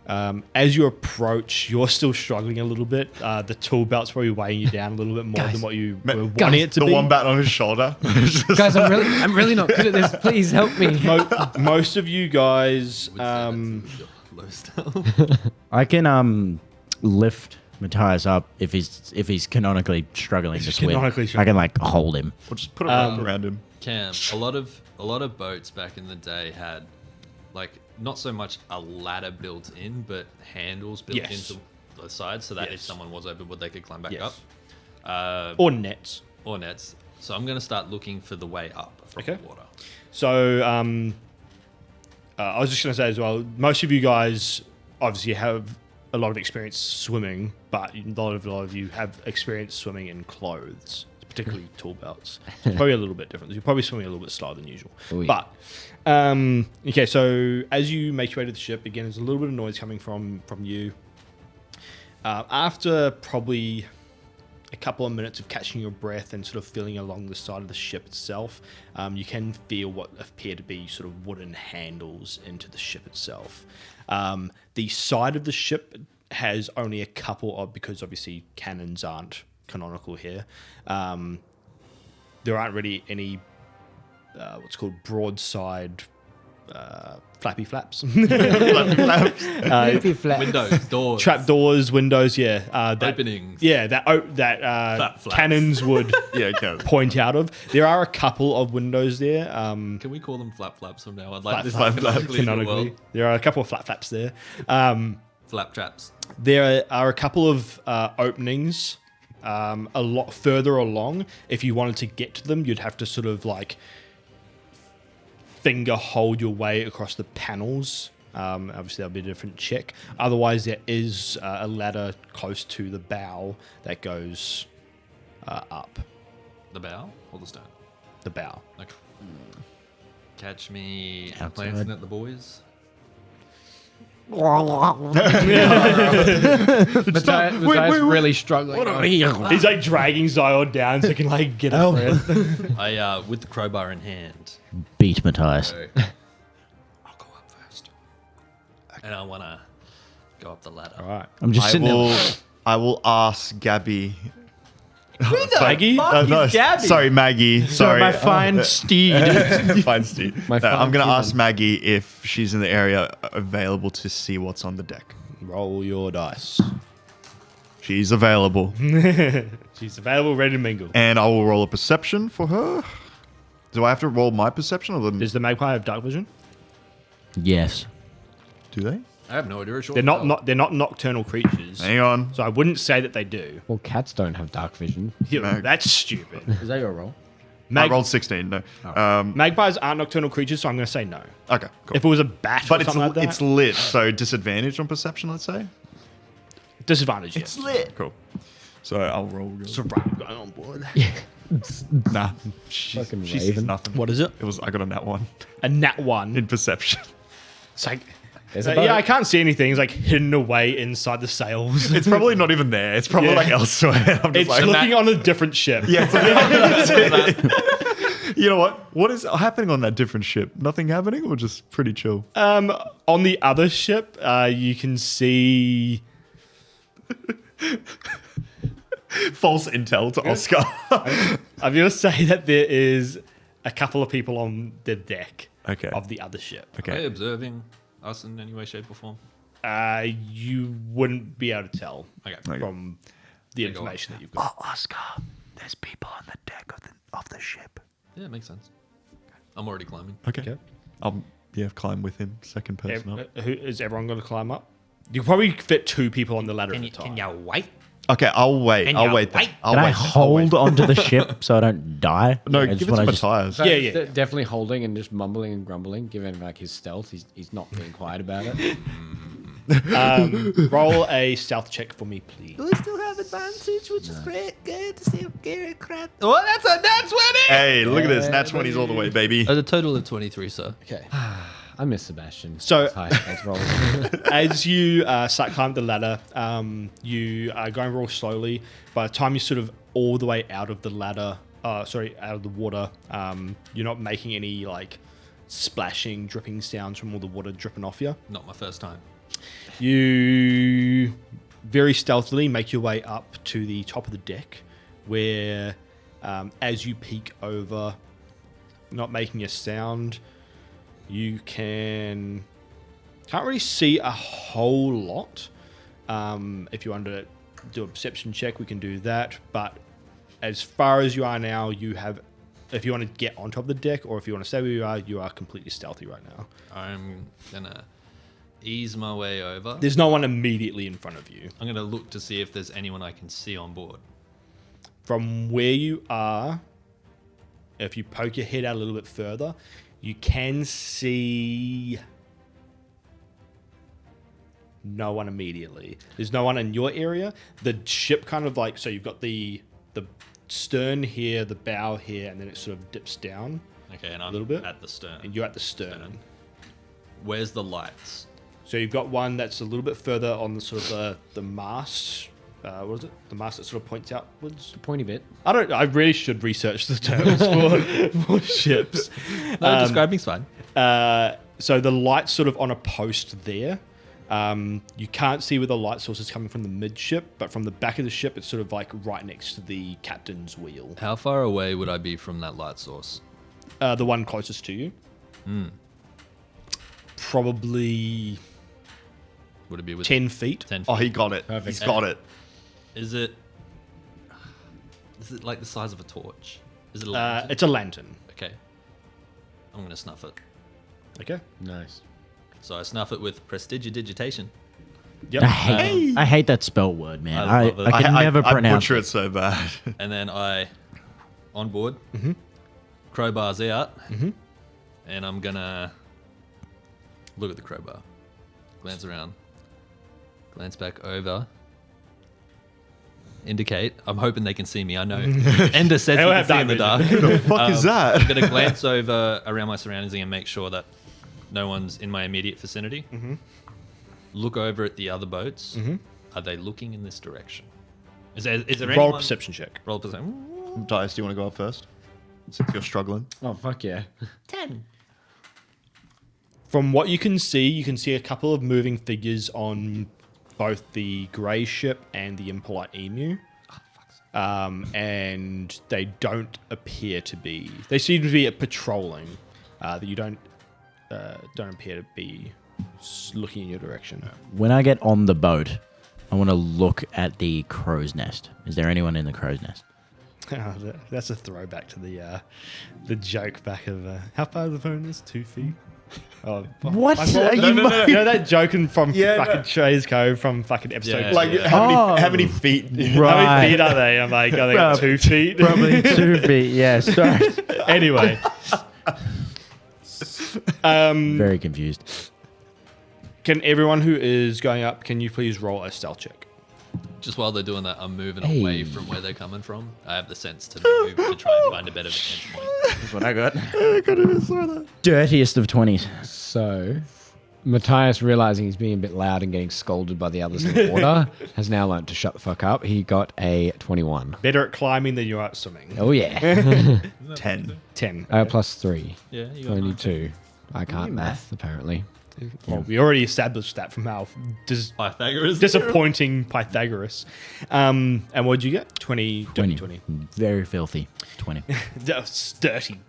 Speaker 4: As you approach, you're still struggling a little bit. The tool belt's probably weighing you down a little bit more than what you were wanting it to
Speaker 3: the
Speaker 4: be.
Speaker 3: wombat on his shoulder.
Speaker 7: Guys, I'm really not good at this. Please help me.
Speaker 4: Most of you guys,
Speaker 1: Low stealth.
Speaker 2: I can lift Matthias up if he's canonically struggling to swim.
Speaker 4: canonically
Speaker 2: I can like hold him.
Speaker 3: We'll just put a rope around him.
Speaker 1: Cam, a lot of boats back in the day had like not so much a ladder built in, but handles built
Speaker 4: Yes.
Speaker 1: into the sides, so that if
Speaker 4: Yes.
Speaker 1: someone was overboard, they could climb back
Speaker 4: Yes.
Speaker 1: up.
Speaker 4: or nets.
Speaker 1: Or nets. So I'm going to start looking for the way up from
Speaker 4: Okay.
Speaker 1: the water.
Speaker 4: So I was just going to say as well, most of you guys obviously have a lot of experience swimming, but a lot of you have experience swimming in clothes, particularly tool belts. So it's probably a little bit different. You're probably swimming a little bit slower than usual.
Speaker 7: Oh, yeah.
Speaker 4: But okay, so as you make your way to the ship, again, there's a little bit of noise coming from you. After probably a couple of minutes of catching your breath and sort of feeling along the side of the ship itself, you can feel what appear to be sort of wooden handles into the ship itself. The side of the ship has only a couple of, because obviously cannons aren't canonical here, there aren't really any what's called broadside flappy flaps.
Speaker 7: Maybe flat.
Speaker 1: Windows, doors,
Speaker 4: Trapdoors, windows, yeah. That,
Speaker 1: openings.
Speaker 4: yeah, that
Speaker 1: flaps.
Speaker 4: cannons would
Speaker 3: Yeah, okay.
Speaker 4: point out of. There are a couple of windows there.
Speaker 1: Can we call them flap flaps from now on? Like this
Speaker 3: flap
Speaker 1: is
Speaker 3: flaps,
Speaker 1: canonically in the
Speaker 4: Canonically,
Speaker 1: world.
Speaker 4: there are a couple of flap flaps there.
Speaker 1: Flap traps.
Speaker 4: There are a couple of openings a lot further along. If you wanted to get to them, you'd have to sort of like finger hold your way across the panels. Obviously, that'll be a different check. Otherwise, there is a ladder close to the bow that goes up.
Speaker 1: The bow or the stern?
Speaker 4: The bow.
Speaker 1: Okay. Catch me
Speaker 2: Outside.
Speaker 1: glancing at the boys.
Speaker 7: Matthias really struggling.
Speaker 4: He's like dragging Zion down so he can like get a breath.
Speaker 1: I, with the crowbar in hand,
Speaker 2: Beat Matthias.
Speaker 1: so I'll go up first. And I want to go up the ladder.
Speaker 4: All right.
Speaker 2: I'm just sitting there.
Speaker 3: I will ask Gabby.
Speaker 4: Maggie?
Speaker 3: No, sorry, Maggie. Sorry,
Speaker 2: my fine steed.
Speaker 3: fine Steve.
Speaker 7: My
Speaker 3: No,
Speaker 7: fine
Speaker 3: I'm gonna
Speaker 7: human.
Speaker 3: ask Maggie if she's in the area available to see what's on the deck.
Speaker 4: Roll your dice.
Speaker 3: She's available,
Speaker 4: She's available, ready to mingle.
Speaker 3: and I will roll a perception for her. Do I have to roll my perception, or
Speaker 4: Does the magpie have dark vision?
Speaker 2: Yes.
Speaker 3: do they?
Speaker 1: I have no idea. It's
Speaker 4: They're not nocturnal creatures.
Speaker 3: Hang on.
Speaker 4: So I wouldn't say that they do.
Speaker 7: Well, cats don't have dark vision.
Speaker 4: Yeah,
Speaker 3: Mag-
Speaker 4: that's stupid.
Speaker 2: Is that your roll?
Speaker 3: I rolled 16. No.
Speaker 4: Magpies aren't nocturnal creatures, so I'm going to say no.
Speaker 3: Okay. Cool.
Speaker 4: If it was a bat
Speaker 3: But
Speaker 4: or something like that,
Speaker 3: it's lit, so disadvantage on perception. Let's say.
Speaker 4: disadvantage. Yes.
Speaker 3: lit. Cool. So I'll roll.
Speaker 4: So right, going on board.
Speaker 3: Nah. She
Speaker 7: Fucking
Speaker 3: sees
Speaker 7: raven.
Speaker 3: nothing.
Speaker 4: What is it?
Speaker 3: It was. I got a nat 1
Speaker 4: A nat 1.
Speaker 3: in perception.
Speaker 4: It's like,
Speaker 7: There's a boat.
Speaker 4: yeah, I can't see anything. It's like hidden away inside the sails.
Speaker 3: It's probably not even there. It's probably
Speaker 4: Yeah.
Speaker 3: like elsewhere. I'm just
Speaker 4: It's
Speaker 3: like,
Speaker 4: looking on a different ship.
Speaker 3: yeah. You know what? What is happening on that different ship? Nothing happening, or just pretty chill?
Speaker 4: On the other ship, you can see.
Speaker 3: False intel to Oscar.
Speaker 4: I'm going to say that there is a couple of people on the deck
Speaker 3: Okay.
Speaker 4: of the other ship.
Speaker 1: Are they
Speaker 3: Okay.
Speaker 1: observing us in any way, shape, or form?
Speaker 4: You wouldn't be able to tell
Speaker 1: Okay.
Speaker 4: from the
Speaker 1: go on.
Speaker 4: information that you've got.
Speaker 2: Oscar, there's people on the deck of the ship.
Speaker 1: Yeah, it makes sense. I'm already climbing.
Speaker 3: Okay. I'll climb with him. Second person up.
Speaker 4: Who is everyone going to climb up? You can probably fit 2 people on the ladder at a time.
Speaker 1: wait?
Speaker 3: Okay, I'll wait. I'll wait. Then. I'll
Speaker 2: Can I
Speaker 3: wait.
Speaker 2: hold onto the ship so I don't die?
Speaker 3: No,
Speaker 2: I
Speaker 3: give
Speaker 2: just
Speaker 3: it
Speaker 2: wanna
Speaker 3: to
Speaker 2: just-
Speaker 3: Matthias.
Speaker 7: So
Speaker 4: Yeah.
Speaker 7: Definitely holding and just mumbling and grumbling, given like his stealth. He's not being quiet about it.
Speaker 4: Roll a stealth check for me, please.
Speaker 1: We still have advantage, which is great. Good to see if Gary crap. Oh, that's a nat 20!
Speaker 3: Hey, look at this. Nat 20s all the way, baby.
Speaker 1: A total of 23, sir.
Speaker 4: Okay.
Speaker 7: I miss Sebastian.
Speaker 4: So-
Speaker 7: His high stealth rolls.
Speaker 4: As you start climbing the ladder, you are going real slowly. By the time you're sort of all the way out of the ladder, out of the water, you're not making any like splashing, dripping sounds from all the water dripping off you.
Speaker 1: Not my first time.
Speaker 4: You very stealthily make your way up to the top of the deck, where as you peek over, not making a sound, you can't really see a whole lot. If you want to do a perception check, we can do that. But as far as you are now, you have. If you want to get on top of the deck, or if you want to stay where you are completely stealthy right now.
Speaker 1: I'm gonna ease my way over.
Speaker 4: There's no one immediately in front of you.
Speaker 1: I'm gonna look to see if there's anyone I can see on board.
Speaker 4: From where you are, if you poke your head out a little bit further, you can see no one immediately. There's no one in your area. The ship kind of like, so you've got the stern here, the bow here, and then it sort of dips down,
Speaker 1: Okay, and I'm
Speaker 4: little bit.
Speaker 1: at the stern.
Speaker 4: and you're at the stern.
Speaker 1: Where's the lights?
Speaker 4: So you've got one that's a little bit further on the sort of the mast. What is it? The mast that sort of points outwards.
Speaker 7: Pointy bit.
Speaker 4: I really should research the terms for ships.
Speaker 1: No, describing's fine.
Speaker 4: So the light's sort of on a post there. You can't see where the light source is coming from the midship, but from the back of the ship, it's sort of like right next to the captain's wheel.
Speaker 1: How far away would I be from that light source?
Speaker 4: The one closest to you. Probably
Speaker 1: Would it be with
Speaker 4: 10 feet.
Speaker 1: 10 feet?
Speaker 3: Oh, he got it.
Speaker 7: Perfect.
Speaker 3: He's got it.
Speaker 1: Is it like the size of a torch? Is it a lantern?
Speaker 4: It's a lantern.
Speaker 1: Okay. I'm going to snuff it.
Speaker 4: Okay.
Speaker 7: Nice.
Speaker 1: So I snuff it with prestidigitation.
Speaker 4: Yep.
Speaker 2: I hate that spell word, man.
Speaker 1: I
Speaker 2: I
Speaker 1: love it.
Speaker 2: can never
Speaker 3: I
Speaker 2: pronounce
Speaker 3: butcher
Speaker 2: it.
Speaker 3: it so bad.
Speaker 1: And then I, on board, crowbar's out, and I'm going to look at the crowbar, glance around, glance back over, indicate. I'm hoping they can see me. I know Ender says
Speaker 4: They
Speaker 1: you
Speaker 4: all
Speaker 1: can
Speaker 4: have
Speaker 1: see in the
Speaker 4: dark
Speaker 1: dark.
Speaker 3: The fuck is that?
Speaker 1: I'm going to glance over around my surroundings and make sure that no one's in my immediate vicinity. look over at the other boats. Are they looking in this direction? Is there
Speaker 4: Roll a
Speaker 1: anyone?
Speaker 4: perception check.
Speaker 1: Roll a perception.
Speaker 3: Dice, do you want to go up first? Since you're struggling.
Speaker 7: Oh, fuck yeah.
Speaker 4: From what you can see a couple of moving figures on both the grey ship and the impolite emu. And they don't appear to be. They seem to be patrolling. That you don't appear to be looking in your direction.
Speaker 2: When I get on the boat, I want to look at the crow's nest. Is there anyone in the crow's nest?
Speaker 4: That's a throwback to the joke back of how far the phone is? 2 feet. Oh,
Speaker 2: What? Are
Speaker 4: no,
Speaker 2: you
Speaker 4: no, no, you know that joking from fucking Trey's Cove from fucking episode.
Speaker 1: Yeah.
Speaker 3: Like,
Speaker 1: Yeah.
Speaker 3: how many feet?
Speaker 4: How many feet are they? I'm like, are they 2 feet?
Speaker 2: Probably 2 feet. Yeah, sorry.
Speaker 4: Anyway.
Speaker 2: Very confused.
Speaker 4: Can everyone who is going up, can you please roll a stealth check?
Speaker 1: Just while they're doing that, I'm moving
Speaker 2: Hey.
Speaker 1: away from where they're coming from. I have the sense to move to try and find a better vantage point.
Speaker 2: That's what I got. Dirtiest of 20s.
Speaker 7: So, Matthias, realizing he's being a bit loud and getting scolded by the others in the water, has now learned to shut the fuck up. He got a 21.
Speaker 4: Better at climbing than you are at swimming.
Speaker 7: Oh, yeah.
Speaker 3: 10.
Speaker 4: 10.
Speaker 7: Plus 3.
Speaker 1: Yeah, you got
Speaker 7: 22. I can't math, apparently.
Speaker 4: Well, we already established that from our
Speaker 1: Pythagoras.
Speaker 4: disappointing Pythagoras. And what did you get? 20. 20.
Speaker 2: Very filthy. 20.
Speaker 4: That's dirty.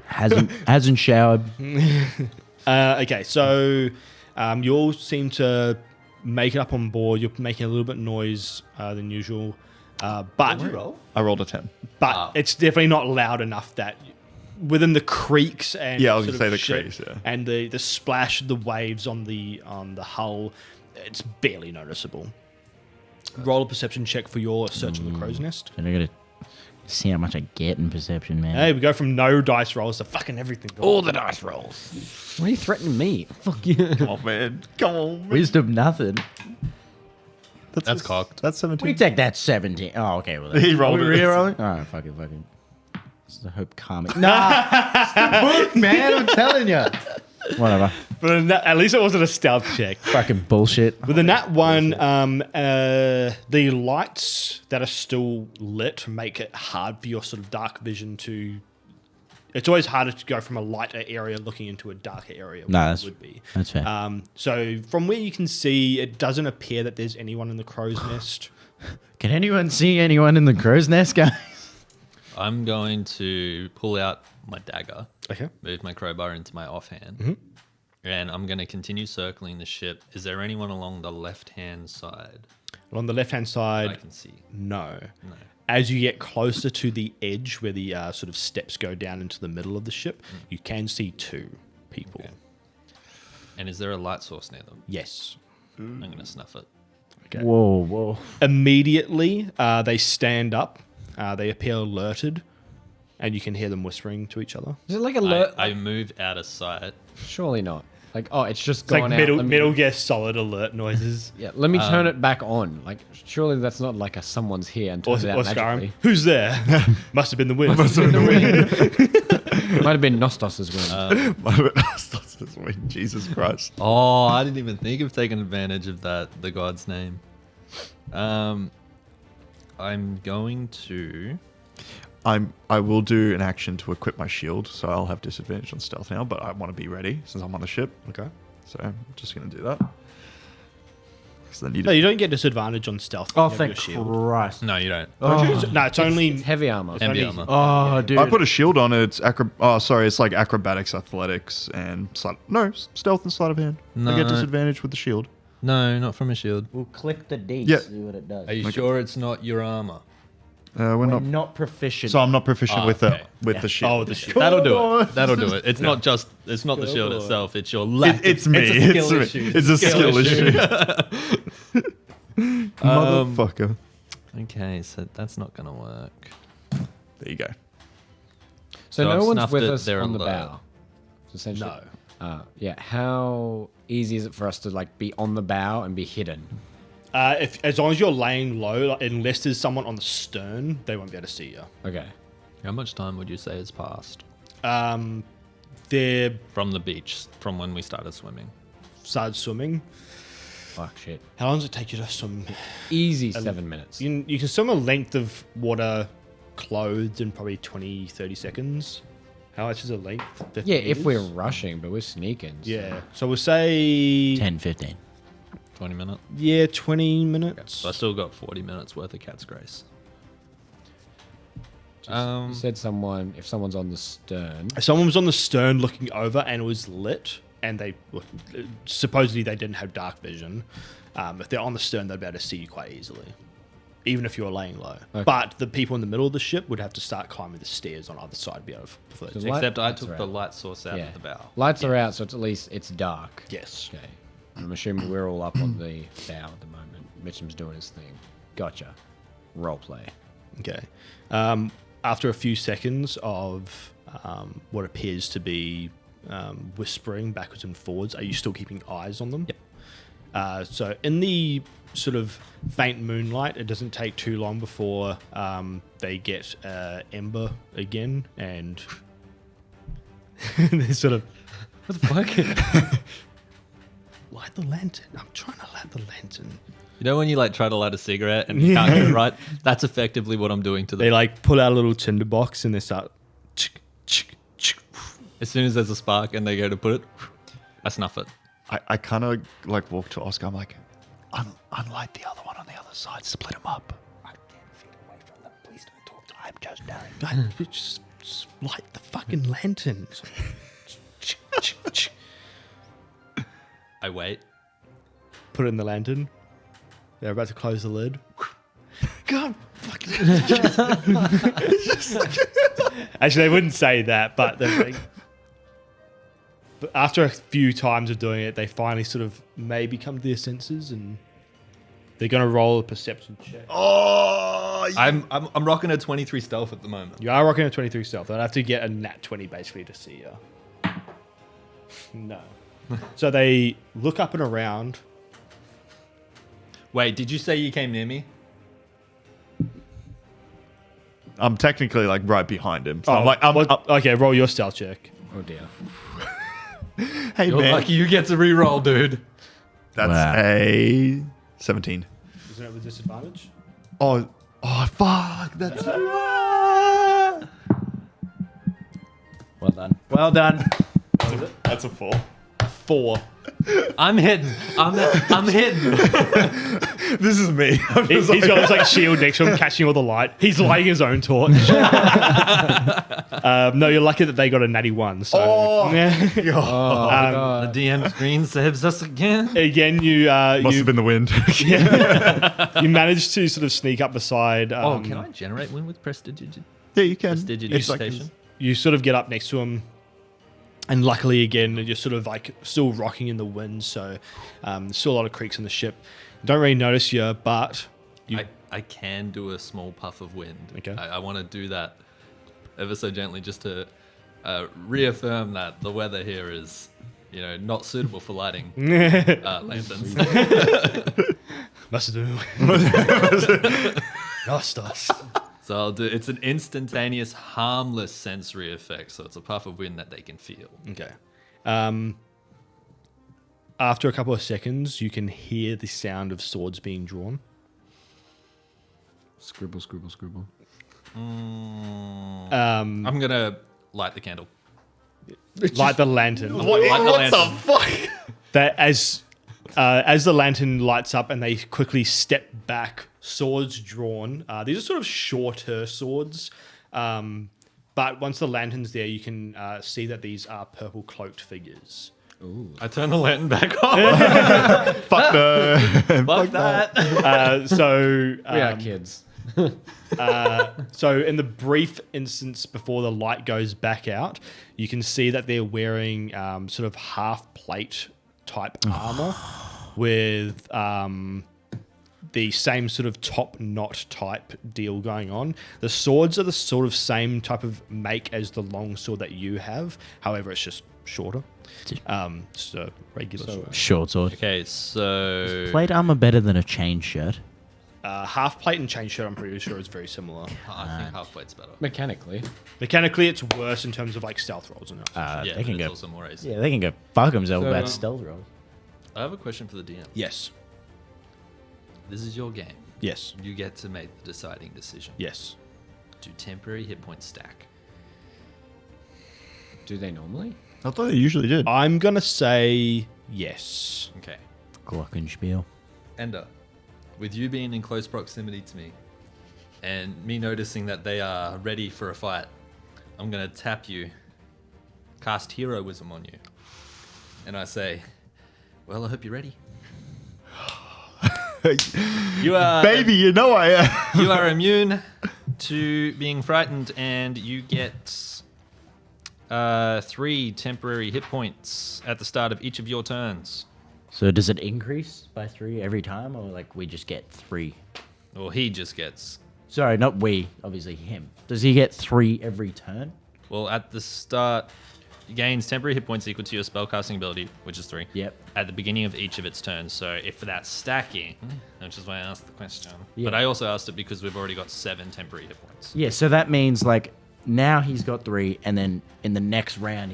Speaker 2: Hasn't showered.
Speaker 4: Okay, so you all seem to make it up on board. You're making a little bit of noise than usual. But
Speaker 3: I rolled a 10.
Speaker 4: it's definitely not loud enough that within the creaks and
Speaker 3: Yeah, I was
Speaker 4: sort
Speaker 3: gonna
Speaker 4: of
Speaker 3: say the
Speaker 4: shit
Speaker 3: creaks, yeah.
Speaker 4: and the splash of the waves on the hull, it's barely noticeable. Roll a perception check for your search of the crow's nest.
Speaker 2: And I gotta see how much I get in perception, man.
Speaker 4: Hey, we go from no dice rolls to fucking everything.
Speaker 7: All the dice rolls. Why are you threatening me? Fuck you.
Speaker 3: Come on, man. Come on, man.
Speaker 2: Wisdom, nothing.
Speaker 1: That's cocked.
Speaker 3: That's 17.
Speaker 2: We take that 17. Oh, okay. Well,
Speaker 3: He rolled
Speaker 2: Are we
Speaker 3: it.
Speaker 2: re-rolling? All right, fuck it. It's the hope karmic. Nah, it's the book, man. I'm telling you. Whatever.
Speaker 4: But at least it wasn't a stealth check.
Speaker 2: Fucking bullshit.
Speaker 4: With the nat 1, the lights that are still lit make it hard for your sort of dark vision to. It's always harder to go from a lighter area looking into a darker area.
Speaker 2: No,
Speaker 4: where it
Speaker 2: that's-
Speaker 4: would be.
Speaker 2: that's fair.
Speaker 4: So from where you can see, it doesn't appear that there's anyone in the crow's nest.
Speaker 2: Can anyone see anyone in the crow's nest, guys?
Speaker 1: I'm going to pull out my dagger,
Speaker 4: Okay.
Speaker 1: move my crowbar into my offhand, and I'm going to continue circling the ship. Is there anyone along the left-hand side
Speaker 4: On the left-hand
Speaker 1: that
Speaker 4: side,
Speaker 1: I can see?
Speaker 4: no.
Speaker 1: No.
Speaker 4: As you get closer to the edge where the sort of steps go down into the middle of the ship, you can see 2 people.
Speaker 1: Okay. And is there a light source near them?
Speaker 4: Yes.
Speaker 1: I'm going to snuff it.
Speaker 4: Okay.
Speaker 2: Whoa.
Speaker 4: Immediately, they stand up. They appear alerted, and you can hear them whispering to each other.
Speaker 7: Is it like alert?
Speaker 1: I move out of sight.
Speaker 7: Surely not. Like, oh, it's just
Speaker 4: It's like
Speaker 7: gone out.
Speaker 4: middle,
Speaker 7: Let me-
Speaker 4: middle gear solid alert noises.
Speaker 7: Yeah, let me turn it back on. Like, surely that's not like a someone's here and
Speaker 4: Or
Speaker 7: turns it out
Speaker 4: Skyrim.
Speaker 7: magically.
Speaker 4: Who's there? Must have been the wind.
Speaker 7: Might have been Nostos's win.
Speaker 3: Jesus Christ.
Speaker 1: Oh, I didn't even think of taking advantage of that, the god's name. I'm going to...
Speaker 3: I will do an action to equip my shield, so I'll have disadvantage on stealth now, but I want to be ready since I'm on the ship.
Speaker 4: Okay.
Speaker 3: So I'm just going to do that. 'Cause then you
Speaker 4: No, you don't get disadvantage on stealth.
Speaker 2: Oh,
Speaker 4: You have
Speaker 2: thank
Speaker 4: your shield.
Speaker 2: Christ.
Speaker 1: No, you don't.
Speaker 4: No, it's only
Speaker 7: It's heavy armor.
Speaker 1: Heavy
Speaker 4: only-
Speaker 1: armor.
Speaker 2: Oh, dude.
Speaker 3: I put a shield on it. It's it's like acrobatics, athletics, and stealth and sleight of hand. I
Speaker 1: No.
Speaker 3: get disadvantage with the shield.
Speaker 1: No, not from a shield.
Speaker 2: We'll click the D,
Speaker 3: Yeah.
Speaker 2: see what it does.
Speaker 1: Are you sure it's not your armor?
Speaker 3: We're
Speaker 2: We're
Speaker 3: not.
Speaker 2: not proficient.
Speaker 3: So I'm not proficient with
Speaker 1: okay.
Speaker 3: the shield.
Speaker 4: Oh, the shield.
Speaker 1: That'll do it. That'll do it. It's not just. It's not the shield itself. It's your lack.
Speaker 3: It's me.
Speaker 1: It's a skill
Speaker 3: It's
Speaker 1: issue.
Speaker 3: me. It's a skill issue. Motherfucker.
Speaker 1: Okay, so that's not gonna work.
Speaker 3: There you go.
Speaker 7: So
Speaker 1: So I've
Speaker 7: no one's
Speaker 1: snuffed
Speaker 7: with
Speaker 1: it,
Speaker 7: us
Speaker 1: they're
Speaker 7: on the
Speaker 1: alert.
Speaker 7: bow. So essentially,
Speaker 4: No.
Speaker 7: yeah. How easy is it for us to like be on the bow and be hidden?
Speaker 4: As long as you're laying low, like, unless there's someone on the stern, they won't be able to see you.
Speaker 7: Okay.
Speaker 1: How much time would you say has passed
Speaker 4: They're
Speaker 1: from the beach, from when we started swimming?
Speaker 4: started swimming.
Speaker 7: fuck, shit.
Speaker 4: How long does it take you to swim?
Speaker 7: Easy 7 minutes.
Speaker 4: You can swim a length of water clothed in probably 20, 30 seconds. How much is a length? 50
Speaker 7: Yeah, if we're
Speaker 4: meters?
Speaker 7: rushing, but we're sneaking. so-
Speaker 4: Yeah. So we'll say
Speaker 2: 10, 15.
Speaker 1: 20 minutes.
Speaker 4: 20 minutes.
Speaker 1: So I still got 40 minutes worth of Cat's Grace.
Speaker 7: You said if someone's on the stern.
Speaker 4: Someone was on the stern looking over and it was lit, and supposedly they didn't have dark vision. If they're on the stern, they'd be able to see you quite easily, even if you were laying low.
Speaker 7: Okay.
Speaker 4: But the people in the middle of the ship would have to start climbing the stairs on either side to be able to float.
Speaker 7: So
Speaker 1: Except I
Speaker 7: lights
Speaker 1: took
Speaker 7: are
Speaker 1: the
Speaker 7: out.
Speaker 1: light source out
Speaker 7: Yeah.
Speaker 1: of the bow.
Speaker 7: Lights are out, so it's at least it's dark.
Speaker 4: Yes.
Speaker 7: Okay. I'm assuming we're all up on the bow at the moment. Mitchum's doing his thing. Gotcha. Role play.
Speaker 4: Okay. After a few seconds of what appears to be whispering backwards and forwards, are you still keeping eyes on them? Yep. So in the sort of faint moonlight, it doesn't take too long before they get ember again, and they sort of
Speaker 7: What the fuck?
Speaker 4: light the lantern. I'm trying to light the lantern.
Speaker 1: You know when you like try to light a cigarette and you can't get it right? That's effectively what I'm doing to
Speaker 4: They
Speaker 1: them.
Speaker 4: like pull out a little tinder box and they start.
Speaker 1: As soon as there's a spark and they go to put it, I snuff it.
Speaker 3: I kind of like walk to Oscar. I'm like, unlight the other one on the other side. Split them up.
Speaker 6: I'm 10 feet away from them. Please don't talk to me. I'm just down.
Speaker 4: God, just light the fucking lantern.
Speaker 1: I wait.
Speaker 4: Put it in the lantern. They're about to close the lid. God, fucking. Actually, they wouldn't say that, but but after a few times of doing it, they finally sort of maybe come to their senses, and they're going to roll a perception check.
Speaker 3: Oh,
Speaker 1: I'm rocking a 23 stealth at the moment.
Speaker 4: You are rocking a 23 stealth. I'd have to get a nat 20 basically to see you. No. So they look up and around.
Speaker 1: Wait, did you say you came near me?
Speaker 3: I'm technically like right behind him. So I'm like,
Speaker 4: Okay, roll your stealth check.
Speaker 7: Oh dear.
Speaker 3: hey
Speaker 1: You're
Speaker 3: man,
Speaker 1: lucky you get to re-roll, dude.
Speaker 3: that's
Speaker 2: Wow.
Speaker 3: a 17.
Speaker 4: Isn't it with disadvantage?
Speaker 3: Oh, fuck. That's
Speaker 2: Well done. Well done.
Speaker 3: that's a 4.
Speaker 4: 4.
Speaker 1: I'm hidden. I'm hidden.
Speaker 3: This is me.
Speaker 4: He's got this like shield next to him, catching all the light. He's lighting his own torch. No, you're lucky that they got a natty 1. So
Speaker 3: Oh.
Speaker 7: God.
Speaker 1: The DM screen saves us again.
Speaker 4: again, you
Speaker 3: Must have been the wind.
Speaker 4: you managed to sort of sneak up beside.
Speaker 1: Oh, can I generate one with prestidigitation?
Speaker 3: Yeah, you can.
Speaker 1: Prestidigitation?
Speaker 4: You sort of get up next to him, and luckily again you're sort of like still rocking in the wind, so there's still a lot of creaks in the ship. Don't really notice you, but you
Speaker 1: I can do a small puff of wind.
Speaker 4: Okay.
Speaker 1: I want to do that ever so gently just to reaffirm that the weather here is, not suitable for lighting lanterns.
Speaker 4: must do. Nostos.
Speaker 1: So I'll do. It's an instantaneous, harmless sensory effect. So it's a puff of wind that they can feel.
Speaker 4: Okay. After a couple of seconds, you can hear the sound of swords being drawn.
Speaker 7: Scribble, scribble, scribble.
Speaker 1: I'm gonna light the candle.
Speaker 4: Light the lantern.
Speaker 1: Light the lantern.
Speaker 3: fuck?
Speaker 4: That as the lantern lights up and they quickly step back, swords drawn. These are sort of shorter swords, but once the lantern's there, you can see that these are purple cloaked figures.
Speaker 1: I turn the lantern back on.
Speaker 3: Fuck no.
Speaker 1: Fuck that.
Speaker 4: So
Speaker 7: We are kids.
Speaker 4: So in the brief instance before the light goes back out, you can see that they're wearing sort of half plate type armor with the same sort of top knot type deal going on. The swords are the sort of same type of make as the long sword that you have. However, it's just shorter. So regular sword.
Speaker 2: Short sword.
Speaker 1: Okay, so
Speaker 2: Plate armor better than a chain shirt.
Speaker 4: Half plate and chain shirt, I'm pretty sure is very similar.
Speaker 1: I think half plate's better.
Speaker 7: Mechanically.
Speaker 4: Mechanically, it's worse in terms of like stealth rolls and
Speaker 1: Yeah,
Speaker 2: They can
Speaker 1: but it's
Speaker 2: go.
Speaker 1: also more AC.
Speaker 2: Yeah, they can go fuck themselves
Speaker 7: So-
Speaker 2: about stealth rolls.
Speaker 1: I have a question for the DM.
Speaker 4: Yes.
Speaker 1: This is your game.
Speaker 4: Yes.
Speaker 1: You get to make the deciding decision.
Speaker 4: Yes.
Speaker 1: Do temporary hit points stack?
Speaker 7: Do they normally?
Speaker 3: I thought they usually did.
Speaker 4: I'm gonna say yes.
Speaker 1: Okay.
Speaker 2: Glockenspiel.
Speaker 1: Ender, with you being in close proximity to me and me noticing that they are ready for a fight, I'm going to tap you, cast heroism on you. And I say, well, I hope you're ready. You are,
Speaker 3: Baby, you know I am.
Speaker 1: you are immune to being frightened, and you get 3 temporary hit points at the start of each of your turns.
Speaker 2: So does it increase by 3 every time, or like we just get 3?
Speaker 1: Or he just gets.
Speaker 2: Sorry, not we. Obviously him. Does he get 3 every turn?
Speaker 1: Well, at the start, it gains temporary hit points equal to your spellcasting ability, which is 3.
Speaker 2: Yep.
Speaker 1: At the beginning of each of its turns. So if that's stacking, which is why I asked the question.
Speaker 2: Yeah.
Speaker 1: But I also asked it because we've already got 7 temporary hit points.
Speaker 2: Yeah. So that means like now he's got 3, and then in the next round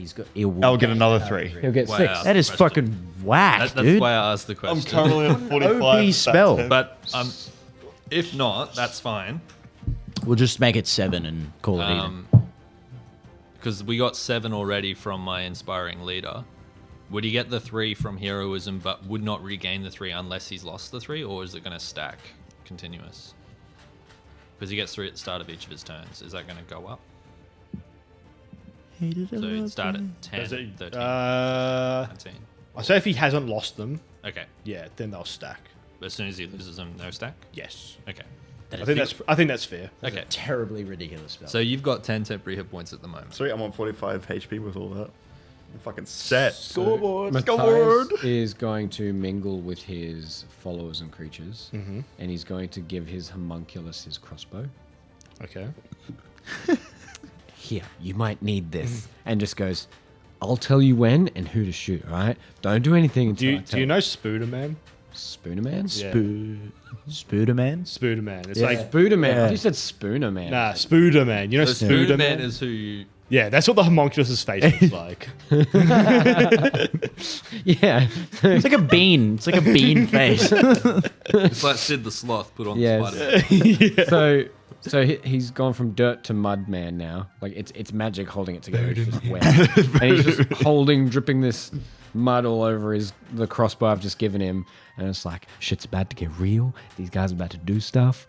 Speaker 3: I'll get another 3.
Speaker 7: He'll get
Speaker 1: Wow.
Speaker 7: 6.
Speaker 2: That is
Speaker 1: Question.
Speaker 2: fucking whack,
Speaker 1: That's
Speaker 2: dude.
Speaker 1: why I asked the question.
Speaker 3: I'm currently at 45.
Speaker 2: OP spell.
Speaker 1: But if not, that's fine.
Speaker 2: We'll just make it 7 and call it even.
Speaker 1: Because we got 7 already from my inspiring leader. Would he get the 3 from heroism, but would not regain the 3 unless he's lost the 3, or is it going to stack continuous? Because he gets 3 at the start of each of his turns. Is that going to go up? So he'd start at 10,
Speaker 4: Does it,
Speaker 1: 13,
Speaker 4: I
Speaker 1: 19.
Speaker 4: say if he hasn't lost them,
Speaker 1: Okay.
Speaker 4: yeah, then they'll stack.
Speaker 1: But as soon as he loses them, no stack?
Speaker 4: Yes.
Speaker 1: Okay.
Speaker 4: I think that's fair.
Speaker 1: Okay.
Speaker 2: Terribly ridiculous spell.
Speaker 1: So you've got 10 temporary hit points at the moment.
Speaker 3: Sweet, I'm on 45 HP with all that. I'm fucking set. Scoreboard.
Speaker 7: Matthias is going to mingle with his followers and creatures, and he's going to give his homunculus his crossbow.
Speaker 4: Okay.
Speaker 7: Here, you might need this. And just goes, I'll tell you when and who to shoot, all right? Don't do anything until
Speaker 4: Do you know Spooderman?
Speaker 7: Spoonerman?
Speaker 4: Yeah.
Speaker 2: Spooderman?
Speaker 4: Spooderman. It's
Speaker 2: Yeah.
Speaker 4: like
Speaker 7: Spooderman.
Speaker 2: Yeah.
Speaker 7: You said Spoonerman.
Speaker 4: nah, Spooderman. You know
Speaker 1: So
Speaker 4: Spooderman?
Speaker 1: Spoonman is who you...
Speaker 4: Yeah, that's what the homunculus's face looks like.
Speaker 7: Yeah.
Speaker 2: It's like a bean. It's like a bean face.
Speaker 1: It's like Sid the Sloth put on
Speaker 7: Yes.
Speaker 1: Spider-Man.
Speaker 7: So he's gone from dirt to mud man now. Like it's magic holding it together. It's just wet. And he's just dripping this mud all over the crossbow I've just given him. And it's like, shit's about to get real. These guys are about to do stuff.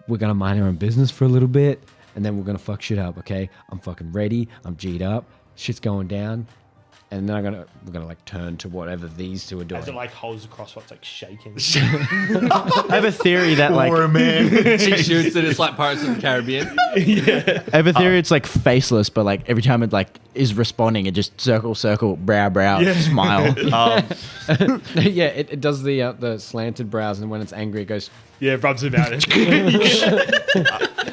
Speaker 7: We're gonna mind our own business for a little bit, and then we're gonna fuck shit up, okay? I'm fucking ready. I'm G'd up. Shit's going down. And then we're gonna like turn to whatever these two are doing.
Speaker 4: As it like holds the crossbow, it's like shaking.
Speaker 2: I have a theory that like
Speaker 1: He shoots it, it's like Pirates of the Caribbean.
Speaker 2: I have a theory it's like faceless, but like every time it like is responding, it just circle, brow, smile.
Speaker 7: Yeah, it does the slanted brows, and when it's angry, it goes.
Speaker 4: Yeah, rubs him out.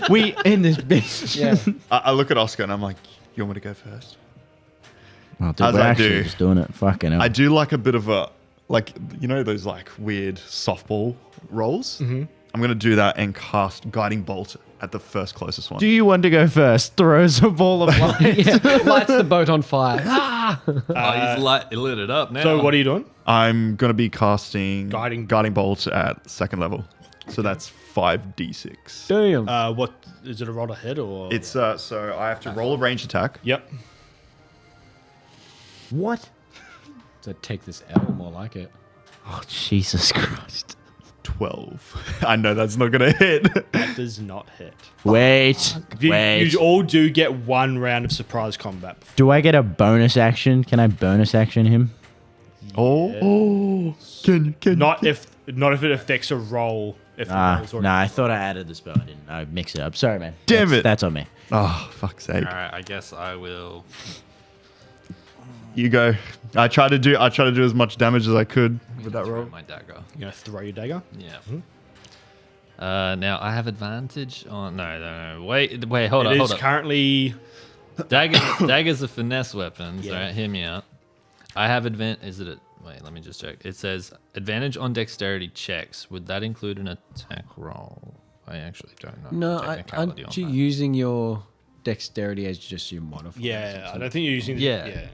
Speaker 2: We in this bitch.
Speaker 7: Yeah.
Speaker 3: I look at Oscar and I'm like, you want me to go first?
Speaker 2: Oh, dude,
Speaker 3: As
Speaker 2: we're
Speaker 3: I
Speaker 2: actually
Speaker 3: do.
Speaker 2: just doing it. Fucking hell.
Speaker 3: I do like a bit of a, like, you know, those like weird softball rolls? Mm-hmm. I'm going to do that and cast Guiding Bolt at the first closest one.
Speaker 2: Do you want to go first? Throws a ball of light.
Speaker 7: Yeah, lights the boat on fire.
Speaker 1: He's lit it up now.
Speaker 4: So what are you doing?
Speaker 3: I'm going to be casting
Speaker 4: Guiding-
Speaker 3: Bolt at second level. So that's 5d6.
Speaker 7: Damn.
Speaker 4: What is it? A roll ahead or?
Speaker 3: It's, so I have to roll a ranged attack.
Speaker 4: Yep.
Speaker 2: What?
Speaker 7: So take this L, more like it.
Speaker 2: Oh, Jesus Christ.
Speaker 3: 12. I know that's not going to hit.
Speaker 4: That does not hit.
Speaker 2: Wait.
Speaker 4: You all do get one round of surprise combat.
Speaker 2: Do I get a bonus action? Can I bonus action him?
Speaker 3: Oh. Can
Speaker 4: Not if it affects a roll. If the roll's already-
Speaker 2: I thought I added the spell. I didn't. I mixed it up. Sorry, man.
Speaker 3: Damn it.
Speaker 2: That's on me.
Speaker 3: Oh, fuck's sake.
Speaker 1: All right, I guess I will.
Speaker 3: You go. I try to do as much damage as I could with that
Speaker 1: throw
Speaker 3: roll.
Speaker 1: my dagger.
Speaker 4: You're gonna throw your dagger.
Speaker 1: Yeah. Now I have advantage on. No. Wait. Hold
Speaker 4: It is
Speaker 1: on.
Speaker 4: currently.
Speaker 1: Dagger's a finesse weapon. So
Speaker 4: Yeah.
Speaker 1: hear me out. I have advantage. Is it? Wait. Let me just check. It says advantage on dexterity checks. Would that include an attack roll? I actually don't know.
Speaker 7: No,
Speaker 1: technicality
Speaker 7: aren't you
Speaker 1: on that.
Speaker 7: using your dexterity as just your modifier?
Speaker 4: Yeah, I don't think you're using.
Speaker 1: Yeah.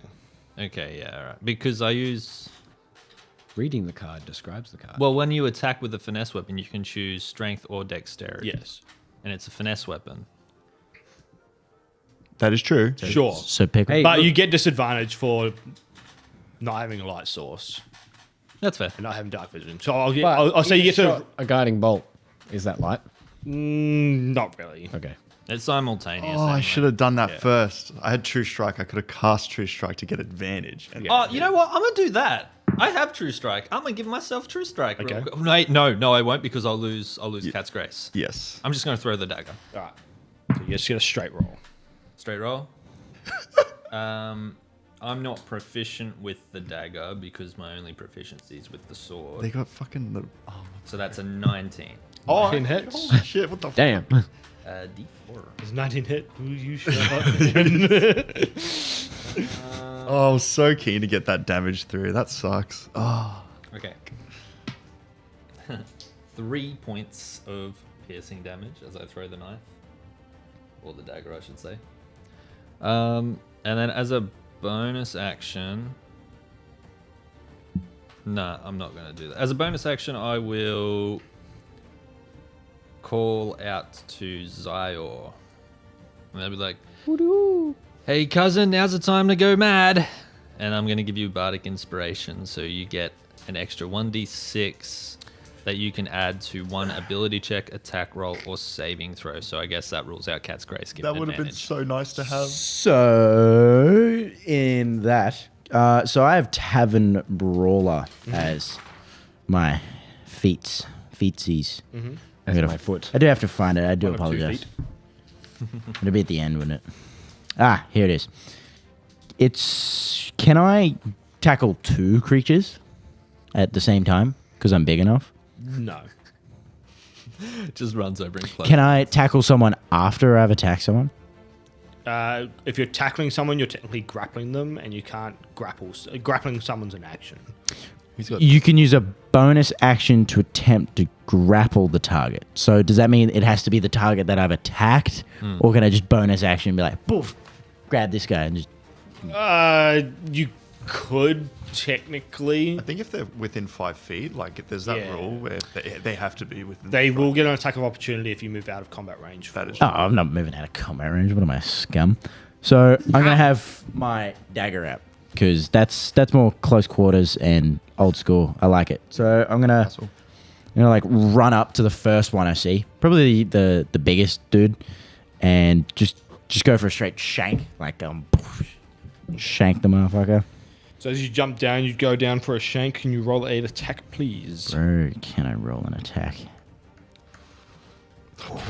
Speaker 1: Okay, yeah, all right. Because I use
Speaker 7: reading the card describes the card.
Speaker 1: Well, when you attack with a finesse weapon, you can choose strength or dexterity.
Speaker 4: Yes.
Speaker 1: And it's a finesse weapon.
Speaker 3: That is true.
Speaker 4: Sure.
Speaker 2: So pick.
Speaker 7: Hey,
Speaker 4: But
Speaker 7: look-
Speaker 4: you get disadvantage for not having a light source
Speaker 1: That's fair.
Speaker 4: and not having dark vision. So I'll
Speaker 7: but
Speaker 4: say you get to.
Speaker 7: a guiding bolt. Is that light?
Speaker 4: Not really.
Speaker 7: Okay.
Speaker 1: It's simultaneous.
Speaker 3: Oh, I
Speaker 1: anyway.
Speaker 3: should have done that first. I had True Strike. I could have cast True Strike to get advantage. And
Speaker 1: Oh, you know what? I'm gonna do that. I have True Strike. I'm gonna give myself True Strike. real
Speaker 4: Okay.
Speaker 1: quick. No, I won't because I'll lose Cat's Grace.
Speaker 3: Yes.
Speaker 1: I'm just gonna throw the dagger.
Speaker 4: All right. So you just get a straight roll.
Speaker 1: Straight roll. I'm not proficient with the dagger because my only proficiency is with the sword.
Speaker 3: They got fucking.
Speaker 1: So that's a 19.
Speaker 3: Oh,
Speaker 4: 19 hits.
Speaker 3: Holy shit! What the?
Speaker 7: Damn.
Speaker 1: D4.
Speaker 4: Is 19 hit? Ooh, you shut up.
Speaker 3: Oh, I was so keen to get that damage through. That sucks. Oh.
Speaker 1: Okay. 3 points of piercing damage as I throw the knife. Or the dagger, I should say. And then as a bonus action... Nah, I'm not going to do that. As a bonus action, I will call out to Zyor. And I'll be like, hey cousin, now's the time to go mad. And I'm going to give you Bardic Inspiration, so you get an extra 1d6 that you can add to one ability check, attack roll, or saving throw. So I guess that rules out Cat's Grace.
Speaker 3: That would have been so nice to have.
Speaker 2: So in that, so I have Tavern Brawler as my feetsies. I gotta,
Speaker 7: my foot.
Speaker 2: I do have to find it. I do
Speaker 4: One of 2
Speaker 2: apologize.
Speaker 4: feet.
Speaker 2: It'll be at the end, wouldn't it? Ah, here it is. It's. Can I tackle 2 creatures at the same time? Because I'm big enough.
Speaker 4: No.
Speaker 1: Just runs over and closes.
Speaker 2: Can I tackle someone after I've attacked someone?
Speaker 4: If you're tackling someone, you're technically grappling them, and you can't grapple. Grappling someone's an action.
Speaker 1: He's got
Speaker 2: You can use a bonus action to attempt to grapple the target. So does that mean it has to be the target that I've attacked? Or can I just bonus action and be like, poof, grab this guy and just...
Speaker 4: You could technically.
Speaker 3: I think if they're within 5 feet, like if there's that
Speaker 4: Yeah.
Speaker 3: rule where they have to be within.
Speaker 4: They
Speaker 3: 5
Speaker 4: will get an attack of opportunity if you move out of combat range.
Speaker 3: That is
Speaker 2: Oh, I'm not moving out of combat range. What am I, scum? So I'm going to have my dagger out because that's more close quarters and old school. I like it. So I'm going to...
Speaker 3: Castle.
Speaker 2: like run up to the first one I see, probably the biggest dude, and just go for a straight shank, like shank the motherfucker.
Speaker 4: So as you jump down, you go down for a shank. Can you roll an attack, please?
Speaker 2: Bro, can I roll an attack?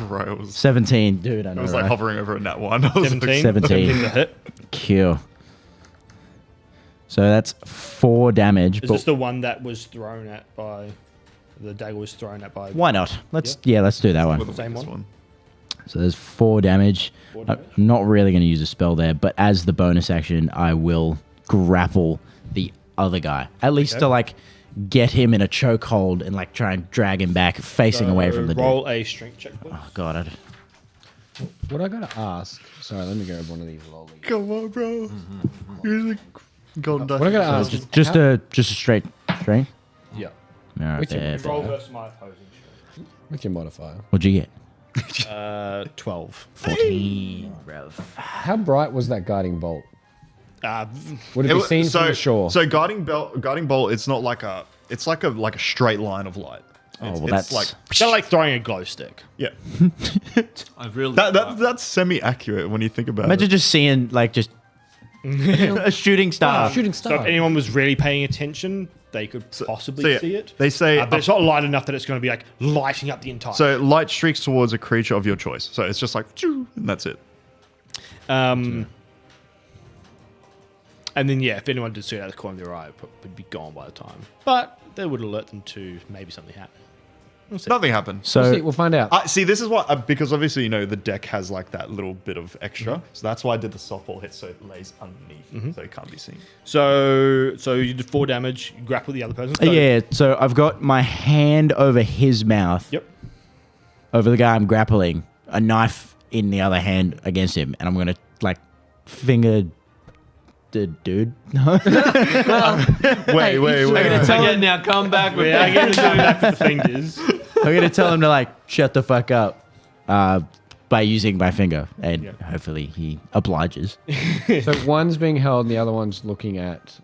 Speaker 3: Bro, it was,
Speaker 2: 17, dude. I know.
Speaker 3: it was like
Speaker 2: right?
Speaker 3: hovering over a nat one. I was
Speaker 4: 17.
Speaker 3: like,
Speaker 2: 17.
Speaker 4: 17's a hit.
Speaker 2: Kill. So that's 4 damage.
Speaker 4: Is
Speaker 2: But
Speaker 4: this the one that was thrown at by... The dagger was thrown at by...
Speaker 2: why not? Let's let's do that one.
Speaker 3: with the
Speaker 4: Same
Speaker 3: weakest
Speaker 4: one?
Speaker 2: So there's 4 damage.
Speaker 4: 4 damage?
Speaker 2: I'm not really going to use a spell there, but as the bonus action, I will grapple the other guy. At least
Speaker 4: Okay.
Speaker 2: to like get him in a chokehold and like try and drag him back, facing away from the dude.
Speaker 4: Roll a strength check, please.
Speaker 2: Oh god,
Speaker 7: What I gotta ask? Sorry, let me grab one of these lollies.
Speaker 3: Come on, bro. Here's a golden dice.
Speaker 7: What I gotta ask?
Speaker 2: just
Speaker 7: how-
Speaker 2: a straight strength.
Speaker 4: Yeah.
Speaker 2: All right,
Speaker 7: Which-
Speaker 2: there,
Speaker 4: Roll
Speaker 2: there.
Speaker 4: versus my opposing strength.
Speaker 7: What's your modifier?
Speaker 2: What'd you get?
Speaker 4: 12.
Speaker 2: 14, bro.
Speaker 7: How bright was that guiding bolt?
Speaker 4: Uh,
Speaker 7: Would it be seen from the shore?
Speaker 3: So guarding bolt, it's not like a, it's like a straight line of light.
Speaker 2: Oh,
Speaker 3: It's-
Speaker 2: well,
Speaker 3: it's
Speaker 2: that's
Speaker 3: like
Speaker 4: kind of like throwing a glow stick.
Speaker 3: yeah.
Speaker 1: I've really
Speaker 3: That's semi accurate when you think about
Speaker 2: Imagine
Speaker 3: it.
Speaker 2: just seeing like just a shooting star.
Speaker 7: shooting
Speaker 4: So
Speaker 7: star.
Speaker 4: if anyone was really paying attention, they could possibly
Speaker 3: so yeah,
Speaker 4: see it.
Speaker 3: they say
Speaker 4: but it's not light enough that it's going to be like lighting up the entire.
Speaker 3: So light streaks towards a creature of your choice. So it's just like, choo, and that's it.
Speaker 4: and then yeah, if anyone did see it out of the corner of their eye, it would be gone by the time. But that would alert them to maybe something happened. We'll see.
Speaker 3: Nothing happened.
Speaker 2: So
Speaker 7: We'll find out.
Speaker 3: See, this is what because obviously the deck has like that little bit of extra,
Speaker 4: Mm-hmm.
Speaker 3: so that's why I did the softball hit so it lays underneath, so it can't be seen.
Speaker 4: So you did 4 damage. You grapple the other person. So-
Speaker 2: yeah, so I've got my hand over his mouth,
Speaker 4: Yep.
Speaker 2: over the guy I'm grappling, a knife in the other hand against him, and I'm gonna like finger dude.
Speaker 3: Wait.
Speaker 1: Again, now come back with
Speaker 4: Yeah, I get to do that for the fingers.
Speaker 2: I'm gonna tell him to like shut the fuck up by using my finger, and hopefully he obliges.
Speaker 7: So one's being held and the other one's looking at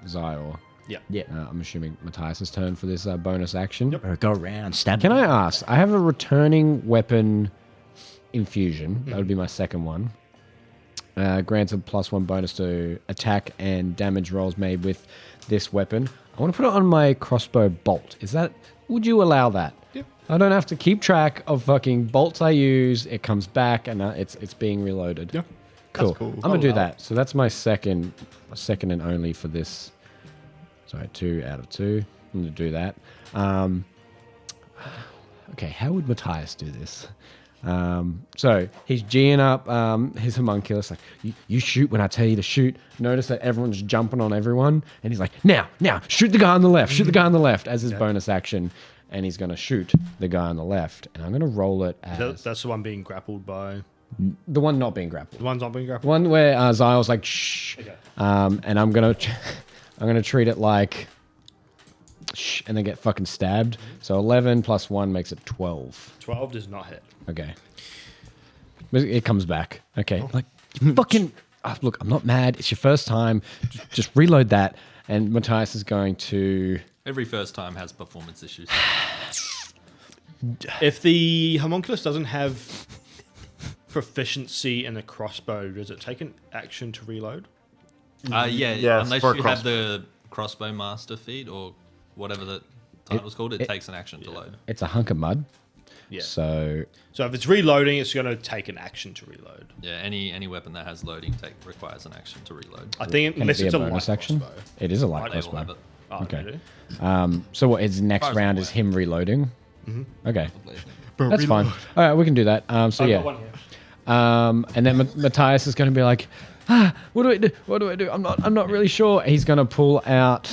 Speaker 7: Zyor.
Speaker 2: Yeah.
Speaker 7: I'm assuming Matthias' turn for this bonus action.
Speaker 2: Or go around, stab.
Speaker 7: Can I ask? I have a returning weapon infusion. That would be my second one. Grants a +1 bonus to attack and damage rolls made with this weapon. I want to put it on my crossbow bolt. Would you allow that?
Speaker 4: Yep.
Speaker 7: I don't have to keep track of fucking bolts I use. It comes back and it's being reloaded.
Speaker 4: Yeah.
Speaker 7: Cool.
Speaker 3: cool.
Speaker 7: I'm gonna do that. So that's my second and only for this. Sorry, 2 out of 2. I'm gonna do that. Okay, how would Matthias do this? So he's G'ing up his homunculus, like, you shoot when I tell you to shoot. Notice that everyone's jumping on everyone, and he's like, now, shoot the guy on the left, as his bonus action, and he's going to shoot the guy on the left, and I'm going to roll it as...
Speaker 4: That's the one being grappled by...
Speaker 7: The one not being grappled.
Speaker 4: The one's not being
Speaker 7: The
Speaker 4: grappled?
Speaker 7: one where Zyle's like, shh,
Speaker 4: Okay.
Speaker 7: and I'm going to treat it like... shh, and then get fucking stabbed. So 11 plus 1 makes it 12.
Speaker 4: 12 does not hit.
Speaker 7: Okay. It comes back. Okay. Like, fucking... look, I'm not mad. It's your first time. Just reload that. And Matthias is going to...
Speaker 1: Every first time has performance issues.
Speaker 4: If the homunculus doesn't have proficiency in a crossbow, does it take an action to reload?
Speaker 3: Yeah,
Speaker 1: unless
Speaker 3: for a
Speaker 1: you have the crossbow master feat or whatever the title's called, it takes an action to load.
Speaker 7: It's a hunk of mud.
Speaker 4: Yeah.
Speaker 7: So...
Speaker 4: So if it's reloading, it's going to take an action to reload.
Speaker 1: Yeah, any weapon that has loading requires an action to reload.
Speaker 4: I think
Speaker 7: Can
Speaker 4: unless
Speaker 7: it be
Speaker 4: it's
Speaker 7: a
Speaker 4: a
Speaker 7: bonus
Speaker 4: light
Speaker 7: action?
Speaker 4: crossbow.
Speaker 7: It is a light
Speaker 1: They all have
Speaker 7: crossbow.
Speaker 1: it.
Speaker 4: Oh,
Speaker 7: Okay.
Speaker 4: really?
Speaker 7: So what, his next
Speaker 1: Far as
Speaker 7: round
Speaker 1: I'm
Speaker 7: is him reloading? Okay.
Speaker 3: Bro,
Speaker 7: That's fine. All right, we can do that. So
Speaker 4: I've
Speaker 7: yeah.
Speaker 4: got one here.
Speaker 7: And then Matthias is going to be like, what do I do? What do I do? I'm not really sure. He's going to pull out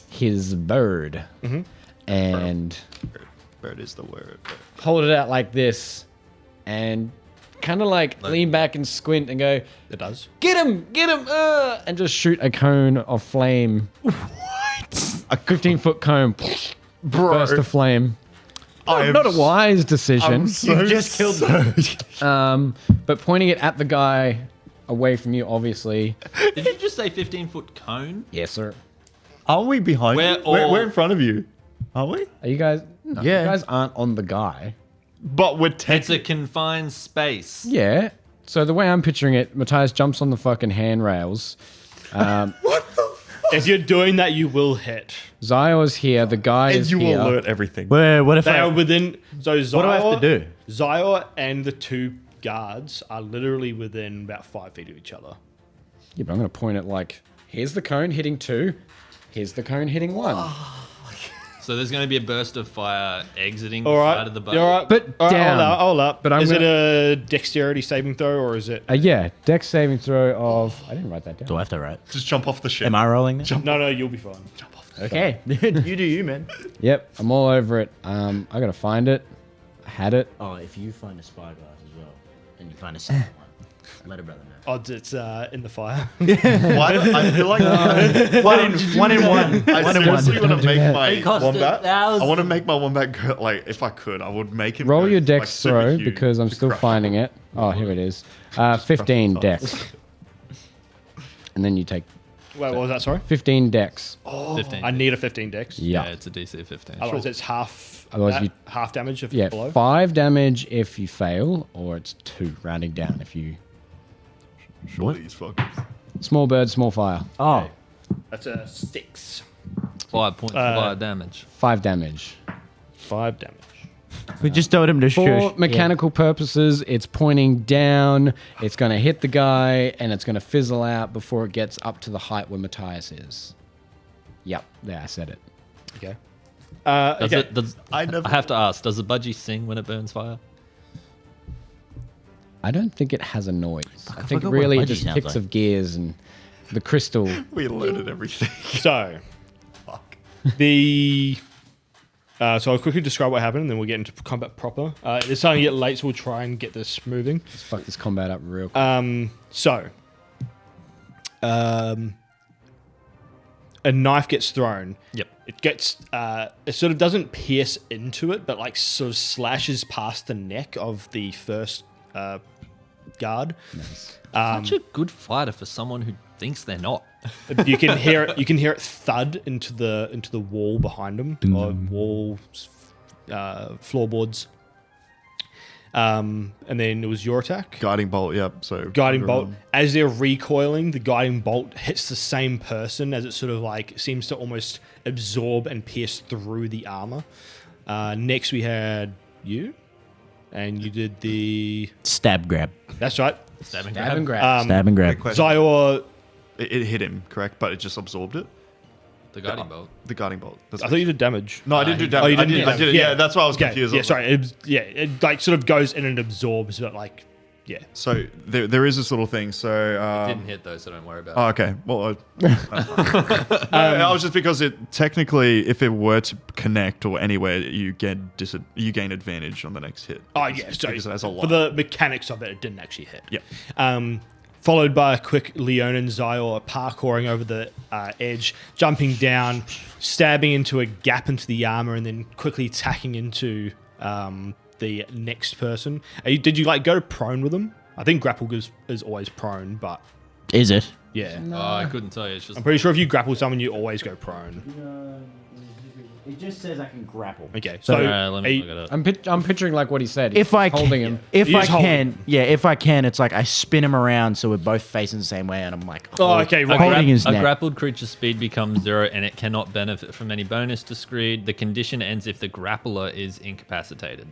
Speaker 7: his bird and
Speaker 3: Bird is the word.
Speaker 7: hold it out like this and kind of like lean back and squint and go,
Speaker 4: It does.
Speaker 7: get him, and just shoot a cone of flame. What? A 15-foot cone. Burst of flame. Not a wise decision.
Speaker 3: You just killed the
Speaker 7: But pointing it at the guy away from you, obviously.
Speaker 1: Did you just say 15-foot cone?
Speaker 7: Yes, sir.
Speaker 3: Are we behind
Speaker 1: We're
Speaker 3: you?
Speaker 1: all-
Speaker 3: We're in front of you. Are we?
Speaker 7: Are you guys? No,
Speaker 3: Yeah.
Speaker 7: You guys aren't on the guy.
Speaker 3: But we're
Speaker 1: It's a confined space.
Speaker 7: Yeah. So the way I'm picturing it, Matthias jumps on the fucking handrails.
Speaker 4: If you're doing that, you will hit.
Speaker 7: Zyor's here. The guy
Speaker 3: and
Speaker 7: is
Speaker 3: you
Speaker 7: here.
Speaker 3: will alert everything.
Speaker 2: Where? What if
Speaker 4: They
Speaker 2: I?
Speaker 4: are within. So Zyor,
Speaker 2: What do I have to do?
Speaker 4: Zyor and the two guards are literally within about 5 feet of each other.
Speaker 7: Yeah, but I'm going to point it like, here's the cone hitting 2. Here's the cone hitting 1.
Speaker 1: So there's going to be a burst of fire exiting
Speaker 4: All
Speaker 1: the
Speaker 4: right.
Speaker 1: side of the boat.
Speaker 4: All right.
Speaker 7: But
Speaker 4: all right,
Speaker 7: down.
Speaker 4: Hold up.
Speaker 7: But I'm
Speaker 4: is
Speaker 7: gonna-
Speaker 4: it a dexterity saving throw or is it?
Speaker 7: Yeah, dex saving throw of... I didn't write that down.
Speaker 2: Do I have to write?
Speaker 3: Just jump off the ship.
Speaker 2: Am I rolling this?
Speaker 4: No, you'll be fine.
Speaker 2: Okay. you do you, man.
Speaker 7: Yep, I'm all over it. I got to find it. I had it.
Speaker 2: Oh, if you find a spyglass as well, and you find a second one, let a brother know.
Speaker 4: Odds it's in the fire.
Speaker 3: Why? I feel like one in one. I seriously want to make my
Speaker 2: cost
Speaker 3: wombat.
Speaker 2: 1,000.
Speaker 3: I want to make my wombat go, like, if I could, I would make him
Speaker 7: Roll
Speaker 3: go,
Speaker 7: your
Speaker 3: like,
Speaker 7: dex
Speaker 3: super
Speaker 7: throw
Speaker 3: huge
Speaker 7: because I'm
Speaker 3: to
Speaker 7: still
Speaker 3: crush
Speaker 7: finding
Speaker 3: him.
Speaker 7: it. Oh, here it is. 15 dex. And then you take
Speaker 4: Wait, what was that? Sorry.
Speaker 7: 15 dex.
Speaker 1: 15.
Speaker 4: I need a 15 dex.
Speaker 1: Yeah,
Speaker 7: Yeah.
Speaker 1: it's a DC of 15.
Speaker 4: Otherwise, it's half.
Speaker 7: Otherwise
Speaker 4: half damage if
Speaker 7: Yeah,
Speaker 4: below.
Speaker 7: 5 damage if you fail, or it's 2, rounding down if you...
Speaker 3: Surely these fuckers.
Speaker 7: Small bird, small fire.
Speaker 2: Oh,
Speaker 4: That's a 6.
Speaker 1: 5 points of fire damage.
Speaker 7: 5 damage.
Speaker 4: 5 damage.
Speaker 2: we just told him to
Speaker 7: For
Speaker 2: shush.
Speaker 7: mechanical purposes, it's pointing down, it's going to hit the guy, and it's going to fizzle out before it gets up to the height where Matthias is. Yep, there, I said it.
Speaker 4: Okay.
Speaker 1: Does
Speaker 4: Okay.
Speaker 1: it, I have to ask, does the budgie sing when it burns fire?
Speaker 7: I don't think it has a noise. I think
Speaker 2: forgot what
Speaker 7: really
Speaker 2: budgie
Speaker 7: it just
Speaker 2: sounds
Speaker 7: picks
Speaker 2: like.
Speaker 7: of gears and the crystal.
Speaker 3: We alerted everything.
Speaker 4: So,
Speaker 3: Fuck.
Speaker 4: the. So I'll quickly describe what happened, and then we'll get into combat proper. It's starting to get late, so we'll try and get this moving.
Speaker 7: Let's fuck this combat up real quick.
Speaker 4: So, a knife gets thrown.
Speaker 1: Yep.
Speaker 4: It gets, it sort of doesn't pierce into it, but like sort of slashes past the neck of the first guard.
Speaker 1: Such a good fighter for someone who thinks they're not.
Speaker 4: You can hear it. You can hear it thud into the wall behind him, or wall floorboards. And then it was your attack.
Speaker 3: Guiding bolt, yep. So
Speaker 4: Guiding bolt. As they're recoiling, the guiding bolt hits the same person as it sort of like seems to almost absorb and pierce through the armor. Next, we had you, and you did the.
Speaker 2: Stab grab.
Speaker 4: That's right.
Speaker 1: Stab and
Speaker 7: Stab and
Speaker 1: grab.
Speaker 7: grab.
Speaker 2: Stab and grab.
Speaker 3: question.
Speaker 4: Zyor.
Speaker 3: It hit him, correct? But it just absorbed it.
Speaker 1: The guiding bolt.
Speaker 3: The guiding bolt.
Speaker 4: I thought you did damage.
Speaker 3: No, I didn't do damage.
Speaker 4: Oh, you
Speaker 3: I
Speaker 4: didn't
Speaker 3: did.
Speaker 4: do
Speaker 3: I did it.
Speaker 4: damage.
Speaker 3: Yeah, that's why I was
Speaker 4: Okay,
Speaker 3: confused.
Speaker 4: yeah, sorry. It like sort of goes in and absorbs, but like, yeah.
Speaker 3: So there is this little thing. So
Speaker 1: Didn't hit though, so don't worry about
Speaker 3: oh,
Speaker 1: it.
Speaker 3: okay. Well, I was just because it technically, if it were to connect or anywhere, you gain advantage on the next hit.
Speaker 4: Oh yeah, so
Speaker 3: because it has a lot.
Speaker 4: for the mechanics of it, it didn't actually hit.
Speaker 3: Yeah.
Speaker 4: Followed by a quick Leon and Zyor parkouring over the edge, jumping down, stabbing into a gap into the armor, and then quickly tacking into the next person. Did you like go prone with them? I think grapple is always prone, but
Speaker 2: Is it?
Speaker 4: yeah.
Speaker 1: Oh, I couldn't tell you. It's just
Speaker 4: I'm pretty sure if you grapple someone, you always go prone.
Speaker 2: It just says I can grapple.
Speaker 4: Okay, so
Speaker 1: let me look it up.
Speaker 7: I'm picturing like what he said.
Speaker 2: If I
Speaker 7: holding
Speaker 2: can,
Speaker 7: him.
Speaker 2: if
Speaker 4: You
Speaker 2: I
Speaker 4: just hold
Speaker 2: can, if I can, it's like I spin him around so we're both facing the same way, and I'm like,
Speaker 4: Oh, okay, right.
Speaker 2: holding his
Speaker 1: A
Speaker 2: neck.
Speaker 1: grappled creature's speed becomes 0 and it cannot benefit from any bonus to screed. The condition ends if the grappler is incapacitated.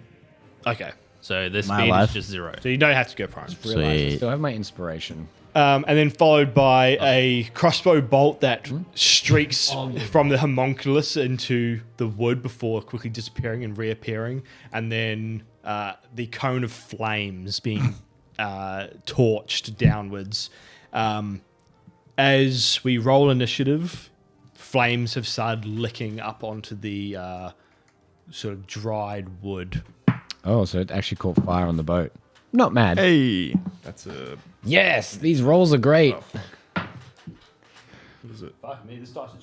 Speaker 4: Okay,
Speaker 1: So the
Speaker 2: I
Speaker 1: speed
Speaker 2: alive?
Speaker 1: is just 0.
Speaker 4: so you don't have to go prone.
Speaker 7: Realize I
Speaker 2: Sweet.
Speaker 7: still have my inspiration.
Speaker 4: And then followed by a crossbow bolt that streaks from the homunculus into the wood before quickly disappearing and reappearing. And then the cone of flames being torched downwards. As we roll initiative, flames have started licking up onto the sort of dried wood.
Speaker 7: Oh, so it actually caught fire on the boat. Not mad.
Speaker 3: Hey, that's a
Speaker 7: Yes, these rolls are great.
Speaker 3: what is it?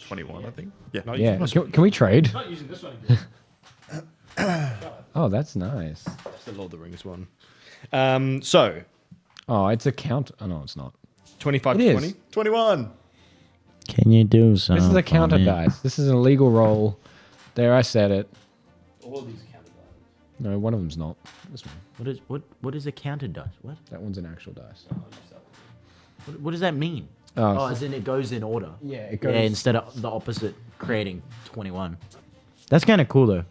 Speaker 3: 21, I think. Yeah.
Speaker 7: Yeah. Can we trade?
Speaker 4: Not using this one again.
Speaker 7: Oh, that's nice.
Speaker 4: That's the Lord of the Rings one. So,
Speaker 7: Oh, it's a count. Oh, no, it's not.
Speaker 4: 25
Speaker 7: It
Speaker 4: to
Speaker 7: is.
Speaker 4: 20.
Speaker 3: 21.
Speaker 2: Can you do something?
Speaker 7: This is a counter
Speaker 2: for me?
Speaker 7: dice. This is an illegal roll. There, I said it.
Speaker 4: All these counter dice.
Speaker 7: No, one of them's not. This one.
Speaker 2: What is a counted dice? What?
Speaker 7: That one's an actual dice.
Speaker 2: What does that mean?
Speaker 7: Oh,
Speaker 2: As in it goes in order.
Speaker 7: yeah, it
Speaker 2: Yeah,
Speaker 7: goes.
Speaker 2: instead of the opposite, creating 21. That's kind of cool though.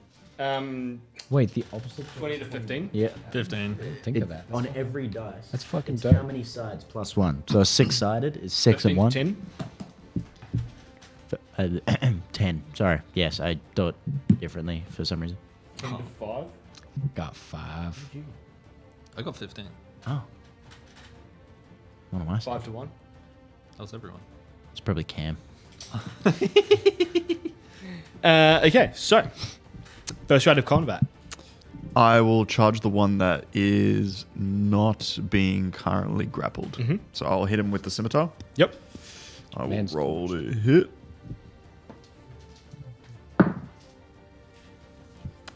Speaker 7: Wait, the opposite?
Speaker 4: 20 to 15.
Speaker 2: Yeah.
Speaker 1: 15.
Speaker 7: Think of that.
Speaker 2: On every dice.
Speaker 7: That's fucking
Speaker 2: It's
Speaker 7: dope.
Speaker 2: how many sides plus one? So 6-sided is 6 and 1.
Speaker 4: 10.
Speaker 2: 10. Sorry. Yes, I thought differently for some reason.
Speaker 4: 10 to 5.
Speaker 7: Got 5.
Speaker 1: I got 15.
Speaker 2: Oh. What am I?
Speaker 4: 5 to 1.
Speaker 1: That was everyone.
Speaker 2: It's probably Cam.
Speaker 4: Okay, so first round of combat.
Speaker 3: I will charge the one that is not being currently grappled. So I'll hit him with the scimitar.
Speaker 4: Yep.
Speaker 3: I will
Speaker 7: Man's
Speaker 3: roll to hit.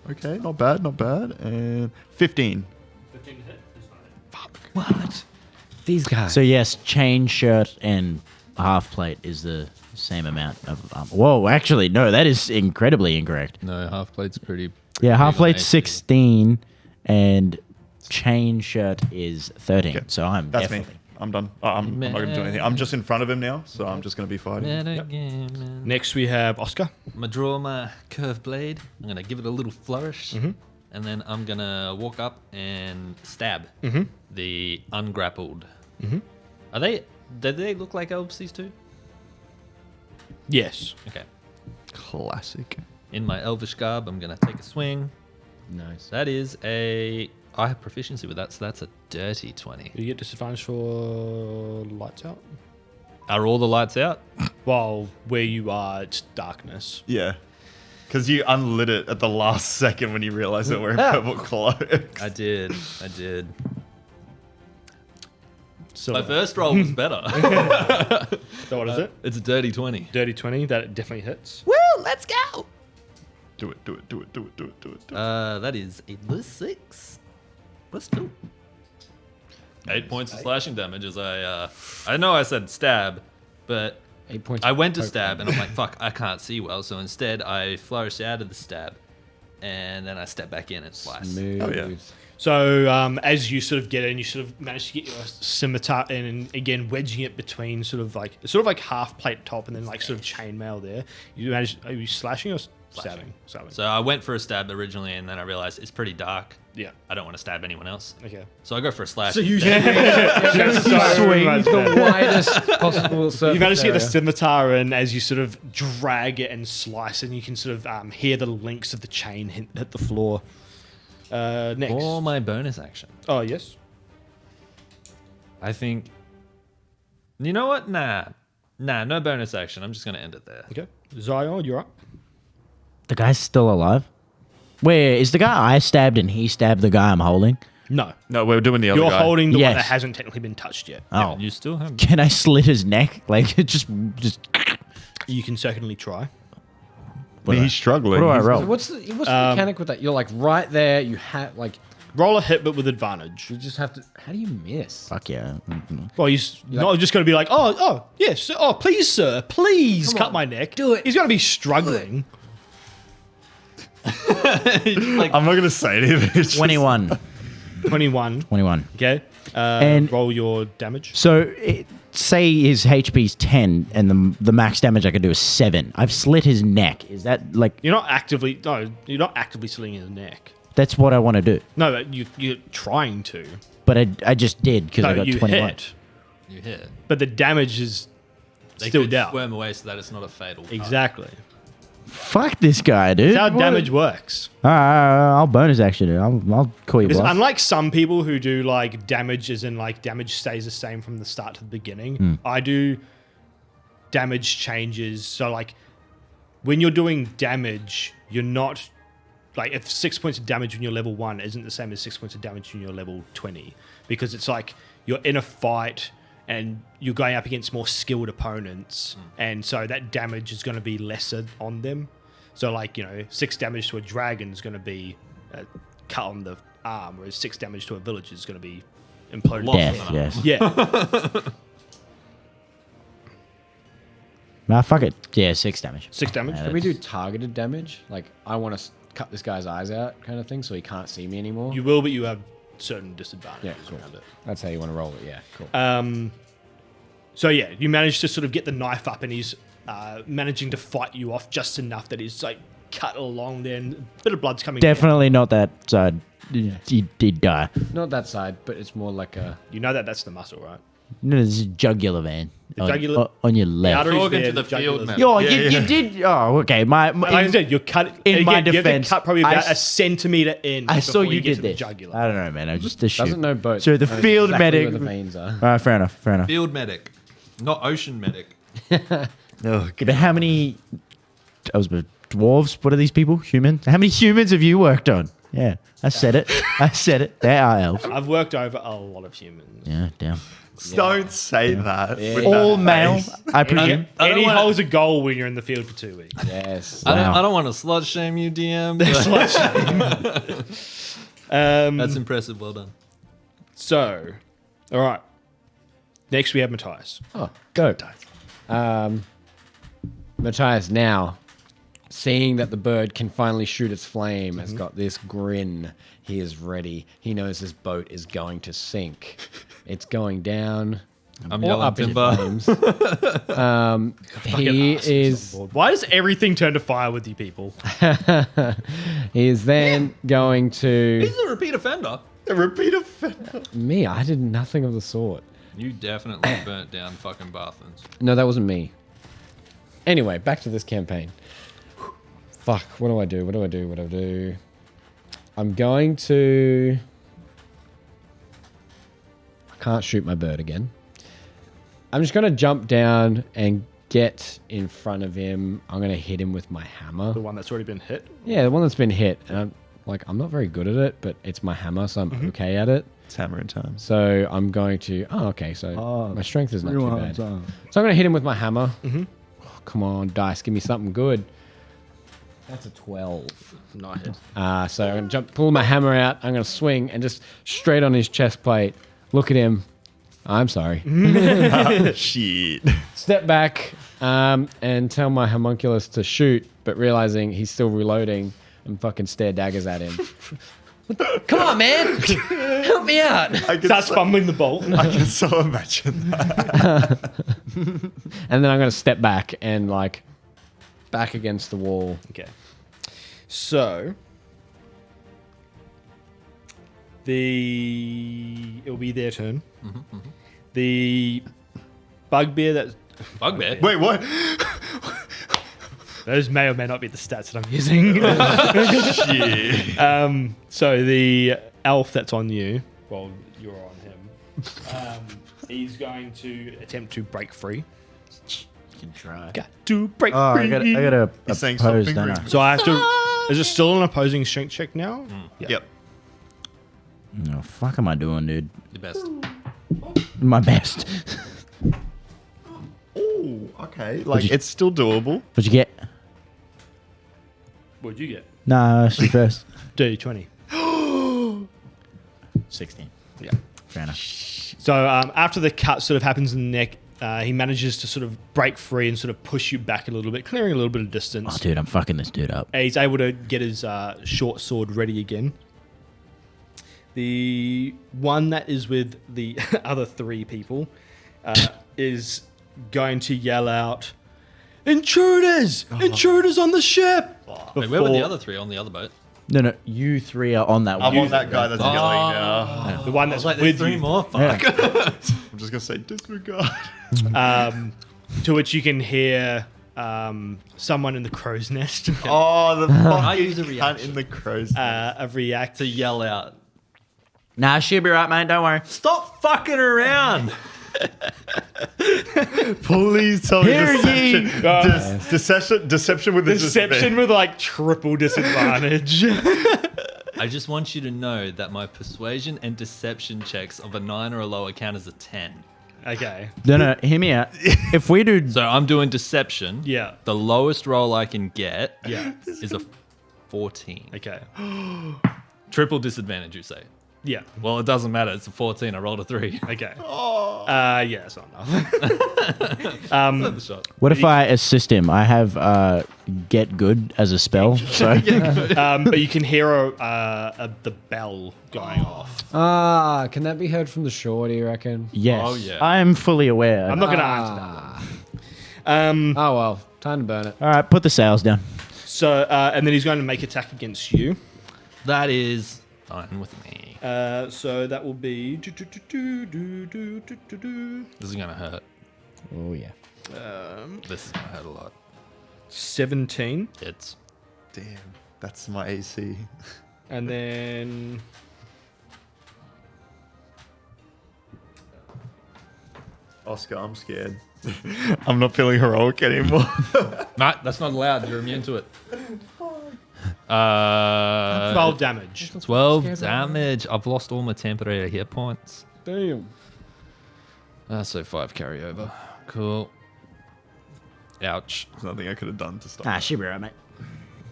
Speaker 3: Okay, not bad, not bad. And 15.
Speaker 4: 15 to hit.
Speaker 7: What? These guys.
Speaker 2: So yes, chain, shirt, and half plate is the same amount of. Whoa, actually, no, that is incredibly incorrect.
Speaker 1: No, half plate's pretty.
Speaker 2: Yeah, half
Speaker 1: big on
Speaker 2: plate's
Speaker 1: AC.
Speaker 2: 16, and chain shirt is 13.
Speaker 3: Okay.
Speaker 2: So I'm
Speaker 3: That's
Speaker 2: definitely.
Speaker 3: me. I'm done. I'm not going to do anything. I'm just in front of him now, so I'm just going to be fighting.
Speaker 1: Again, man.
Speaker 4: Next we have Oscar.
Speaker 1: I'm gonna draw my curved blade. I'm gonna give it a little flourish,
Speaker 4: Mm-hmm.
Speaker 1: and then I'm gonna walk up and stab
Speaker 4: Mm-hmm.
Speaker 1: the ungrappled. Are they? Do they look like elves? These two?
Speaker 4: Yes.
Speaker 1: Okay.
Speaker 3: Classic.
Speaker 1: In my elvish garb, I'm gonna take a swing.
Speaker 7: Nice.
Speaker 1: That is a. I have proficiency with that, so that's a dirty 20.
Speaker 4: You get disadvantage for lights out.
Speaker 1: Are all the lights out?
Speaker 4: Well, where you are, it's darkness.
Speaker 3: Yeah. Because you unlit it at the last second when you realized that we're in purple cloaks.
Speaker 1: I did. I did.
Speaker 4: So,
Speaker 1: My first roll was better.
Speaker 4: so what is it?
Speaker 1: It's a dirty 20.
Speaker 4: Dirty 20. That definitely hits.
Speaker 1: Woo, let's go.
Speaker 3: Do it.
Speaker 1: That is a +6. Let's do 8 points of slashing damage as I know I said stab, but
Speaker 7: 8 points.
Speaker 1: I went to stab and I'm like, fuck, I can't see well. So instead I flourished out of the stab and then I step back in and slice.
Speaker 7: Smooth.
Speaker 3: Oh, yeah.
Speaker 4: So as you sort of get in, you sort of manage to get your scimitar in, and again wedging it between sort of like half plate top and then like sort of chainmail there. You manage. Are you slashing or stabbing? Stabbing.
Speaker 1: So I went for a stab originally and then I realized it's pretty dark.
Speaker 4: Yeah.
Speaker 1: I don't want to stab anyone else.
Speaker 4: Okay.
Speaker 1: So I go for a slash.
Speaker 4: So you
Speaker 7: Swing the widest possible surface
Speaker 4: You manage to get the
Speaker 7: area.
Speaker 4: scimitar in as you sort of drag it and slice, and you can sort of hear the links of the chain hit the floor. Next.
Speaker 1: For my bonus action,
Speaker 4: Oh, yes.
Speaker 1: I think. You know what? Nah, no bonus action. I'm just gonna end it there.
Speaker 4: Okay. Zion, you're up.
Speaker 2: The guy's still alive? Where is the guy I stabbed and he stabbed the guy I'm holding?
Speaker 4: No.
Speaker 3: No, we're doing the other
Speaker 4: You're
Speaker 3: guy.
Speaker 4: holding the one
Speaker 2: Yes.
Speaker 4: that hasn't technically been touched yet.
Speaker 2: Oh.
Speaker 1: You still have.
Speaker 2: Can I slit his neck? Like, just.
Speaker 4: You can certainly try.
Speaker 3: He's struggling.
Speaker 2: What do I
Speaker 3: He's-
Speaker 2: roll?
Speaker 7: What's the mechanic with that? You're like right there. You have like
Speaker 4: Roll a hit, but with advantage.
Speaker 7: you just have to. How do you miss?
Speaker 2: Fuck yeah.
Speaker 4: Well, he's not just going to be like, oh, yes, oh, please, sir, please cut my neck. Do it. He's going to be struggling.
Speaker 3: I'm not going to say anything. It's just-
Speaker 2: 21.
Speaker 4: 21.
Speaker 2: 21.
Speaker 4: Okay.
Speaker 2: And-
Speaker 4: roll your damage.
Speaker 2: So, say his HP's 10 and the max damage I could do is 7. I've slit his neck. Is that like.
Speaker 4: You're not actively slitting his neck.
Speaker 2: That's what I want to do.
Speaker 4: No, but you're trying to.
Speaker 2: But I just did because I
Speaker 4: No,
Speaker 2: got
Speaker 4: you
Speaker 2: 21.
Speaker 4: hit,
Speaker 1: You hit.
Speaker 4: but the damage is
Speaker 1: They
Speaker 4: still
Speaker 1: could
Speaker 4: down.
Speaker 1: squirm away so that it's not a fatal. cut.
Speaker 4: Exactly.
Speaker 2: Fuck this guy, dude.
Speaker 4: That's how damage works.
Speaker 2: I'll bonus action it. I'll call you
Speaker 4: Because
Speaker 2: boss.
Speaker 4: unlike some people who do like damage as in like damage stays the same from the start to the beginning, I do damage changes. So like when you're doing damage, you're not like if 6 points of damage when you're level 1 isn't the same as 6 points of damage when you're level 20. Because it's like you're in a fight and you're going up against more skilled opponents, and so that damage is going to be lesser on them. So, like, 6 damage to a dragon is going to be a cut on the arm, whereas 6 damage to a villager is going to be imploded.
Speaker 1: Lost
Speaker 2: Death,
Speaker 1: an arm.
Speaker 2: yes.
Speaker 4: Yeah,
Speaker 2: Nah, fuck it. Yeah, 6 damage.
Speaker 4: 6 damage.
Speaker 2: Yeah,
Speaker 7: Can we do targeted damage? Like I want to cut this guy's eyes out, kind of thing, so he can't see me anymore.
Speaker 4: You will, but you have certain disadvantages
Speaker 7: Yeah, cool.
Speaker 4: around it.
Speaker 7: That's how you want to roll it. Yeah, cool.
Speaker 4: So yeah, you manage to sort of get the knife up, and he's managing to fight you off just enough that he's like cut along there, and a bit of blood's coming.
Speaker 2: Definitely not that side. He did die.
Speaker 7: Not that side, but it's more like a.
Speaker 4: You know that's the muscle, right?
Speaker 2: No, this is jugular vein.
Speaker 4: The
Speaker 2: on,
Speaker 4: jugular-
Speaker 2: on your left.
Speaker 4: artery's
Speaker 1: Talking
Speaker 4: there,
Speaker 1: to the field
Speaker 4: jugular's-
Speaker 1: man.
Speaker 2: Yo,
Speaker 3: Yeah,
Speaker 2: you did. Oh, okay.
Speaker 4: Like I said, you're cut.
Speaker 2: in my
Speaker 4: you have to
Speaker 2: defense,
Speaker 4: cut probably
Speaker 2: I
Speaker 4: about a
Speaker 2: s-
Speaker 4: centimeter in.
Speaker 2: I saw
Speaker 4: before
Speaker 2: you
Speaker 4: get
Speaker 2: did
Speaker 4: to the
Speaker 2: this.
Speaker 4: jugular.
Speaker 2: I don't know, man. I was just a shoot.
Speaker 7: Doesn't know both.
Speaker 2: So the
Speaker 7: knows
Speaker 2: field
Speaker 7: exactly
Speaker 2: medic.
Speaker 7: where the veins are.
Speaker 2: All right, fair enough. Fair enough.
Speaker 1: Field medic, not ocean medic.
Speaker 2: But how many? I was dwarves. What are these people? Humans? How many humans have you worked on? Yeah, I said it. I said it. They are elves.
Speaker 4: I've worked over a lot of humans.
Speaker 2: Yeah, damn.
Speaker 3: Don't say that. with
Speaker 2: All
Speaker 3: that
Speaker 2: male,
Speaker 3: face.
Speaker 2: I presume.
Speaker 1: I don't
Speaker 4: Any
Speaker 1: wanna-
Speaker 4: holds a goal when you're in the field for 2 weeks.
Speaker 7: Yes.
Speaker 2: Wow.
Speaker 1: I don't want to slut shame you, DM. but that's impressive. Well done.
Speaker 4: So, all right. Next, we have Matthias.
Speaker 7: Oh, go. Matthias now, seeing that the bird can finally shoot its flame, has got this grin. He is ready. He knows his boat is going to sink. It's going down.
Speaker 1: I'm
Speaker 7: or
Speaker 1: yelling
Speaker 7: up in
Speaker 1: timber.
Speaker 7: flames. He is.
Speaker 4: Why does everything turn to fire with you people?
Speaker 7: He is then going to
Speaker 1: He's a repeat offender.
Speaker 3: A repeat offender.
Speaker 7: me. I did nothing of the sort.
Speaker 1: You definitely burnt down fucking bathrooms.
Speaker 7: No, that wasn't me. Anyway, back to this campaign. Fuck, what do I do? What do I do? What do I do? I'm going to... I can't shoot my bird again. I'm just going to jump down and get in front of him. I'm going to hit him with my hammer.
Speaker 4: The one that's already been hit.
Speaker 7: Yeah, the one that's been hit. And I'm not very good at it, but it's my hammer, so I'm okay at it.
Speaker 8: It's hammering time.
Speaker 7: So I'm going to. Oh, okay. So my strength is not too bad. So I'm going to hit him with my hammer. Oh, come on, dice, give me something good. That's a 12.
Speaker 4: Nice.
Speaker 7: So I'm going to pull my hammer out. I'm going to swing and just straight on his chest plate. Look at him. I'm sorry.
Speaker 8: Shit.
Speaker 7: Step back and tell my homunculus to shoot, but realizing he's still reloading and fucking stare daggers at him. Come on, man. Help me out.
Speaker 4: Starts fumbling the bolt.
Speaker 8: I can so imagine that.
Speaker 7: And then I'm going to step back and like back against the wall.
Speaker 4: Okay. So it'll be their turn. The bugbear that
Speaker 1: Bugbear.
Speaker 8: Wait, what?
Speaker 4: those may or may not be the stats that I'm using.
Speaker 8: Shit.
Speaker 4: So the elf that's on you, well, you're on him. He's going to attempt to break free.
Speaker 2: You can try.
Speaker 4: Got to break
Speaker 2: Oh,
Speaker 4: free.
Speaker 2: I got a
Speaker 8: He's saying
Speaker 2: oppose,
Speaker 8: something
Speaker 2: don't I?
Speaker 8: rude.
Speaker 4: So I have to. Is it still an opposing strength check now? Yeah.
Speaker 8: Yep.
Speaker 2: No, fuck am I doing, dude?
Speaker 1: Your best.
Speaker 2: My best.
Speaker 8: Oh, okay. Like, it's still doable.
Speaker 2: What'd you get?
Speaker 4: What'd you get?
Speaker 2: Nah, she first.
Speaker 4: Dirty 20.
Speaker 2: 16.
Speaker 4: Yeah.
Speaker 2: Fair enough.
Speaker 4: So after the cut sort of happens in the neck, he manages to sort of break free and sort of push you back a little bit, clearing a little bit of distance.
Speaker 2: Oh, dude, I'm fucking this dude up.
Speaker 4: He's able to get his short sword ready again. The one that is with the other three people is going to yell out, "Intruders! Intruders on the ship!"
Speaker 1: Wait, where were the
Speaker 4: Before-
Speaker 1: other three on the other boat?
Speaker 2: No, you three are on that
Speaker 8: I'm
Speaker 2: one.
Speaker 8: on that guy that's yelling now.
Speaker 4: The one that's
Speaker 1: Like,
Speaker 4: with
Speaker 1: there's three
Speaker 4: you.
Speaker 1: more. Fuck.
Speaker 8: I'm just going to say disregard.
Speaker 4: To which you can hear someone in the crow's nest
Speaker 8: Oh, the
Speaker 1: I use a
Speaker 8: fucking cunt
Speaker 1: reaction.
Speaker 8: in the crows.
Speaker 4: react.
Speaker 1: To yell out.
Speaker 2: Nah, she'll be right, mate. Don't worry.
Speaker 1: Stop fucking around.
Speaker 8: Please tell me
Speaker 2: Hear ye.
Speaker 8: deception with
Speaker 4: Deception with like triple disadvantage.
Speaker 1: I just want you to know that my persuasion and deception checks of a 9 or a lower count as a 10.
Speaker 4: Okay.
Speaker 2: No, hear me out. If we do...
Speaker 1: So I'm doing deception.
Speaker 4: Yeah.
Speaker 1: The lowest roll I can get
Speaker 4: Yeah.
Speaker 1: is a 14.
Speaker 4: Okay.
Speaker 1: Triple disadvantage, you say?
Speaker 4: Yeah.
Speaker 1: Well, it doesn't matter. It's a 14. I rolled a 3.
Speaker 4: Okay. Yeah, it's not enough.
Speaker 1: The shot.
Speaker 2: What if I assist him? I have get good as a spell. So
Speaker 4: But you can hear the bell going off.
Speaker 7: Can that be heard from the shore, do you reckon?
Speaker 2: yes,
Speaker 1: Oh, yeah.
Speaker 2: I'm fully aware.
Speaker 4: I'm not going to answer that one.
Speaker 7: Oh, well. Time to burn it.
Speaker 2: All right, put the sails down.
Speaker 4: So, and then he's going to make attack against you.
Speaker 1: That is fine with me.
Speaker 4: So that will be.
Speaker 1: This is going to hurt.
Speaker 2: Oh yeah.
Speaker 1: This is going to hurt a lot.
Speaker 4: 17.
Speaker 1: It's
Speaker 8: Damn, that's my AC.
Speaker 4: And then.
Speaker 8: Oscar, I'm scared. I'm not feeling heroic anymore.
Speaker 1: no, that's not allowed. You're immune to it.
Speaker 4: 12 damage.
Speaker 1: 12 damage. I've lost all my temporary hit points.
Speaker 7: Damn.
Speaker 1: So 5 carryover. Cool. Ouch.
Speaker 8: There's nothing I could have done to stop.
Speaker 2: Ah, she'll be right, mate.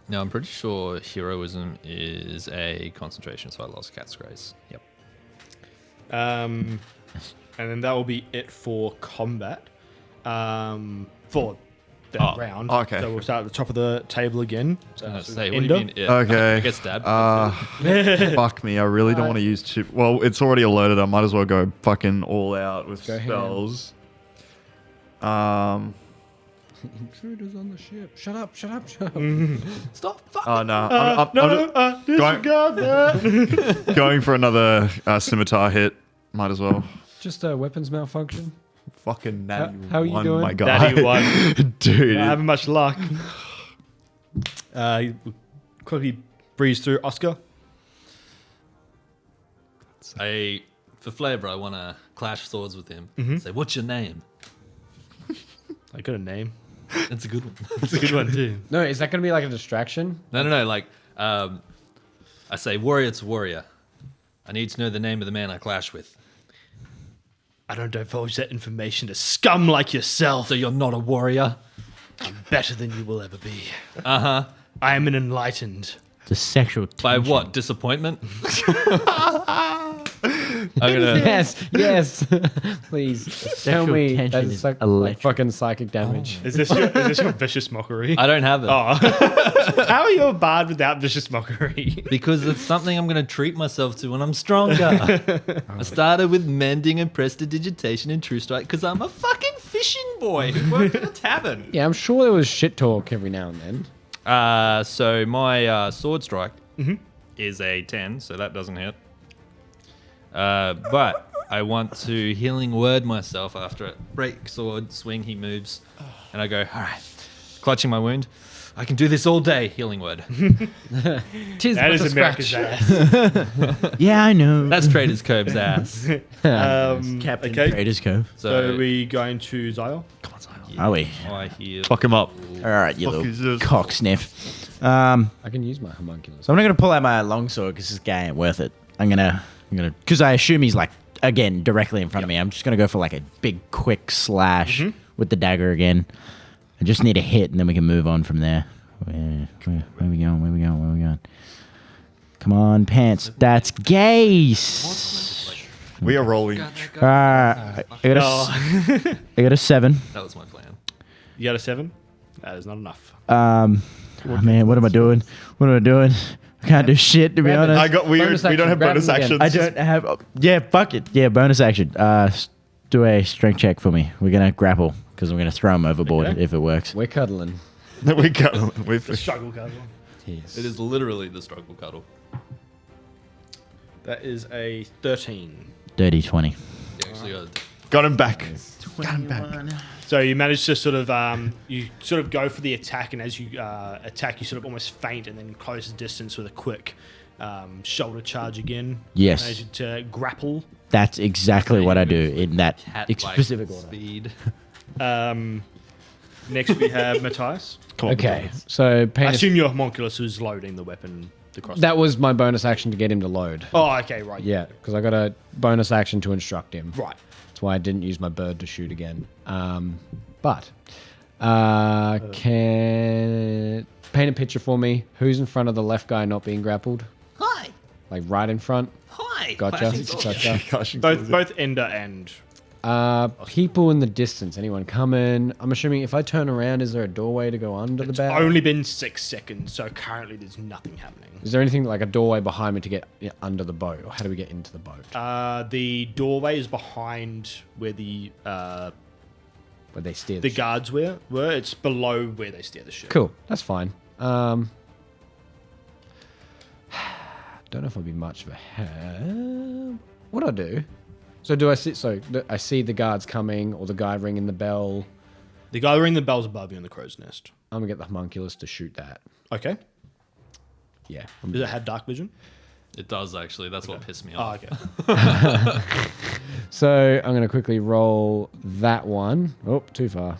Speaker 1: Now, I'm pretty sure heroism is a concentration, so I lost Cat's Grace. Yep.
Speaker 4: And then that will be it for combat. For that round.
Speaker 8: okay.
Speaker 4: So we'll start at the top of the table again.
Speaker 1: I was gonna say, what
Speaker 4: Ender?
Speaker 1: do you mean? It?
Speaker 8: Okay.
Speaker 1: I get stabbed.
Speaker 8: Fuck me, I really don't want to use chip. Well, it's already alerted. I might as well go fucking all out with
Speaker 7: Go ham.
Speaker 8: spells.
Speaker 7: Intruders on the ship. Shut up.
Speaker 1: Stop. Fuck.
Speaker 8: Oh no, I'm just going for another scimitar hit. Might as well.
Speaker 7: Just a weapons malfunction.
Speaker 8: Fucking natty
Speaker 7: How are you
Speaker 8: one,
Speaker 7: doing?
Speaker 8: my guy.
Speaker 4: Natty one.
Speaker 8: Dude.
Speaker 4: Not having much luck. You quickly breeze through Oscar.
Speaker 1: For flavor, I want to clash swords with him. Say, what's your name?
Speaker 4: I got a name.
Speaker 1: That's a good one.
Speaker 4: It's a good one too.
Speaker 7: No, is that going to be like a distraction?
Speaker 1: No. Like, I say, warrior to warrior. I need to know the name of the man I clash with.
Speaker 4: I don't divulge that information to scum like yourself.
Speaker 1: So you're not a warrior?
Speaker 4: I'm better than you will ever be. I am an enlightened.
Speaker 2: The sexual
Speaker 1: By
Speaker 2: tension.
Speaker 1: what? Disappointment? I'm gonna.
Speaker 7: Yes. Please tell
Speaker 2: Sexual
Speaker 7: me
Speaker 2: tension
Speaker 7: that's
Speaker 2: is
Speaker 7: like
Speaker 2: electric.
Speaker 7: fucking psychic damage.
Speaker 4: Is this your vicious mockery?
Speaker 1: I don't have it.
Speaker 4: How are you a bard without vicious mockery?
Speaker 1: Because it's something I'm going to treat myself to when I'm stronger. I started with mending and prestidigitation in True Strike because I'm a fucking fishing boy who worked at a tavern.
Speaker 7: Yeah, I'm sure there was shit talk every now and then.
Speaker 1: So my sword strike is a 10, so that doesn't hit. But I want to healing word myself after it. Break sword, swing, he moves. And I go, all right, clutching my wound. I can do this all day, healing word.
Speaker 7: Tis
Speaker 4: That
Speaker 7: but
Speaker 4: is
Speaker 7: a
Speaker 4: America's
Speaker 7: scratch.
Speaker 4: ass.
Speaker 2: Yeah, I know.
Speaker 1: That's Trader's Cove's ass.
Speaker 2: Captain
Speaker 4: okay.
Speaker 2: Traders Cove.
Speaker 4: So are we going to Zyel?
Speaker 2: Are we?
Speaker 1: I heal.
Speaker 8: Fuck him up.
Speaker 2: All right, you
Speaker 8: Fuck is
Speaker 2: little
Speaker 8: this?
Speaker 2: cock sniff.
Speaker 7: I can use my homunculus.
Speaker 2: So I'm not gonna pull out my longsword because this guy ain't worth it. I'm gonna, because I assume he's like again directly in front of me. I'm just gonna go for like a big quick slash with the dagger again. I just need a hit and then we can move on from there. Where we going? Where we going? Come on, pants. That's Gaze.
Speaker 8: We are rolling.
Speaker 2: I got a 7.
Speaker 1: That was my plan.
Speaker 4: You got a 7? That is not enough.
Speaker 2: Oh man, what am I doing? I can't do shit to be
Speaker 7: Grab it.
Speaker 2: honest.
Speaker 8: We
Speaker 7: Bonus
Speaker 8: don't
Speaker 7: action.
Speaker 8: have
Speaker 7: Grab
Speaker 8: bonus
Speaker 7: him again.
Speaker 8: actions.
Speaker 2: I don't have. Yeah, fuck it. Yeah, bonus action. Do a strength check for me. We're gonna grapple because I'm gonna throw him overboard
Speaker 4: Okay.
Speaker 2: if it works.
Speaker 7: We're cuddling.
Speaker 8: we go. We've
Speaker 4: Struggle cousin.
Speaker 7: Yes.
Speaker 1: It is literally the struggle cuddle.
Speaker 4: That is a 13.
Speaker 2: Dirty 20.
Speaker 1: You actually
Speaker 8: got him back.
Speaker 4: So you manage to sort of you sort of go for the attack, and as you attack, you sort of almost faint, and then close the distance with a quick shoulder charge again.
Speaker 2: Yes.
Speaker 4: Manage to grapple.
Speaker 2: That's exactly what I do in that
Speaker 1: cat-like
Speaker 2: specific order.
Speaker 1: speed.
Speaker 4: Next we have Matthias.
Speaker 8: Come on,
Speaker 7: Okay, so
Speaker 4: I
Speaker 7: pain
Speaker 4: assume your homunculus who's loading the weapon. The crossbow.
Speaker 7: that was my bonus action to get him to load.
Speaker 4: Oh, okay, right.
Speaker 7: Yeah, because I got a bonus action to instruct him.
Speaker 4: Right.
Speaker 7: That's why I didn't use my bird to shoot again. But can paint a picture for me? Who's in front of the left guy not being grappled?
Speaker 1: Hi.
Speaker 7: Like right in front?
Speaker 1: Hi.
Speaker 7: Gotcha. Gotcha.
Speaker 4: Both Ender and
Speaker 7: People in the distance. Anyone coming? I'm assuming if I turn around, is there a doorway to go under the barrel?
Speaker 4: only been 6 seconds, so currently there's nothing happening.
Speaker 7: Is there anything like a doorway behind me to get under the boat, or how do we get into the boat?
Speaker 4: The doorway is behind where the
Speaker 7: Where they steer
Speaker 4: the
Speaker 7: ship?
Speaker 4: guards were. It's below where they steer the ship.
Speaker 7: Cool, that's fine. Don't know if I'll be much of a help. What do I do? So do I see? So I see the guards coming, or the guy ringing the bell.
Speaker 4: The guy ringing the bell's above you in the crow's nest.
Speaker 7: I'm gonna get the homunculus to shoot that.
Speaker 4: Okay.
Speaker 7: Yeah.
Speaker 4: Does it have dark vision?
Speaker 1: It does actually. That's what pissed me
Speaker 4: Oh,
Speaker 1: off.
Speaker 4: okay.
Speaker 7: So I'm gonna quickly roll that one. Oh, too far.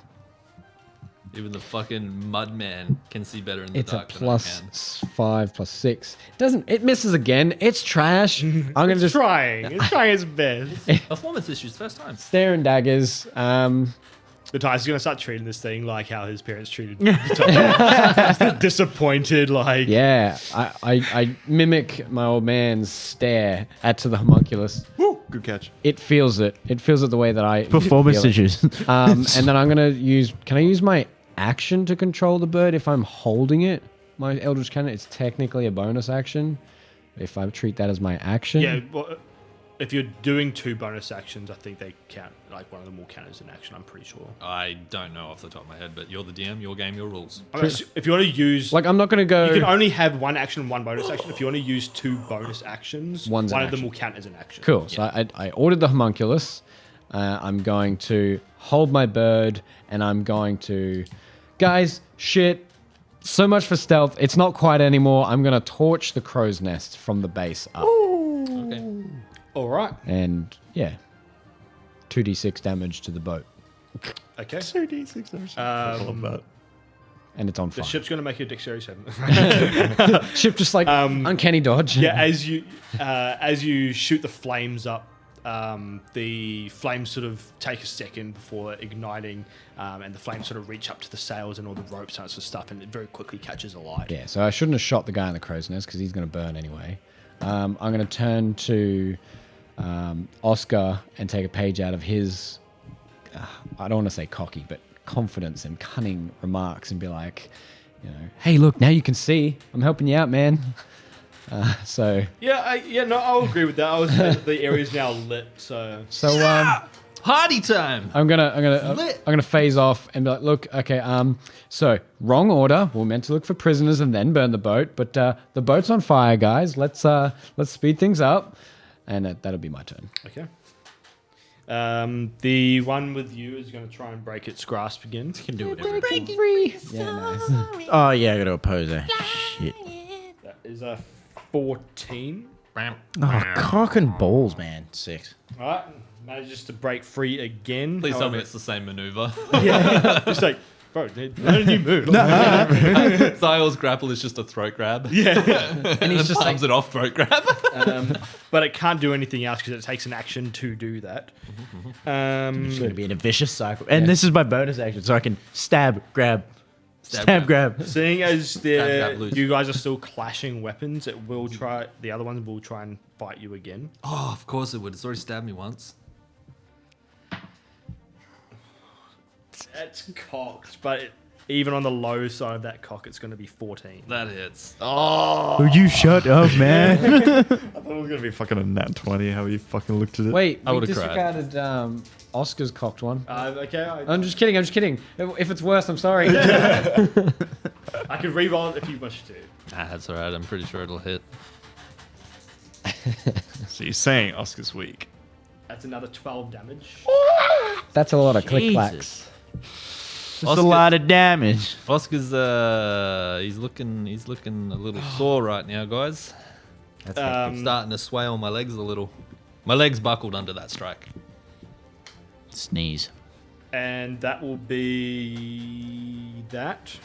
Speaker 1: Even the fucking mud man can see better in the
Speaker 7: It's a
Speaker 1: dark
Speaker 7: plus
Speaker 1: than I can.
Speaker 7: 5 plus 6. It misses again. It's trash. I'm gonna just
Speaker 4: It's trying its best.
Speaker 1: Performance issues, first time.
Speaker 7: stare and daggers.
Speaker 4: Matthias is going to start treating this thing like how his parents treated Matthias. Disappointed, like...
Speaker 7: Yeah, I mimic my old man's stare at to the homunculus.
Speaker 8: Woo, good catch.
Speaker 7: It feels it. It feels it the way that I
Speaker 2: Performance
Speaker 7: feel it.
Speaker 2: issues.
Speaker 7: And then I'm gonna use. Can I use my action to control the bird if I'm holding it? My Eldritch Cannon. It's technically a bonus action. If I treat that as my action.
Speaker 4: Yeah, well, if you're doing 2 bonus actions, I think they count. Like one of them will count as an action. I'm pretty sure.
Speaker 1: I don't know off the top of my head, but you're the DM, your game, your rules.
Speaker 4: I mean, if you want to use,
Speaker 7: Like I'm not gonna go.
Speaker 4: you can only have 1 action and 1 bonus action. If you want to use 2 bonus actions,
Speaker 7: One's
Speaker 4: one
Speaker 7: an
Speaker 4: of them
Speaker 7: action.
Speaker 4: will count as an action.
Speaker 7: Cool. So I ordered the homunculus. I'm going to hold my bird, and I'm going to, guys, shit. So much for stealth. It's not quite anymore. I'm gonna torch the crow's nest from the base up.
Speaker 1: Okay.
Speaker 4: All right.
Speaker 7: And yeah, 2d6 damage to the boat.
Speaker 4: Okay.
Speaker 8: 2d6 damage. I love that.
Speaker 7: and it's on
Speaker 4: The
Speaker 7: fire.
Speaker 4: ship's going to make a dexterity saving.
Speaker 7: Ship just like uncanny dodge.
Speaker 4: Yeah, as you shoot the flames up, the flames sort of take a second before igniting, and the flames sort of reach up to the sails and all the ropes and that sort of stuff, and it very quickly catches alight.
Speaker 7: Yeah, so I shouldn't have shot the guy in the crow's nest because he's going to burn anyway. I'm going to turn to Oscar and take a page out of his, I don't want to say cocky, but confidence and cunning remarks and be like, hey, look, now you can see. I'm helping you out, man. So
Speaker 4: I'll agree with that. The area's now lit, so
Speaker 1: Party time.
Speaker 7: I'm gonna phase off and be like, look, okay, so wrong order. We're meant to look for prisoners and then burn the boat, but the boat's on fire, guys. Let's speed things up, and that'll be my turn.
Speaker 4: okay. The one with you is going to try and break its grasp again.
Speaker 1: Can do whatever.
Speaker 7: Yeah, nice.
Speaker 2: Oh yeah, I got to oppose her. Shit.
Speaker 4: That is a 14.
Speaker 2: Oh, cock and balls, man. 6.
Speaker 4: All right, manages to break free again.
Speaker 1: Please tell me
Speaker 4: However-
Speaker 1: it's the same maneuver.
Speaker 4: Just like, bro, learn a new move.
Speaker 1: Zyle's grapple is just a throat grab.
Speaker 4: Yeah.
Speaker 1: And he's just palms it off throat grab.
Speaker 4: But it can't do anything else because it takes an action to do that.
Speaker 2: It's going to be in a vicious cycle. And this is my bonus action, so I can stab, grab, grab.
Speaker 4: Seeing as
Speaker 1: grab, loose.
Speaker 4: you guys are still clashing weapons, the other one will try and fight you again.
Speaker 1: Oh, of course it would. It's already stabbed me once.
Speaker 4: It's cocked, but even on the low side of that cock, it's going to be 14.
Speaker 1: That hits.
Speaker 2: Oh, you shut up, man.
Speaker 8: I thought it was going to be fucking a nat 20, how you fucking looked at it.
Speaker 7: Wait,
Speaker 1: I
Speaker 7: we
Speaker 1: would've cried.
Speaker 7: disregarded Oscar's cocked one.
Speaker 4: Okay,
Speaker 7: I'm just kidding. If it's worse, I'm sorry.
Speaker 4: I can re-roll it if you wish to.
Speaker 1: That's alright. I'm pretty sure it'll hit.
Speaker 8: So you're saying Oscar's weak.
Speaker 4: That's another 12 damage.
Speaker 7: That's a lot of click clacks.
Speaker 2: That's a lot of damage.
Speaker 1: Oscar's he's looking a little sore right now, guys. I'm starting to sway on my legs a little. My legs buckled under that strike.
Speaker 2: Sneeze.
Speaker 4: And that will be that.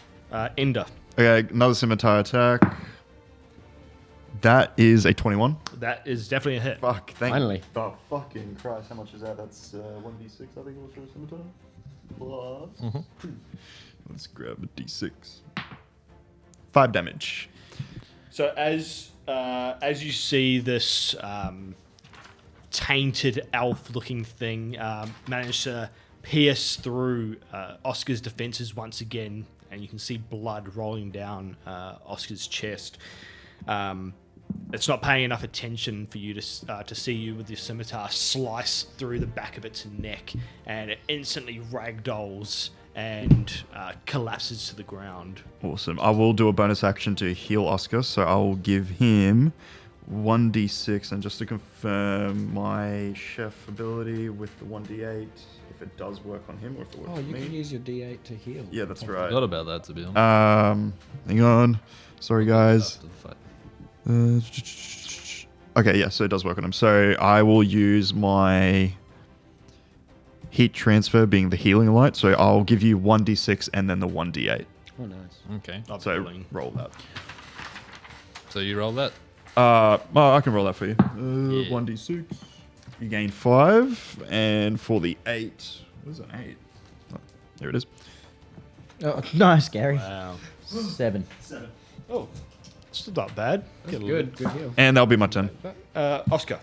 Speaker 4: Ender.
Speaker 8: Okay, another scimitar attack. That is a 21.
Speaker 4: That is definitely a hit.
Speaker 8: Fuck, thank
Speaker 7: Finally.
Speaker 8: Oh, fucking Christ. How much is that? That's 1d6, I think it was for a scimitar. Plus. Let's grab a d6. 5 damage.
Speaker 4: So as you see this tainted elf-looking thing manage to pierce through Oscar's defenses once again, and you can see blood rolling down Oscar's chest. It's not paying enough attention for you to see you with your scimitar slice through the back of its neck, and it instantly ragdolls and collapses to the ground.
Speaker 8: Awesome. I will do a bonus action to heal Oscar, so I will give him 1d6, and just to confirm my chef ability with the 1d8, if it does work on him or if it works
Speaker 7: Oh,
Speaker 8: on
Speaker 7: you
Speaker 8: me.
Speaker 7: can use your D8 to heal.
Speaker 8: Yeah, that's
Speaker 1: Forgot
Speaker 8: right.
Speaker 1: about that, to be honest.
Speaker 8: Hang on. Sorry, guys.
Speaker 1: After the fight.
Speaker 8: Okay, yeah, so it does work on him. So I will use my heat transfer being the healing light. So I'll give you 1d6 and then the 1d8.
Speaker 7: Oh, nice.
Speaker 1: Okay.
Speaker 8: So roll that.
Speaker 1: So you roll that?
Speaker 8: Oh, I can roll that for you.
Speaker 1: Yeah.
Speaker 8: 1d6. You gain 5. And for the 8. What is an 8? Oh, there it is.
Speaker 2: Oh, nice, Gary.
Speaker 4: Wow.
Speaker 2: 7.
Speaker 4: Oh, still not bad.
Speaker 7: Good heal.
Speaker 8: And that'll be my turn.
Speaker 4: Oscar.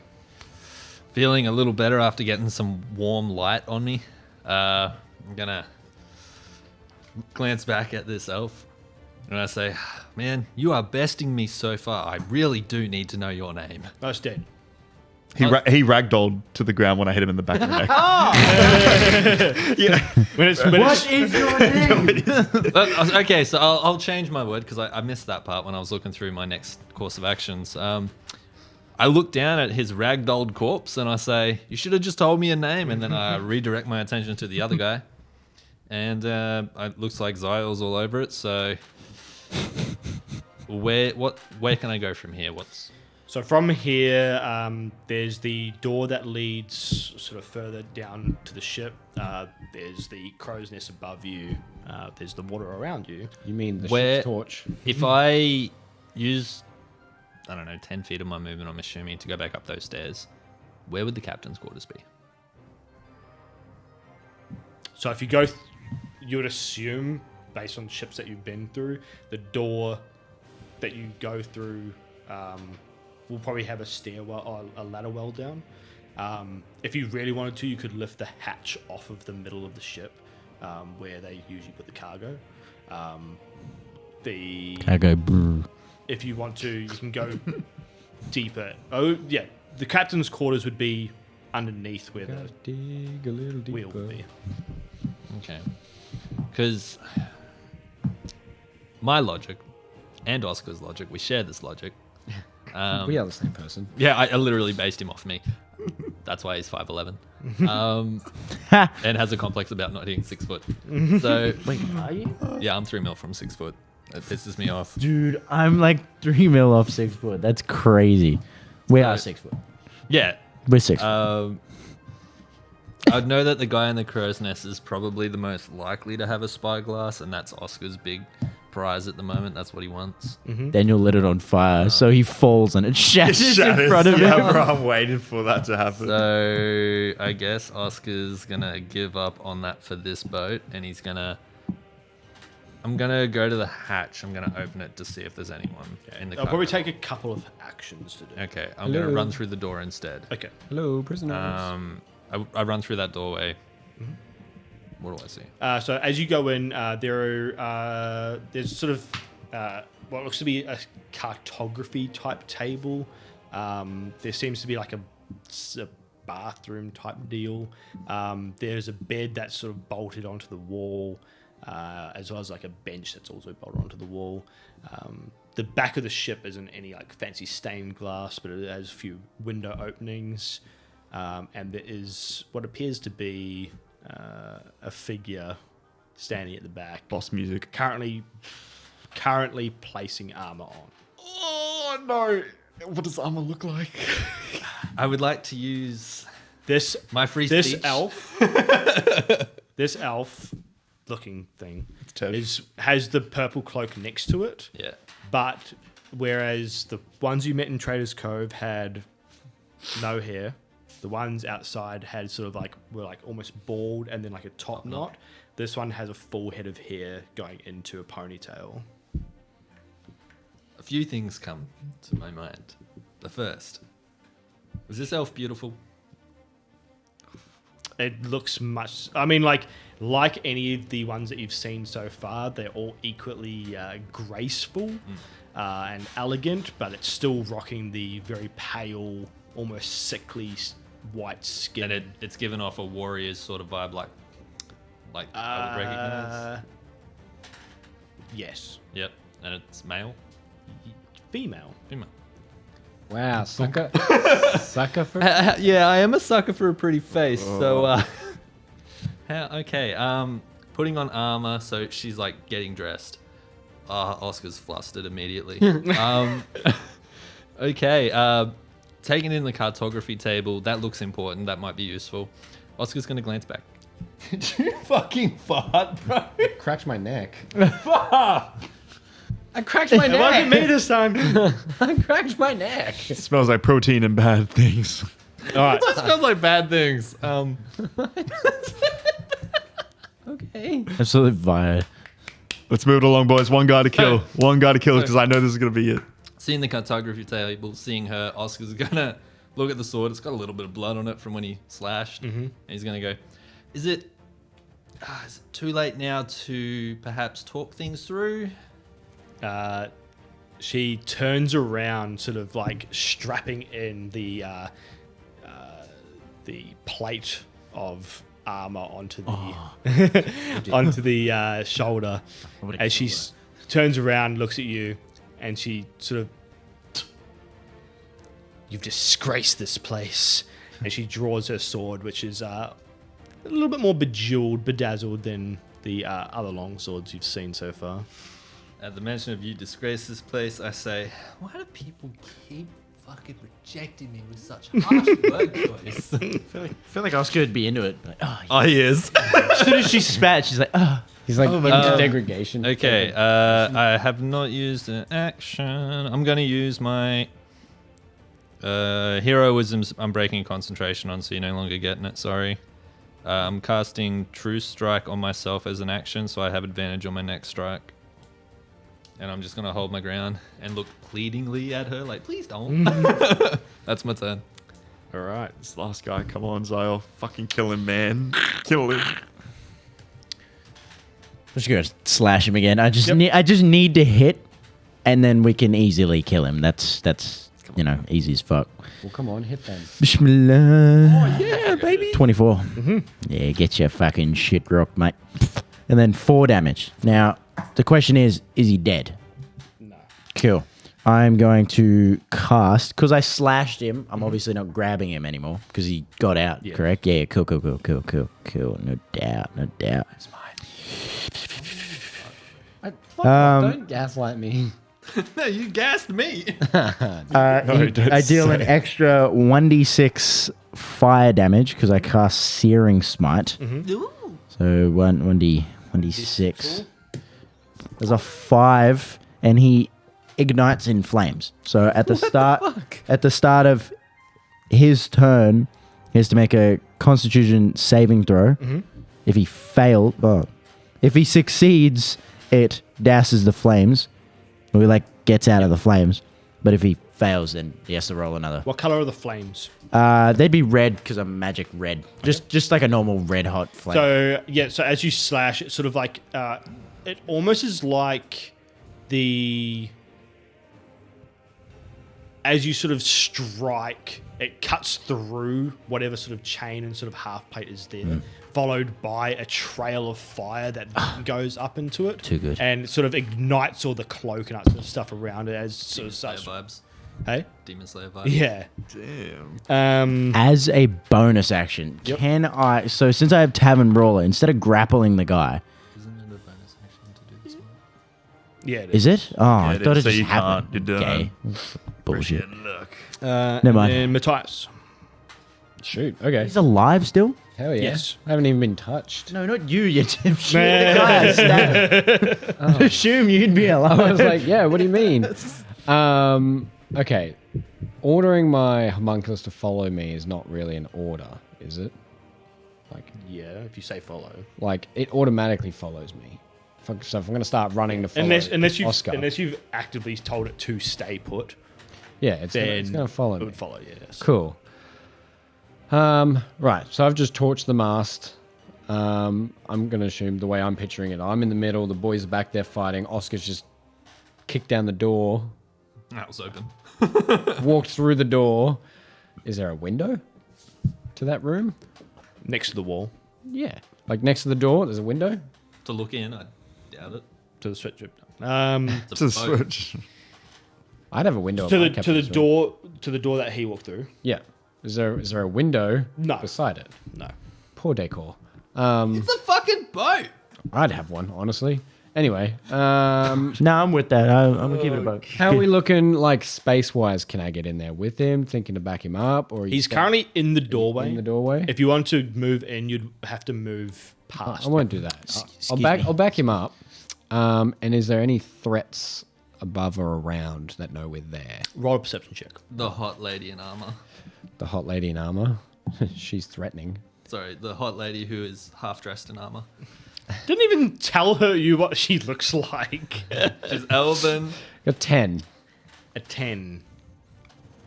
Speaker 1: Feeling a little better after getting some warm light on me. I'm gonna glance back at this elf and I say, man, you are besting me so far. I really do need to know your name.
Speaker 4: No, it's dead.
Speaker 8: He ragdolled to the ground when I hit him in the back of the neck.
Speaker 4: When it's
Speaker 2: is your name?
Speaker 1: Okay, so I'll change my word because I missed that part when I was looking through my next course of actions. I look down at his ragdolled corpse and I say, you should have just told me a name. And then I redirect my attention to the other guy. And it looks like Zyle's all over it. So where can I go from here?
Speaker 4: So from here, there's the door that leads sort of further down to the ship. There's the crow's nest above you. There's the water around you.
Speaker 7: You mean the
Speaker 1: Where-
Speaker 7: ship's torch?
Speaker 1: If I use, I don't know, 10 feet of my movement, I'm assuming, to go back up those stairs, where would the captain's quarters be?
Speaker 4: So if you go, you would assume, based on ships that you've been through, the door that you go through will probably have a stairwell or a ladder well down. If you really wanted to, you could lift the hatch off of the middle of the ship, where they usually put the cargo.
Speaker 2: I go, brr.
Speaker 4: If you want to, you can go deeper. Oh yeah, the captain's quarters would be underneath where the
Speaker 7: Dig a little deeper.
Speaker 4: wheel would be.
Speaker 1: Okay. Because my logic and Oscar's logic, we share this logic.
Speaker 7: We are the same person.
Speaker 1: Yeah, I literally based him off me. That's why he's 5'11". And has a complex about not hitting 6 foot. So,
Speaker 2: Wait, are you?
Speaker 1: yeah, I'm 3 mil from 6 foot. That pisses me off.
Speaker 2: Dude, I'm like 3 mil off 6 foot. That's crazy. We are 6 foot.
Speaker 1: Yeah.
Speaker 2: We're 6 foot.
Speaker 1: I'd know that the guy in the crow's nest is probably the most likely to have a spyglass, and that's Oscar's big prize at the moment. That's what he wants.
Speaker 2: Daniel lit it on fire, so he falls and it shatters in front of
Speaker 8: yeah,
Speaker 2: him.
Speaker 8: bro, I'm waiting for that to happen.
Speaker 1: So I guess Oscar's gonna give up on that for this boat, and he's gonna. I'm gonna go to the hatch. I'm gonna open it to see if there's anyone in the.
Speaker 4: I'll probably
Speaker 1: cargo.
Speaker 4: take a couple of actions to do.
Speaker 1: Okay, I'm gonna
Speaker 7: Hello.
Speaker 1: run through the door instead.
Speaker 4: Okay.
Speaker 7: Hello, prisoners.
Speaker 1: I run through that doorway. What do I see?
Speaker 4: So as you go in, there's sort of what looks to be a cartography type table. There seems to be like a bathroom type deal. There's a bed that's sort of bolted onto the wall, as well as like a bench that's also bolted onto the wall. The back of the ship isn't any like fancy stained glass, but it has a few window openings, and there is what appears to be a figure standing at the back,
Speaker 8: Boss music.
Speaker 4: currently placing armor on.
Speaker 8: Oh no! What does armor look like?
Speaker 1: I would like to use
Speaker 4: This
Speaker 1: my free
Speaker 4: this
Speaker 1: speech.
Speaker 4: elf, this elf looking thing
Speaker 8: Ted.
Speaker 4: has the purple cloak next to it.
Speaker 1: Yeah.
Speaker 4: But whereas the ones you met in Trader's Cove had no hair, the ones outside had sort of like were like almost bald and then like a top knot. This one has a full head of hair going into a ponytail.
Speaker 1: A few things come to my mind. The first, was this elf beautiful?
Speaker 4: It looks much. I mean, like any of the ones that you've seen so far, they're all equally graceful and elegant, but it's still rocking the very pale, almost sickly white skin.
Speaker 1: And it's given off a warrior's sort of vibe, like I would recognize.
Speaker 4: Yes,
Speaker 1: Yep, and it's male,
Speaker 4: female.
Speaker 1: female.
Speaker 7: Wow, sucker. Sucker for.
Speaker 1: Yeah, I am a sucker for a pretty face. So, putting on armor, so she's like getting dressed. Oscar's flustered immediately. Taking in the cartography table, that looks important. That might be useful. Oscar's gonna glance back.
Speaker 6: Did you fucking fart, bro?
Speaker 7: Cracked my neck.
Speaker 6: I cracked my
Speaker 4: It wasn't me this time.
Speaker 6: I cracked my neck.
Speaker 8: It smells like protein and bad things.
Speaker 4: All right.
Speaker 1: That smells like bad things.
Speaker 6: Okay.
Speaker 2: Absolute fire.
Speaker 8: Let's move it along, boys. One guy to kill. One guy to kill because I know this is going to be it.
Speaker 1: Seeing the cartography table, seeing her, Oscar's gonna look at the sword. It's got a little bit of blood on it from when he slashed. And he's gonna go, is it too late now to perhaps talk things through?
Speaker 4: She turns around, sort of like strapping in the plate of armor onto the onto the shoulder. As she turns around, looks at you, and she sort of, "You've disgraced this place." And she draws her sword, which is a little bit more bejeweled, bedazzled than the other long swords you've seen so far.
Speaker 1: At the mention of you disgrace this place, I say, why do people keep fucking rejecting me with such harsh word choice.
Speaker 2: I feel like Oscar would be into it. Like, oh,
Speaker 1: Oh, he is.
Speaker 2: as soon as she spat, she's like, oh.
Speaker 7: He's like into degradation.
Speaker 1: Okay, I have not used an action. I'm going to use my heroism's. I'm breaking concentration on, so you're no longer getting it. Sorry. I'm casting True Strike on myself as an action, so I have advantage on my next strike. And I'm just going to hold my ground and look pleadingly at her, like, please don't. That's my turn.
Speaker 8: All right, this last guy. Come on, Zyle. Fucking kill him, man. Kill him.
Speaker 2: I'm just gonna slash him again. I just need to hit, and then we can easily kill him. That's easy as fuck.
Speaker 7: Well, come on, hit them.
Speaker 2: Bismillah.
Speaker 8: Oh, yeah, baby.
Speaker 2: 24. Yeah, get your fucking shit rocked, mate. And then 4 damage. Now, the question is he dead?
Speaker 4: No.
Speaker 2: Cool. I'm going to cast, because I slashed him, I'm obviously not grabbing him anymore, because he got out, correct? Yeah, cool. No doubt. It's mine.
Speaker 7: Don't gaslight me.
Speaker 1: No, you gassed me.
Speaker 2: I deal an extra 1d6 fire damage, because I cast Searing Smite. So 1d6. There's a 5, and he ignites in flames. So at the start of his turn, he has to make a Constitution saving throw. If he succeeds, it douses the flames. Or gets out of the flames. But if he fails, then he has to roll another.
Speaker 4: What color are the flames?
Speaker 2: They'd be red because I'm magic red. Just like a normal red hot flame.
Speaker 4: So yeah, so as you slash, it's sort of like it almost is like as you sort of strike, it cuts through whatever sort of chain and sort of half plate is there, followed by a trail of fire that goes up into it.
Speaker 2: Too good.
Speaker 4: And sort of ignites all the cloak and that sort of stuff around it as sort of such.
Speaker 1: Vibes.
Speaker 4: Hey?
Speaker 1: Demon Slayer vibes.
Speaker 4: Yeah.
Speaker 8: Damn.
Speaker 2: As a bonus action, can I... So since I have Tavern Brawler, instead of grappling the guy...
Speaker 1: Isn't it a bonus action to do this one?
Speaker 4: Yeah. It
Speaker 2: Is it? Oh, I
Speaker 8: it
Speaker 2: thought
Speaker 8: is.
Speaker 2: it
Speaker 8: So
Speaker 2: just
Speaker 8: you
Speaker 2: happened.
Speaker 8: can't. You're done.
Speaker 2: Okay. Bullshit.
Speaker 8: Look.
Speaker 2: Never mind.
Speaker 4: And Matthias.
Speaker 7: Shoot. Okay.
Speaker 2: He's alive still?
Speaker 7: Hell yeah.
Speaker 4: Yes.
Speaker 7: I haven't even been touched.
Speaker 2: No, not you, you dipshit. The guy stabbed. Assume you'd be alive.
Speaker 7: I was like, yeah, what do you mean? Okay. Ordering my homunculus to follow me is not really an order, is it?
Speaker 4: Yeah, if you say follow.
Speaker 7: Like, it automatically follows me. So if I'm going to start running to follow Oscar.
Speaker 4: Unless you've actively told it to stay put,
Speaker 7: yeah, it's going to follow
Speaker 4: it
Speaker 7: me.
Speaker 4: would follow, yes.
Speaker 7: Cool. Right, so I've just torched the mast. I'm going to assume the way I'm picturing it, I'm in the middle, the boys are back there fighting, Oscar's just kicked down the door,
Speaker 1: That was open.
Speaker 7: walked through the door. Is there a window to that room?
Speaker 4: Next to the wall.
Speaker 7: Yeah. Like next to the door, there's a window?
Speaker 1: To look in, I doubt it.
Speaker 4: To the switch.
Speaker 1: It's
Speaker 8: To
Speaker 1: a
Speaker 8: the
Speaker 1: boat.
Speaker 8: switch.
Speaker 7: I'd have a window.
Speaker 4: To
Speaker 7: if I
Speaker 4: the
Speaker 7: kept
Speaker 4: to the
Speaker 7: this room.
Speaker 4: door to the door that he walked through.
Speaker 7: Yeah. Is there a window
Speaker 4: No.
Speaker 7: beside it?
Speaker 4: No.
Speaker 7: Poor decor.
Speaker 1: It's a fucking boat.
Speaker 7: I'd have one, honestly. Anyway,
Speaker 2: No, I'm with that. I'm going to give it a vote.
Speaker 7: how are we looking like space-wise? Can I get in there with him, thinking to back him up? Or
Speaker 4: He's currently in the doorway.
Speaker 7: in the doorway?
Speaker 4: If you want to move in, you'd have to move past.
Speaker 7: I won't do that.
Speaker 2: Excuse me.
Speaker 7: I'll back him up. And is there any threats above or around that know we're there?
Speaker 4: Roll a perception check.
Speaker 1: The hot lady in armor.
Speaker 7: The hot lady in armor. She's threatening.
Speaker 1: Sorry, the hot lady who is half dressed in armor.
Speaker 4: Didn't even tell her you what she looks like.
Speaker 1: She's elven.
Speaker 7: Got 10.
Speaker 4: A 10.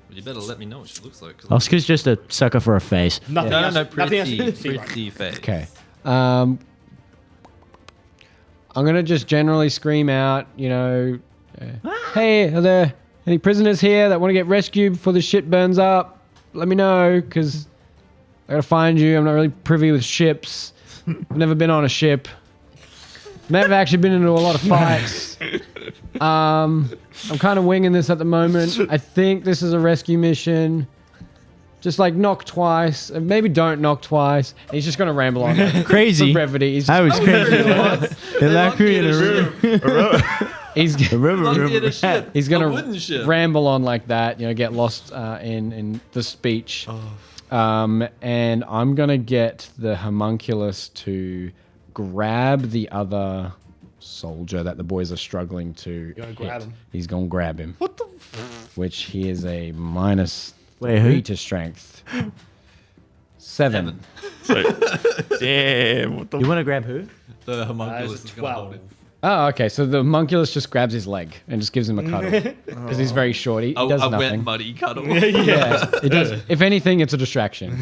Speaker 1: Well, you better let me know what she looks like. 'cause
Speaker 2: Oscar's just a sucker for a face.
Speaker 4: Nothing
Speaker 1: no,
Speaker 4: else.
Speaker 1: no,
Speaker 4: Nothing else you
Speaker 1: pretty,
Speaker 4: can see right
Speaker 1: pretty face.
Speaker 7: Okay. I'm gonna just generally scream out, hey, are there any prisoners here that want to get rescued before the shit burns up? Let me know, because I gotta find you. I'm not really privy with ships. I've never been on a ship. Never actually been into a lot of fights. I'm kind of winging this at the moment. I think this is a rescue mission. Just knock twice. Maybe don't knock twice. And he's just going to ramble on.
Speaker 2: Crazy.
Speaker 7: For brevity. He's
Speaker 2: I was crazy.
Speaker 1: They
Speaker 2: They locked me in a room.
Speaker 7: he's
Speaker 1: Like in a ship,
Speaker 7: he's
Speaker 1: a
Speaker 7: gonna
Speaker 1: wooden ship.
Speaker 7: ramble on like that, get lost in the speech. And I'm gonna get the homunculus to grab the other soldier that the boys are struggling to
Speaker 4: gonna
Speaker 7: hit.
Speaker 4: grab him?
Speaker 7: He's gonna grab him. What the? Which he is a minus
Speaker 2: Wait,
Speaker 7: 3
Speaker 2: who?
Speaker 7: to strength. 7.
Speaker 8: Damn. What the
Speaker 2: You want to grab who?
Speaker 1: The homunculus is gonna hold
Speaker 4: 12.
Speaker 1: him.
Speaker 7: Oh, okay. So the homunculus just grabs his leg and just gives him a cuddle because he's very short. He does
Speaker 1: A
Speaker 7: nothing.
Speaker 1: wet, muddy cuddle.
Speaker 7: Yeah, it does. If anything, it's a distraction.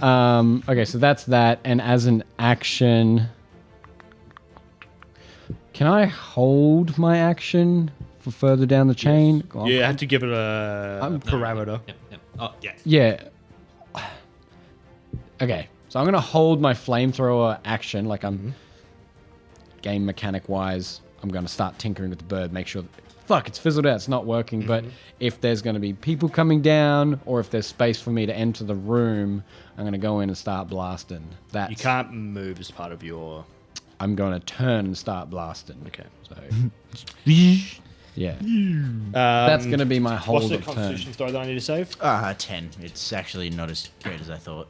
Speaker 7: Okay, so that's that. And as an action, can I hold my action for further down the chain? Go on.
Speaker 4: You have to give it a parameter.
Speaker 1: Yep, yep. Oh, yeah.
Speaker 7: Yeah. Okay, so I'm gonna hold my flamethrower action, like I'm game mechanic wise. I'm gonna start tinkering with the bird, make sure fuck, it's fizzled out, it's not working. But if there's gonna be people coming down, or if there's space for me to enter the room, I'm gonna go in and start blasting. That's
Speaker 4: You can't move as part of your.
Speaker 7: I'm gonna turn and start blasting.
Speaker 4: Okay.
Speaker 7: So yeah, that's gonna be my
Speaker 4: What's
Speaker 7: hold
Speaker 4: the
Speaker 7: of turn.
Speaker 4: Constitution throw that I need to save?
Speaker 2: 10. It's actually not as great as I thought.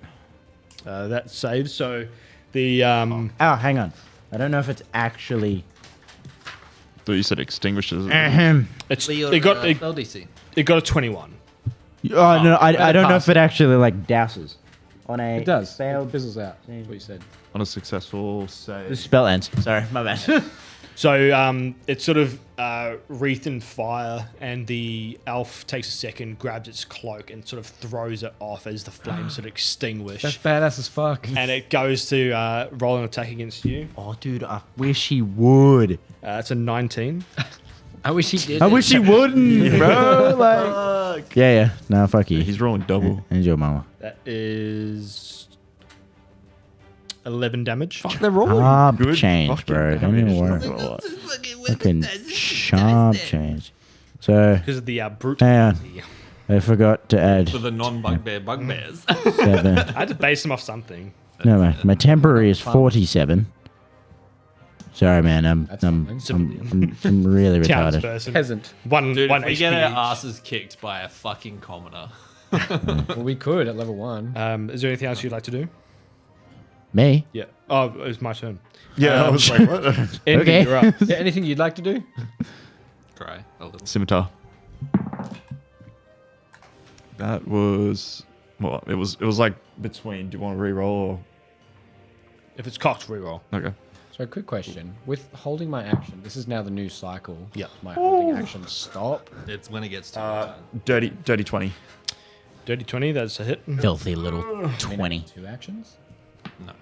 Speaker 4: That saves. So the
Speaker 2: Oh, hang on. I don't know if it's actually.
Speaker 8: thought you said extinguishes.
Speaker 4: it's
Speaker 1: Your,
Speaker 4: it got
Speaker 1: spell DC.
Speaker 4: it got a 21.
Speaker 2: Oh, no, I don't know
Speaker 7: pass.
Speaker 2: if it actually like douses on a
Speaker 7: It does.
Speaker 2: failed
Speaker 7: It fizzles out. That's what you said.
Speaker 8: On a successful
Speaker 2: The
Speaker 8: save.
Speaker 2: spell ends. Sorry, my bad.
Speaker 4: So it's sort of wreathed in fire, and the elf takes a second, grabs its cloak, and sort of throws it off as the flames sort of extinguish.
Speaker 7: That's badass as fuck.
Speaker 4: And it goes to roll an attack against you.
Speaker 2: Oh, dude, I wish he would.
Speaker 4: It's a 19.
Speaker 7: I wish he did.
Speaker 2: I wish he wouldn't, bro. Like, yeah. No, fuck you.
Speaker 8: He's rolling double.
Speaker 2: And your mama.
Speaker 4: That is 11 damage.
Speaker 8: They're rolling
Speaker 2: Sharp
Speaker 8: good
Speaker 2: change,
Speaker 8: fucking
Speaker 2: bro. Don't even
Speaker 8: damage,
Speaker 2: worry.
Speaker 8: not gonna lie.
Speaker 2: Fucking sharp change. So,
Speaker 4: Because of the brute.
Speaker 2: hang on. I forgot to add
Speaker 1: For the non-bugbear bugbears.
Speaker 2: 7.
Speaker 4: I had to base them off something.
Speaker 2: No, my temporary is 47. Sorry, man. I'm really retarded.
Speaker 4: Townsperson.
Speaker 7: Peasant.
Speaker 4: One
Speaker 1: Dude,
Speaker 4: one
Speaker 1: if we
Speaker 4: HP
Speaker 1: get our
Speaker 4: each.
Speaker 1: asses kicked by a fucking commoner.
Speaker 7: Well, we could at level 1.
Speaker 4: Is there anything else you'd like to do?
Speaker 2: Me?
Speaker 4: Yeah. Oh, it's my turn.
Speaker 8: Yeah, I was like, what?
Speaker 4: Envy,
Speaker 2: Okay.
Speaker 4: you're up.
Speaker 7: Yeah, anything you'd like to do?
Speaker 1: Cry a little.
Speaker 8: Scimitar. That was well. It was like between. Do you want to re-roll or
Speaker 4: If it's cocked, reroll.
Speaker 8: okay?
Speaker 7: So, a quick question. With holding my action, this is now the new cycle.
Speaker 4: Yeah.
Speaker 7: My holding action stop.
Speaker 1: It's when it gets to
Speaker 8: Dirty 20.
Speaker 4: Dirty 20, that's a hit.
Speaker 2: Filthy little 20.
Speaker 7: 2 actions?
Speaker 1: no.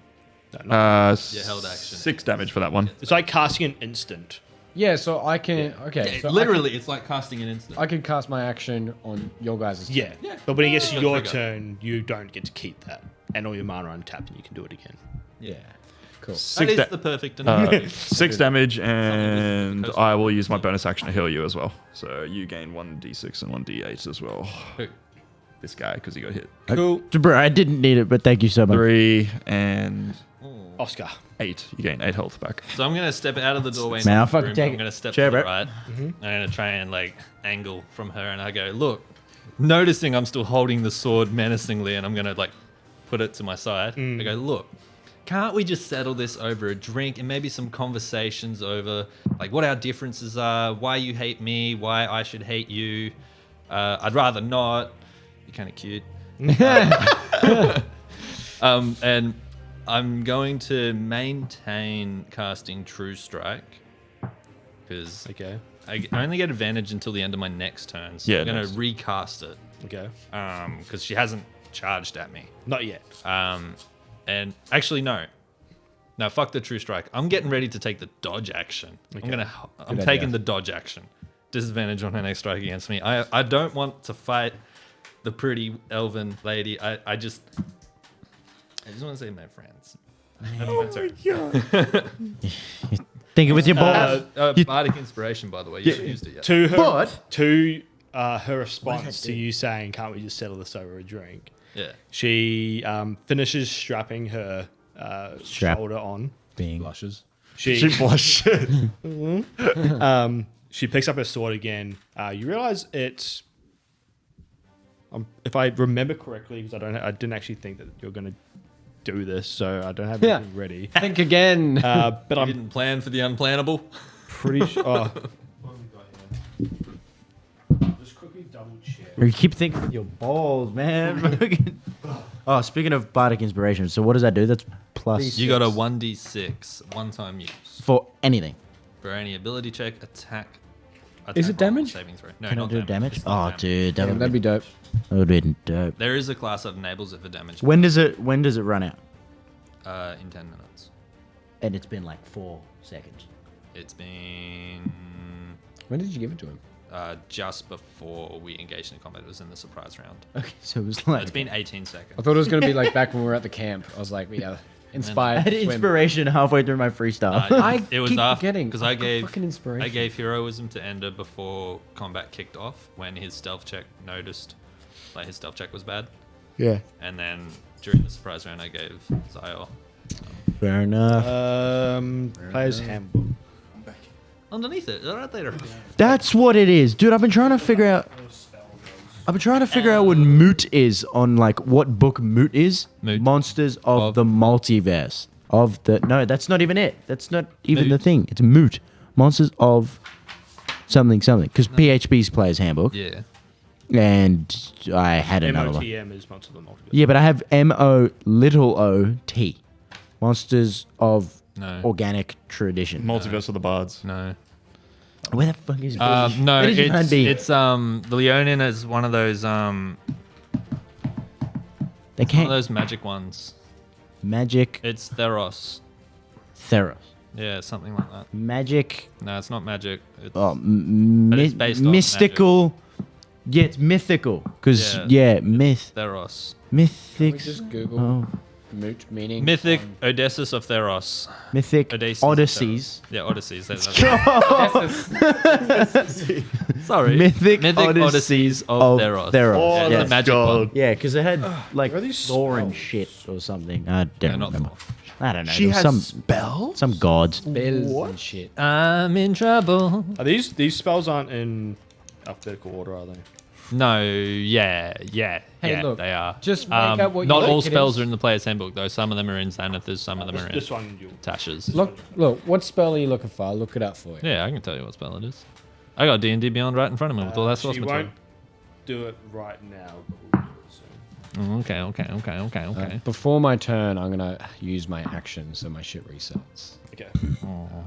Speaker 1: Yeah, held action.
Speaker 8: 6 damage for that one.
Speaker 4: It's like casting an instant.
Speaker 7: Yeah, so I can. Okay. So
Speaker 1: Literally, it's like casting an instant.
Speaker 7: I can cast my action on your guys'
Speaker 4: Yeah. But when it gets to
Speaker 1: Yeah.
Speaker 4: your
Speaker 1: Trigger.
Speaker 4: turn, you don't get to keep that. And all your mana are untapped and you can do it again.
Speaker 7: Yeah. Cool.
Speaker 1: That
Speaker 8: 6
Speaker 1: is
Speaker 8: da-
Speaker 1: the perfect analogy.
Speaker 8: 6 damage, and
Speaker 1: Coast-
Speaker 8: I will use my bonus action to heal you as well. So you gain 1d6 and 1d8 as well.
Speaker 1: Who?
Speaker 8: This guy, because he got hit.
Speaker 4: Cool.
Speaker 2: Bro, I didn't need it, but thank you so much.
Speaker 8: 3 and
Speaker 4: Oscar.
Speaker 8: 8. You gain 8 health back.
Speaker 1: So I'm gonna step out of the doorway.
Speaker 2: Man, I'll
Speaker 1: into the
Speaker 2: fucking
Speaker 1: room.
Speaker 2: take
Speaker 1: I'm
Speaker 2: it.
Speaker 1: gonna step
Speaker 2: Sure,
Speaker 1: to the
Speaker 2: bro.
Speaker 1: right. I'm gonna try and like angle from her, and I go, look, noticing I'm still holding the sword menacingly, and I'm gonna like put it to my side. I go, look, can't we just settle this over a drink and maybe some conversations over like what our differences are, why you hate me, why I should hate you? I'd rather not. You're kind of cute. And I'm going to maintain casting True Strike because
Speaker 4: Okay.
Speaker 1: I only get advantage until the end of my next turn. So
Speaker 8: Yeah,
Speaker 1: I'm going
Speaker 8: nice.
Speaker 1: to recast it
Speaker 4: Okay.
Speaker 1: because she hasn't charged at me.
Speaker 4: Not yet.
Speaker 1: And actually, no, fuck the True Strike. I'm getting ready to take the dodge action. I'm taking the dodge action. Disadvantage on her next strike against me. I don't want to fight the pretty elven lady. I just want to say my friends. That's my turn.
Speaker 2: Think it with your balls.
Speaker 1: Bardic inspiration, by the way. You haven't used it yet.
Speaker 4: To her,
Speaker 2: But-
Speaker 4: to her response to you saying, "Can't we just settle this over a drink?"
Speaker 1: Yeah.
Speaker 4: She finishes strapping her
Speaker 2: Strap.
Speaker 4: shoulder on.
Speaker 2: Being
Speaker 7: Blushes.
Speaker 4: She
Speaker 8: She blushed.
Speaker 4: She picks up her sword again. You realize it's. If I remember correctly, because I didn't actually think that you're going to do this, so I don't have
Speaker 7: Yeah.
Speaker 4: anything ready.
Speaker 7: Think again.
Speaker 4: But
Speaker 1: You
Speaker 4: I'm
Speaker 1: didn't plan for the unplannable.
Speaker 4: pretty sure. Oh. What have we got here? Just quickly double check.
Speaker 2: You keep thinking with your balls, man. Oh, speaking of bardic inspiration, so what does that do? That's plus
Speaker 1: You got a 1d6 one-time use
Speaker 2: for anything.
Speaker 1: for any ability check, attack.
Speaker 7: Is it
Speaker 1: roll,
Speaker 7: damage?
Speaker 1: Saving throw. No,
Speaker 2: Can I
Speaker 1: not
Speaker 2: do damage?
Speaker 1: It's not
Speaker 2: Oh, dude, that
Speaker 7: Yeah,
Speaker 2: would
Speaker 7: that'd be dope.
Speaker 2: be dope.
Speaker 1: There is a class that enables it for damage.
Speaker 2: When does it run out?
Speaker 1: In 10 minutes.
Speaker 2: And it's been like 4 seconds.
Speaker 1: It's been
Speaker 7: When did you give it to him?
Speaker 1: just before we engaged in combat. It was in the surprise round.
Speaker 2: Okay, so it was like
Speaker 1: It's been 18 seconds.
Speaker 7: I thought it was going to be like back when we were at the camp. I was like, yeah,
Speaker 2: I
Speaker 7: inspired.
Speaker 2: had
Speaker 7: swim.
Speaker 2: inspiration halfway through my freestyle.
Speaker 1: It was
Speaker 7: keep
Speaker 1: after
Speaker 7: forgetting.
Speaker 1: because
Speaker 7: I've got fucking
Speaker 1: I
Speaker 7: inspiration.
Speaker 1: gave heroism to Ender before combat kicked off when his stealth check noticed like his stealth check was bad,
Speaker 2: Yeah,
Speaker 1: and then during the surprise round I gave Zion.
Speaker 2: fair enough.
Speaker 4: Player's handbook.
Speaker 1: Underneath it, right there.
Speaker 2: That's what it is, dude. I've been trying to figure out. What moot is on like what book moot is.
Speaker 1: Moot.
Speaker 2: Monsters of
Speaker 1: Of-
Speaker 2: the multiverse. Of the no, that's not even it. That's not even the
Speaker 1: Moot.
Speaker 2: thing. It's moot. Monsters of something. Because PHP's player's handbook,
Speaker 1: Yeah.
Speaker 2: and I had another one.
Speaker 4: MOTM is Monster of the Multiverse.
Speaker 2: Yeah, but I have MOOT. Monsters of
Speaker 1: No.
Speaker 2: organic tradition.
Speaker 3: Multiverse of the Bards.
Speaker 1: No.
Speaker 2: Where the fuck is
Speaker 1: No,
Speaker 2: Where did you find the-
Speaker 1: it's the Leonin is one of those
Speaker 2: They
Speaker 1: one of
Speaker 2: can't
Speaker 1: those magic ones.
Speaker 2: magic
Speaker 1: It's Theros.
Speaker 2: Theros.
Speaker 1: Yeah, something like that.
Speaker 2: Magic.
Speaker 1: No, it's not magic. It's,
Speaker 2: Oh,
Speaker 1: But it's based on
Speaker 2: mystical. Yeah, it's mythical. Because
Speaker 1: Yeah.
Speaker 2: mythic.
Speaker 1: Theros.
Speaker 7: Can we just Google
Speaker 2: Oh,
Speaker 7: moot meaning?
Speaker 1: Mythic Odysseus of Theros.
Speaker 2: mythic
Speaker 1: Odysseus of
Speaker 2: Odysseys.
Speaker 1: Theros. Yeah, Odysseys. Sorry.
Speaker 2: Mythic
Speaker 1: Odysseys of Theros.
Speaker 2: Theros.
Speaker 1: Yeah,
Speaker 2: Yeah.
Speaker 1: it's a magic one.
Speaker 2: Yeah, because it had like
Speaker 4: Where are these
Speaker 2: Thor and
Speaker 4: spells?
Speaker 2: shit or something. I
Speaker 1: No,
Speaker 2: don't
Speaker 1: not
Speaker 2: remember.
Speaker 1: Thor.
Speaker 2: I don't know.
Speaker 3: She
Speaker 2: There was
Speaker 3: has spells?
Speaker 2: some gods.
Speaker 7: Bells and shit.
Speaker 1: I'm in trouble.
Speaker 4: Are these spells aren't in alphabetical order, are they?
Speaker 1: No, yeah.
Speaker 7: Hey,
Speaker 1: yeah,
Speaker 7: look,
Speaker 1: they are.
Speaker 7: just make up what you
Speaker 1: not
Speaker 7: think
Speaker 1: all
Speaker 7: it
Speaker 1: spells
Speaker 7: is.
Speaker 1: are in the player's handbook, though. Some of them are in Xanath's, some of them are in
Speaker 4: This one, you.
Speaker 1: Tasha's.
Speaker 7: Look, what spell are you looking for? I'll look it up for you.
Speaker 1: Yeah, I can tell you what spell it is. I got D&D Beyond right in front of me with all that source
Speaker 4: She
Speaker 1: material.
Speaker 4: won't do it right now. But we'll do it soon.
Speaker 1: Okay.
Speaker 7: Before my turn, I'm gonna use my action, so my shit resets.
Speaker 4: Okay.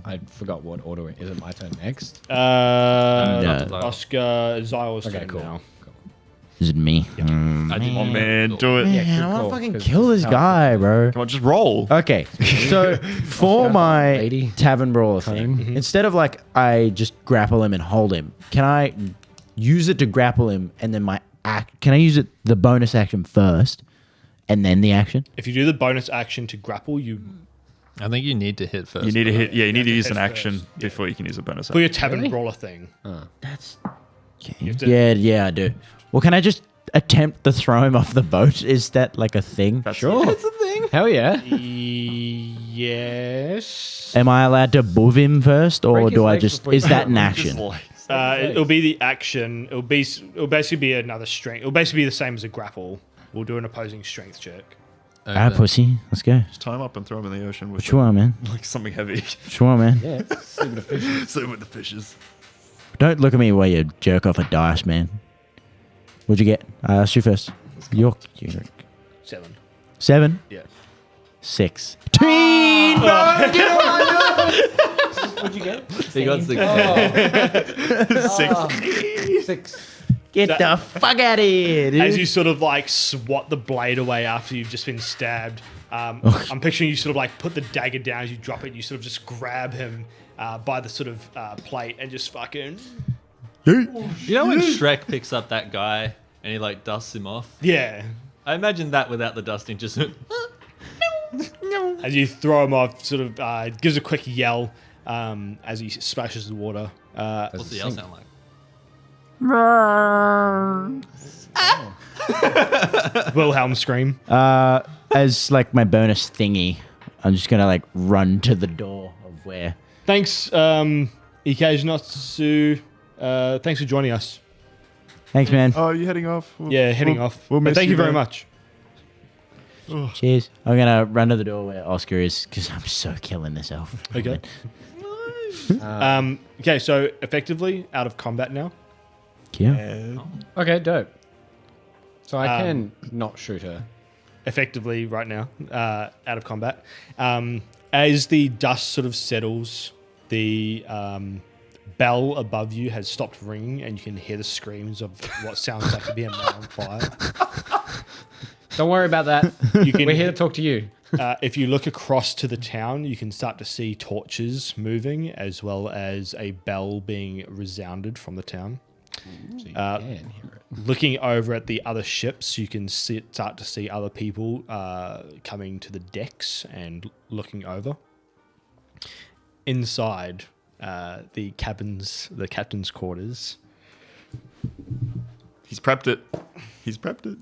Speaker 7: I forgot what order. Is it my turn next?
Speaker 2: Yeah.
Speaker 4: Oscar Zyl's
Speaker 7: Okay,
Speaker 4: turn
Speaker 7: cool.
Speaker 4: now.
Speaker 7: Cool.
Speaker 2: Is it me?
Speaker 1: I did
Speaker 3: Oh, man, do it.
Speaker 7: Yeah,
Speaker 2: Man,
Speaker 7: good
Speaker 2: I want
Speaker 7: call,
Speaker 2: to fucking
Speaker 7: 'cause
Speaker 2: kill
Speaker 7: it's
Speaker 2: this
Speaker 7: tough.
Speaker 2: guy, bro.
Speaker 3: Come on, just roll.
Speaker 2: Okay, so for my
Speaker 7: lady.
Speaker 2: tavern brawler thing, instead of like I just grapple him and hold him, can I use it to grapple him and then can I use it the bonus action first and then the action?
Speaker 4: If you do the bonus action to grapple, you
Speaker 1: I think you need to hit first.
Speaker 3: You need to hit. Yeah, you need to use an
Speaker 4: Head
Speaker 3: action
Speaker 4: first, yeah.
Speaker 3: before you can use a bonus
Speaker 4: for your
Speaker 3: action.
Speaker 4: tavern
Speaker 7: Really?
Speaker 4: brawler thing.
Speaker 2: That's
Speaker 4: have to-
Speaker 2: yeah, I do. Well, can I just attempt to throw him off the boat? Is that like a thing?
Speaker 3: That's
Speaker 7: Sure.
Speaker 3: That's
Speaker 7: a thing. Hell yeah.
Speaker 4: Yes.
Speaker 2: Am I allowed to move him first, or
Speaker 7: Break his
Speaker 2: do I
Speaker 7: legs
Speaker 2: just?
Speaker 7: before you
Speaker 2: Is that an
Speaker 3: Just
Speaker 2: action?
Speaker 3: like-
Speaker 4: It'll be the action. It'll basically be another strength. It'll basically be the same as a grapple. We'll do an opposing strength check.
Speaker 2: Ah, pussy. Let's go.
Speaker 3: Just tie him up and throw him in the ocean with
Speaker 2: What you want, man?
Speaker 3: like something heavy.
Speaker 2: What you want, man?
Speaker 7: Yeah. Sleep with a fish.
Speaker 3: So with the fishes.
Speaker 2: Don't look at me while you jerk off a dice, man. What'd you get? Let's do first. You're
Speaker 4: 7.
Speaker 2: 7,
Speaker 4: Yeah.
Speaker 2: 6. Teen, bro! Get
Speaker 7: What'd you get?
Speaker 1: He got 6.
Speaker 7: Oh. 6.
Speaker 2: Get the fuck out of here, dude.
Speaker 4: As you sort of like swat the blade away after you've just been stabbed, I'm picturing you sort of like put the dagger down as you drop it. You sort of just grab him by the sort of plate and just fucking
Speaker 1: You know when Shrek picks up that guy and he like dusts him off?
Speaker 4: yeah.
Speaker 1: I imagine that without the dusting, just
Speaker 4: As you throw him off, sort of gives a quick yell as he splashes the water.
Speaker 1: what's the yell sound like?
Speaker 4: Wilhelm scream.
Speaker 2: As like my bonus thingy, I'm just gonna like run to the door of where.
Speaker 4: Thanks, Ikaijinotsu, thanks for joining us.
Speaker 2: Thanks, man.
Speaker 3: Oh, are you heading off?
Speaker 4: Yeah, heading off.
Speaker 3: We'll
Speaker 4: But
Speaker 3: miss
Speaker 4: thank you very
Speaker 3: man.
Speaker 4: much.
Speaker 2: Cheers. I'm gonna run to the door where Oscar is because I'm so killing this elf.
Speaker 4: Okay. Okay, so effectively out of combat now.
Speaker 2: Yeah.
Speaker 7: Okay, dope. So I can not shoot her.
Speaker 4: Effectively right now, out of combat. As the dust sort of settles, the bell above you has stopped ringing, and you can hear the screams of what sounds like to be a man on fire.
Speaker 7: Don't worry about that.
Speaker 4: You can,
Speaker 7: We're here to talk to you.
Speaker 4: if you look across to the town, you can start to see torches moving, as well as a bell being resounded from the town.
Speaker 7: So you can hear it.
Speaker 4: Looking over at the other ships, you can start to see other people coming to the decks and looking over. Inside the captain's quarters.
Speaker 3: He's prepped it. He's prepped it.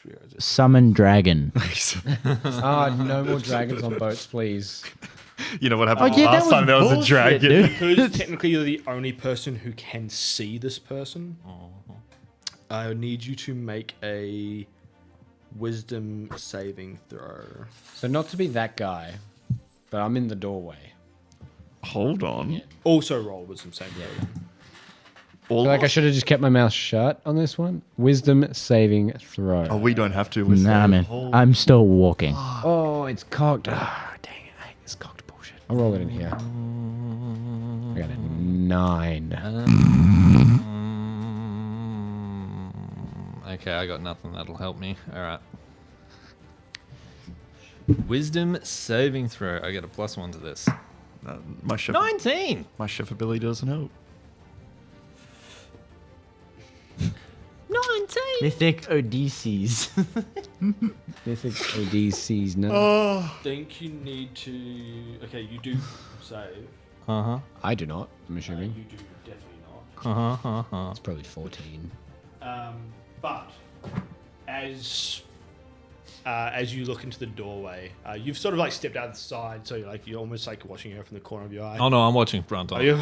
Speaker 4: Where is it?
Speaker 2: Summon dragon.
Speaker 7: No more dragons on boats, please.
Speaker 3: You know what happened
Speaker 2: Oh, yeah,
Speaker 3: last
Speaker 2: that
Speaker 3: time? There was a
Speaker 2: bullshit,
Speaker 3: dragon.
Speaker 2: dude.
Speaker 4: Because technically you're the only person who can see this person. I need you to make a wisdom saving throw.
Speaker 7: So not to be that guy, but I'm in the doorway.
Speaker 3: Hold on.
Speaker 4: Also roll wisdom saving throw.
Speaker 7: I feel like I should have just kept my mouth shut on this one. Wisdom saving throw.
Speaker 3: Oh, we don't have to.
Speaker 2: Nah, man. I'm still walking.
Speaker 7: Oh, it's cocked. Ah, dang it. I hate this cocked bullshit. I'll roll it in here. I got a 9.
Speaker 1: Okay, I got nothing that'll help me. All right. Wisdom saving throw. I get a +1 to this.
Speaker 3: My chef.
Speaker 1: 19.
Speaker 3: My chef ability doesn't help.
Speaker 1: 19.
Speaker 2: Mythic Odysseys.
Speaker 7: Mythic ODC's no.
Speaker 4: I think you need to... Okay, you do save.
Speaker 7: I do not, I'm assuming.
Speaker 4: You do definitely not.
Speaker 7: It's probably 14.
Speaker 4: But as you look into the doorway, you've sort of like stepped out of the side, so you're almost like watching her from the corner of your eye.
Speaker 1: Oh no, I'm watching front on.
Speaker 4: Are you?